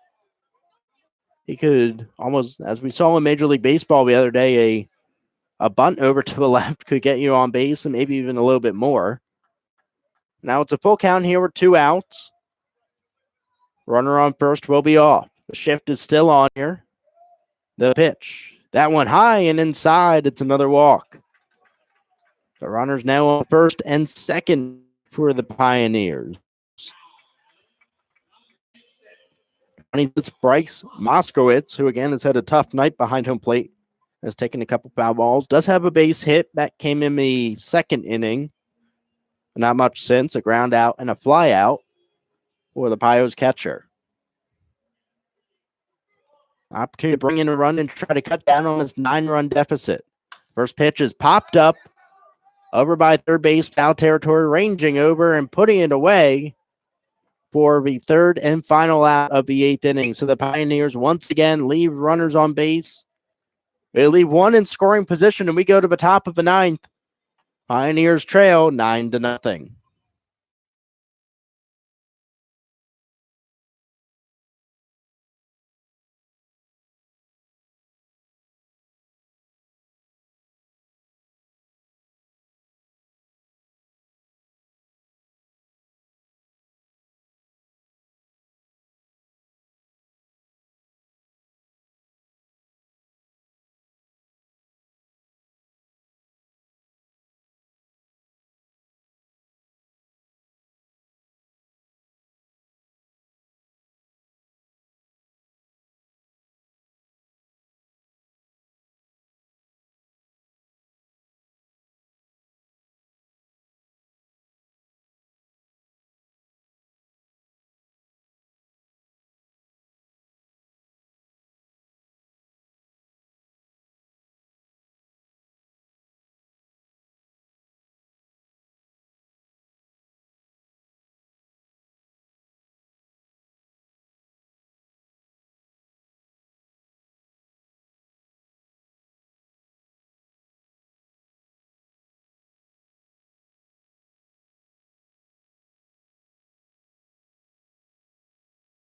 He could almost, as we saw in Major League Baseball the other day, a bunt over to the left could get you on base and maybe even a little bit more. Now it's a full count here with 2 outs. Runner on first will be off. The shift is still on here. The pitch. That one high and inside. It's another walk. The runner's now on first and second for the Pioneers. It's Bryce Moskowitz, who again has had a tough night behind home plate. Has taken a couple foul balls. Does have a base hit. That came in the second inning. Not much since. A ground out and a fly out for the Pios catcher. Opportunity to bring in a run and try to cut down on this 9-run deficit. First pitch is popped up over by third base, foul territory, ranging over and putting it away for the third and final out of the 8th inning. So the Pioneers once again leave runners on base. They leave one in scoring position, and we go to the top of the 9th. Pioneers trail 9-0.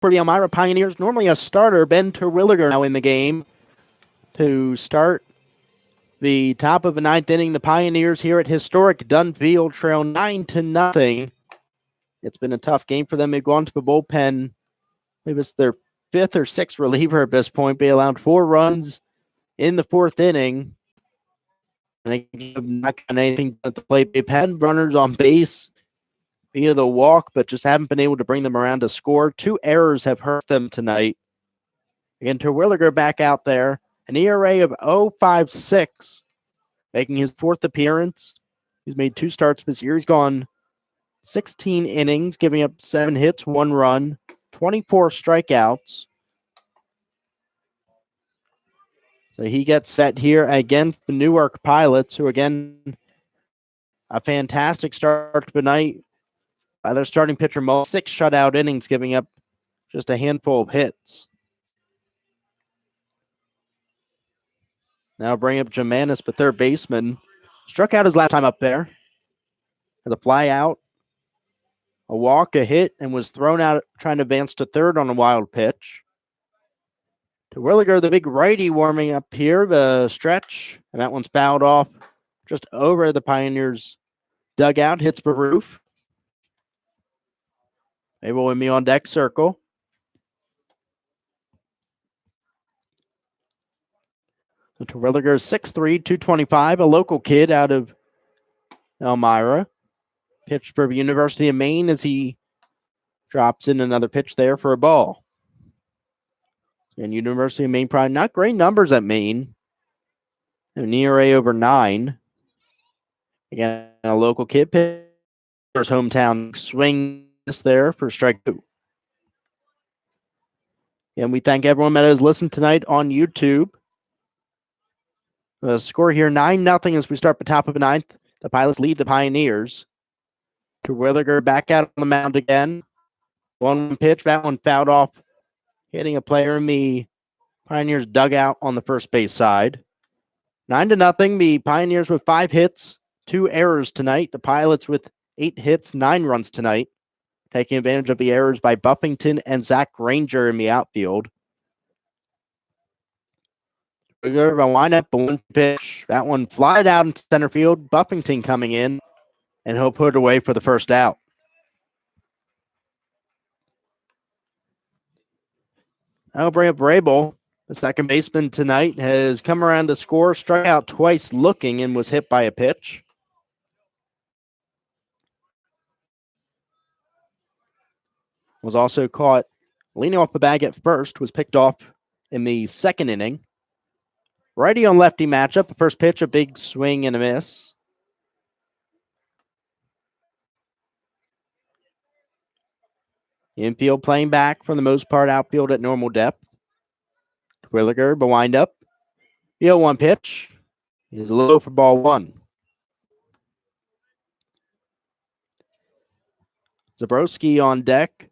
for the Elmira Pioneers, normally a starter, Ben Terwilliger now in the game to start the top of the ninth inning. The Pioneers here at historic Dunfield trail 9-0. It's been a tough game for them. They've gone to the bullpen. Maybe it's their fifth or sixth reliever at this point. They allowed 4 runs in the fourth inning. And they have not gotten anything at the plate. They've had runners on base via the walk, but just haven't been able to bring them around to score. 2 errors have hurt them tonight. Again, Terwilliger back out there. An ERA of 0.56, making his 4th appearance. He's made 2 starts this year. He's gone 16 innings, giving up 7 hits, 1 run, 24 strikeouts. So he gets set here against the Newark Pilots, who, again, a fantastic start to the night by their starting pitcher, Mo. 6 shutout innings, giving up just a handful of hits. Now bring up Jamanis, the third baseman. Struck out his last time up there. Has a fly out, a walk, a hit, and was thrown out trying to advance to third on a wild pitch. Terwilliger, the big righty, warming up here, the stretch, and that one's fouled off just over the Pioneers' dugout, hits the roof. They will win me on deck circle. So Terwilliger is 6'3", 225, a local kid out of Elmira. Pitched for the University of Maine as he drops in another pitch there for a ball. And University of Maine, probably not great numbers at Maine. An ERA over 9. Again, a local kid pitch for his hometown. Swing there for strike 2. And we thank everyone that has listened tonight on YouTube. The score here, 9-0 as we start the top of the ninth. The Pilots lead the Pioneers. Terwilliger back out on the mound again. 1 pitch, that one fouled off, hitting a player in the Pioneers dugout on the first base side. 9-0. The Pioneers with 5 hits, 2 errors tonight. The Pilots with 8 hits, 9 runs tonight, taking advantage of the errors by Buffington and Zach Granger in the outfield. We're going to line up 1 pitch. That one flied out in center field. Buffington coming in, and he'll put it away for the first out. I'll bring up Rabel. The second baseman tonight has come around to score, struck out twice looking, and was hit by a pitch. Was also caught leaning off the bag at first, was picked off in the second inning. Righty on lefty matchup. The first pitch, a big swing and a miss. Infield playing back for the most part, outfield at normal depth. Terwilliger, the windup. 0-1 pitch is low for ball 1. Zabrowski on deck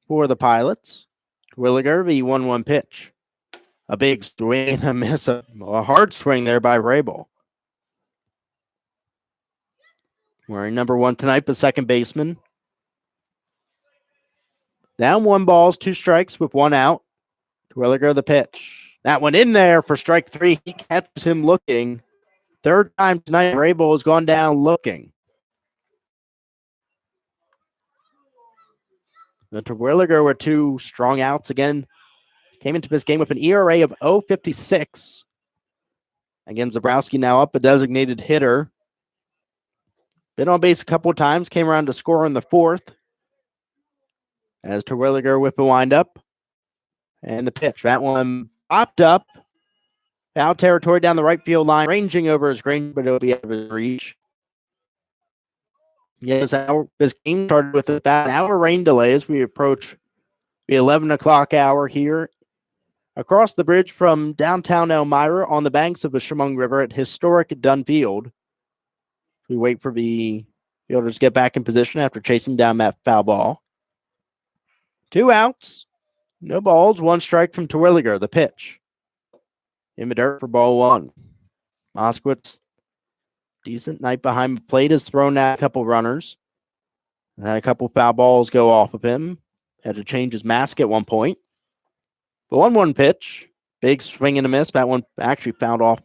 for the Pilots. Terwilliger, the 1-1 pitch. A big swing and a miss. A hard swing there by Rabel. Wearing number 1 tonight, the second baseman. Down 1 balls, 2 strikes with 1 out. Terwilliger the pitch. That one in there for strike 3. He catches him looking. Third time tonight, Rabel has gone down looking. The Terwilliger with 2 strong outs again. Came into this game with an ERA of 0.56. Again, Zabrowski now up, a designated hitter. Been on base a couple of times, came around to score in the 4th. As Terwilliger with the windup. And the pitch. That one popped up. Foul territory down the right field line, ranging over his range, but it'll be out of his reach. Yes, this game started with about an hour rain delay as we approach the 11 o'clock hour here across the bridge from downtown Elmira on the banks of the Chemung River at historic Dunfield. We wait for the fielders to get back in position after chasing down that foul ball. 2 outs, no balls, 1 strike from Terwilliger, the pitch. In the dirt for ball 1. Moskowitz, decent night behind the plate, has thrown out a couple runners. Had a couple foul balls go off of him. Had to change his mask at one point. The 1-1 pitch. Big swing and a miss. That one actually fouled off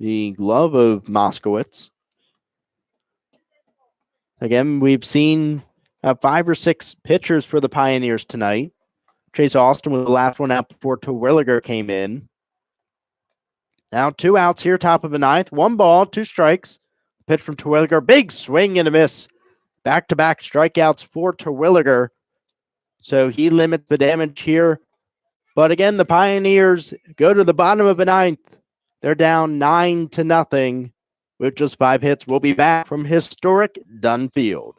the glove of Moskowitz. Again, we've seen 5 or 6 pitchers for the Pioneers tonight. Chase Austin was the last one out before Terwilliger came in. Now 2 outs here, top of the ninth. 1 ball, 2 strikes. Pitch from Terwilliger. Big swing and a miss. Back-to-back strikeouts for Terwilliger. So he limits the damage here. But again, the Pioneers go to the bottom of the ninth. They're down 9-0 with just 5 hits. We'll be back from historic Dunn Field.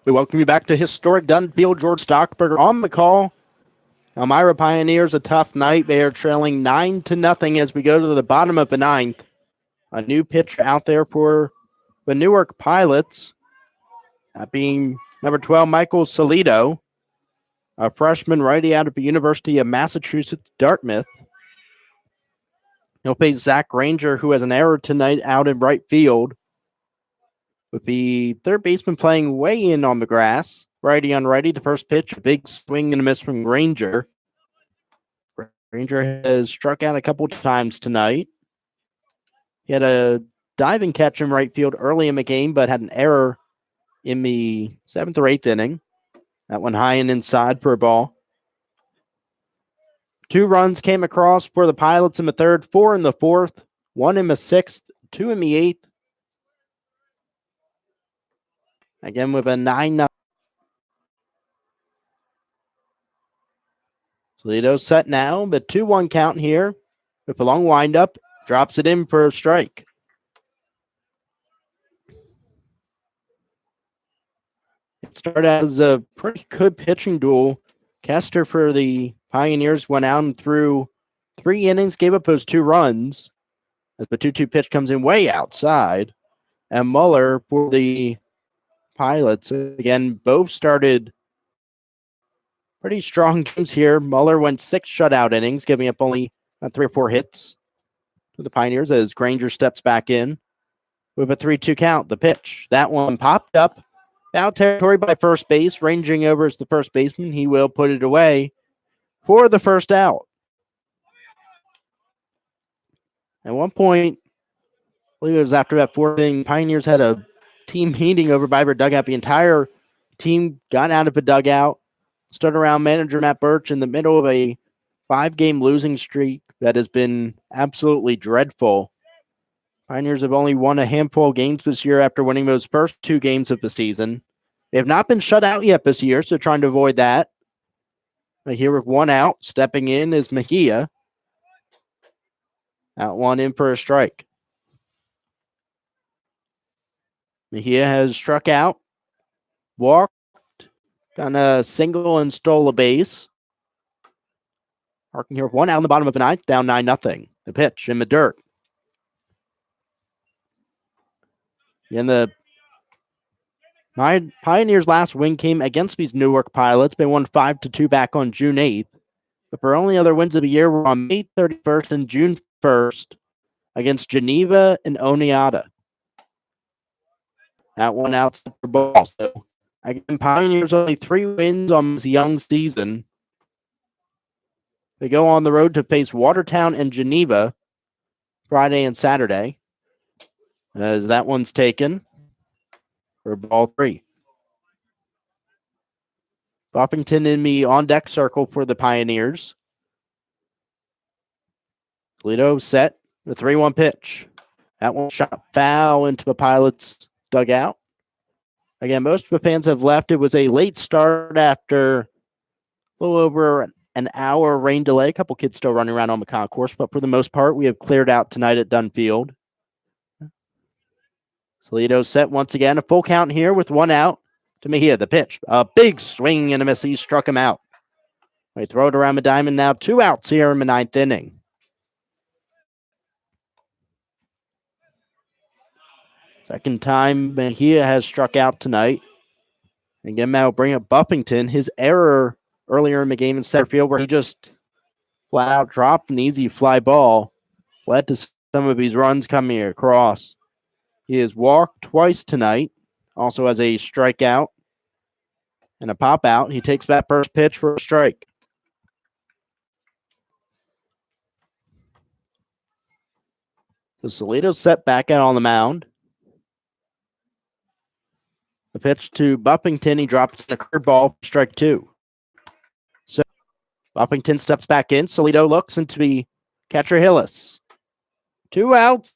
We welcome you back to historic Dunn Field. George Stockberger on the call. Elmira Pioneers, a tough night. They are trailing 9-0 as we go to the bottom of the ninth. A new pitcher out there for the Newark Pilots, that being number 12, Michael Salido, a freshman righty out of the University of Massachusetts, Dartmouth. He'll face Zach Ranger, who has an error tonight out in right field, with the third baseman playing way in on the grass. Righty on righty, the first pitch, a big swing and a miss from Ranger. Ranger has struck out a couple times tonight. He had a diving catch in right field early in the game, but had an error in the 7th or 8th inning. That one high and inside for a ball. 2 runs came across for the Pilots in the 3rd, 4 in the 4th, 1 in the 6th, 2 in the 8th. Again with a 9-0. Toledo's set now, but 2-1 count here. With a long windup, drops it in for a strike. It started out as a pretty good pitching duel. Kester for the Pioneers went out and threw 3 innings, gave up those 2 runs. As the 2-2 pitch comes in way outside. And Muller for the Pilots, again, both started pretty strong games here. Muller went 6 shutout innings, giving up only 3 or 4 hits to the Pioneers as Granger steps back in with a 3-2 count. The pitch, that one popped up. Foul territory by first base. Ranging over as the first baseman. He will put it away for the first out. At one point, I believe it was after that 4th inning, Pioneers had a team meeting over by their dugout. The entire team got out of the dugout, stood around manager Matt Birch in the middle of a 5-game losing streak that has been absolutely dreadful. Pioneers have only won a handful of games this year after winning those first 2 games of the season. They have not been shut out yet this year, so trying to avoid that. But here with 1 out, stepping in is Mejia. Out 1 in for a strike. Mejia has struck out, walked, got a single and stole a base. Harking here with 1 out in the bottom of the ninth, down 9-0. The pitch in the dirt. And the My Pioneers' last win came against these Newark Pilots. They won 5-2 back on June 8th. But their only other wins of the year were on May 31st and June 1st against Geneva and Oneida. That one out for ball. So again, Pioneers only 3 wins on this young season. They go on the road to face Watertown and Geneva Friday and Saturday. As that one's taken for ball 3. Buffington in the on-deck circle for the Pioneers. Toledo set the 3-1 pitch. That one shot foul into the Pilots' dugout. Again, most of the fans have left. It was a late start after a little over an hour rain delay. A couple kids still running around on the concourse, but for the most part, we have cleared out tonight at Dunn Field. Toledo set once again. A full count here with 1 out to Mejia. The pitch. A big swing and a miss. He struck him out. They throw it around the diamond now. 2 outs here in the 9th inning. Second time Mejia has struck out tonight. Again, that'll bring up Buffington. His error earlier in the game in center field where he just flat out dropped an easy fly ball led to some of these runs coming across. He has walked twice tonight, also has a strikeout and a pop out. He takes that first pitch for a strike. So Toledo's set back out on the mound. The pitch to Buffington. He drops the curveball, strike 2. So Buffington steps back in. Toledo looks into the catcher Hillis. 2 outs.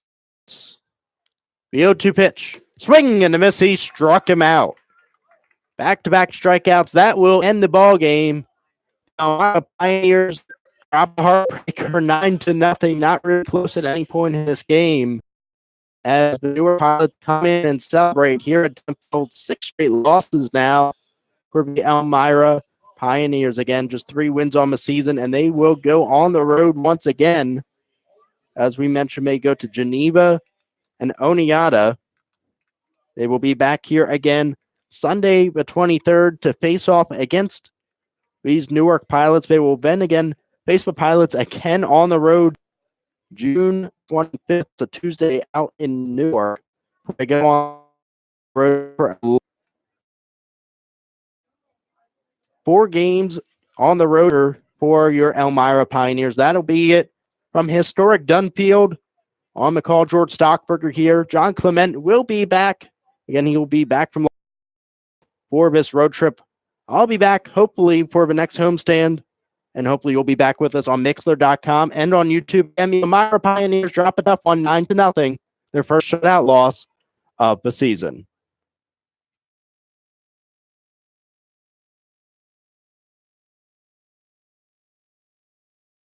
The 0-2 pitch. Swing and a miss. He struck him out. Back-to-back strikeouts. That will end the ball game. Now, Pioneers drop a heartbreaker 9-0. Not really close at any point in this game. As the Newark Pilots come in and celebrate here at Dunfield. 6 straight losses now for the Elmira Pioneers. Again, just 3 wins on the season, and they will go on the road once again. As we mentioned, may go to Geneva and Oneida. They will be back here again Sunday the 23rd to face off against these Newark Pilots. They will then again face the Pilots again on the road June 25th, a Tuesday out in Newark. They go on the road for 4 games on the road for your Elmira Pioneers. That'll be it from historic Dunfield. On the call, George Stockberger here. John Clement will be back. Again, he will be back from for this road trip. I'll be back, hopefully, for the next homestand. And hopefully you'll be back with us on Mixler.com and on YouTube. And the Elmira Pioneers drop it up on 9-0. Their first shutout loss of the season.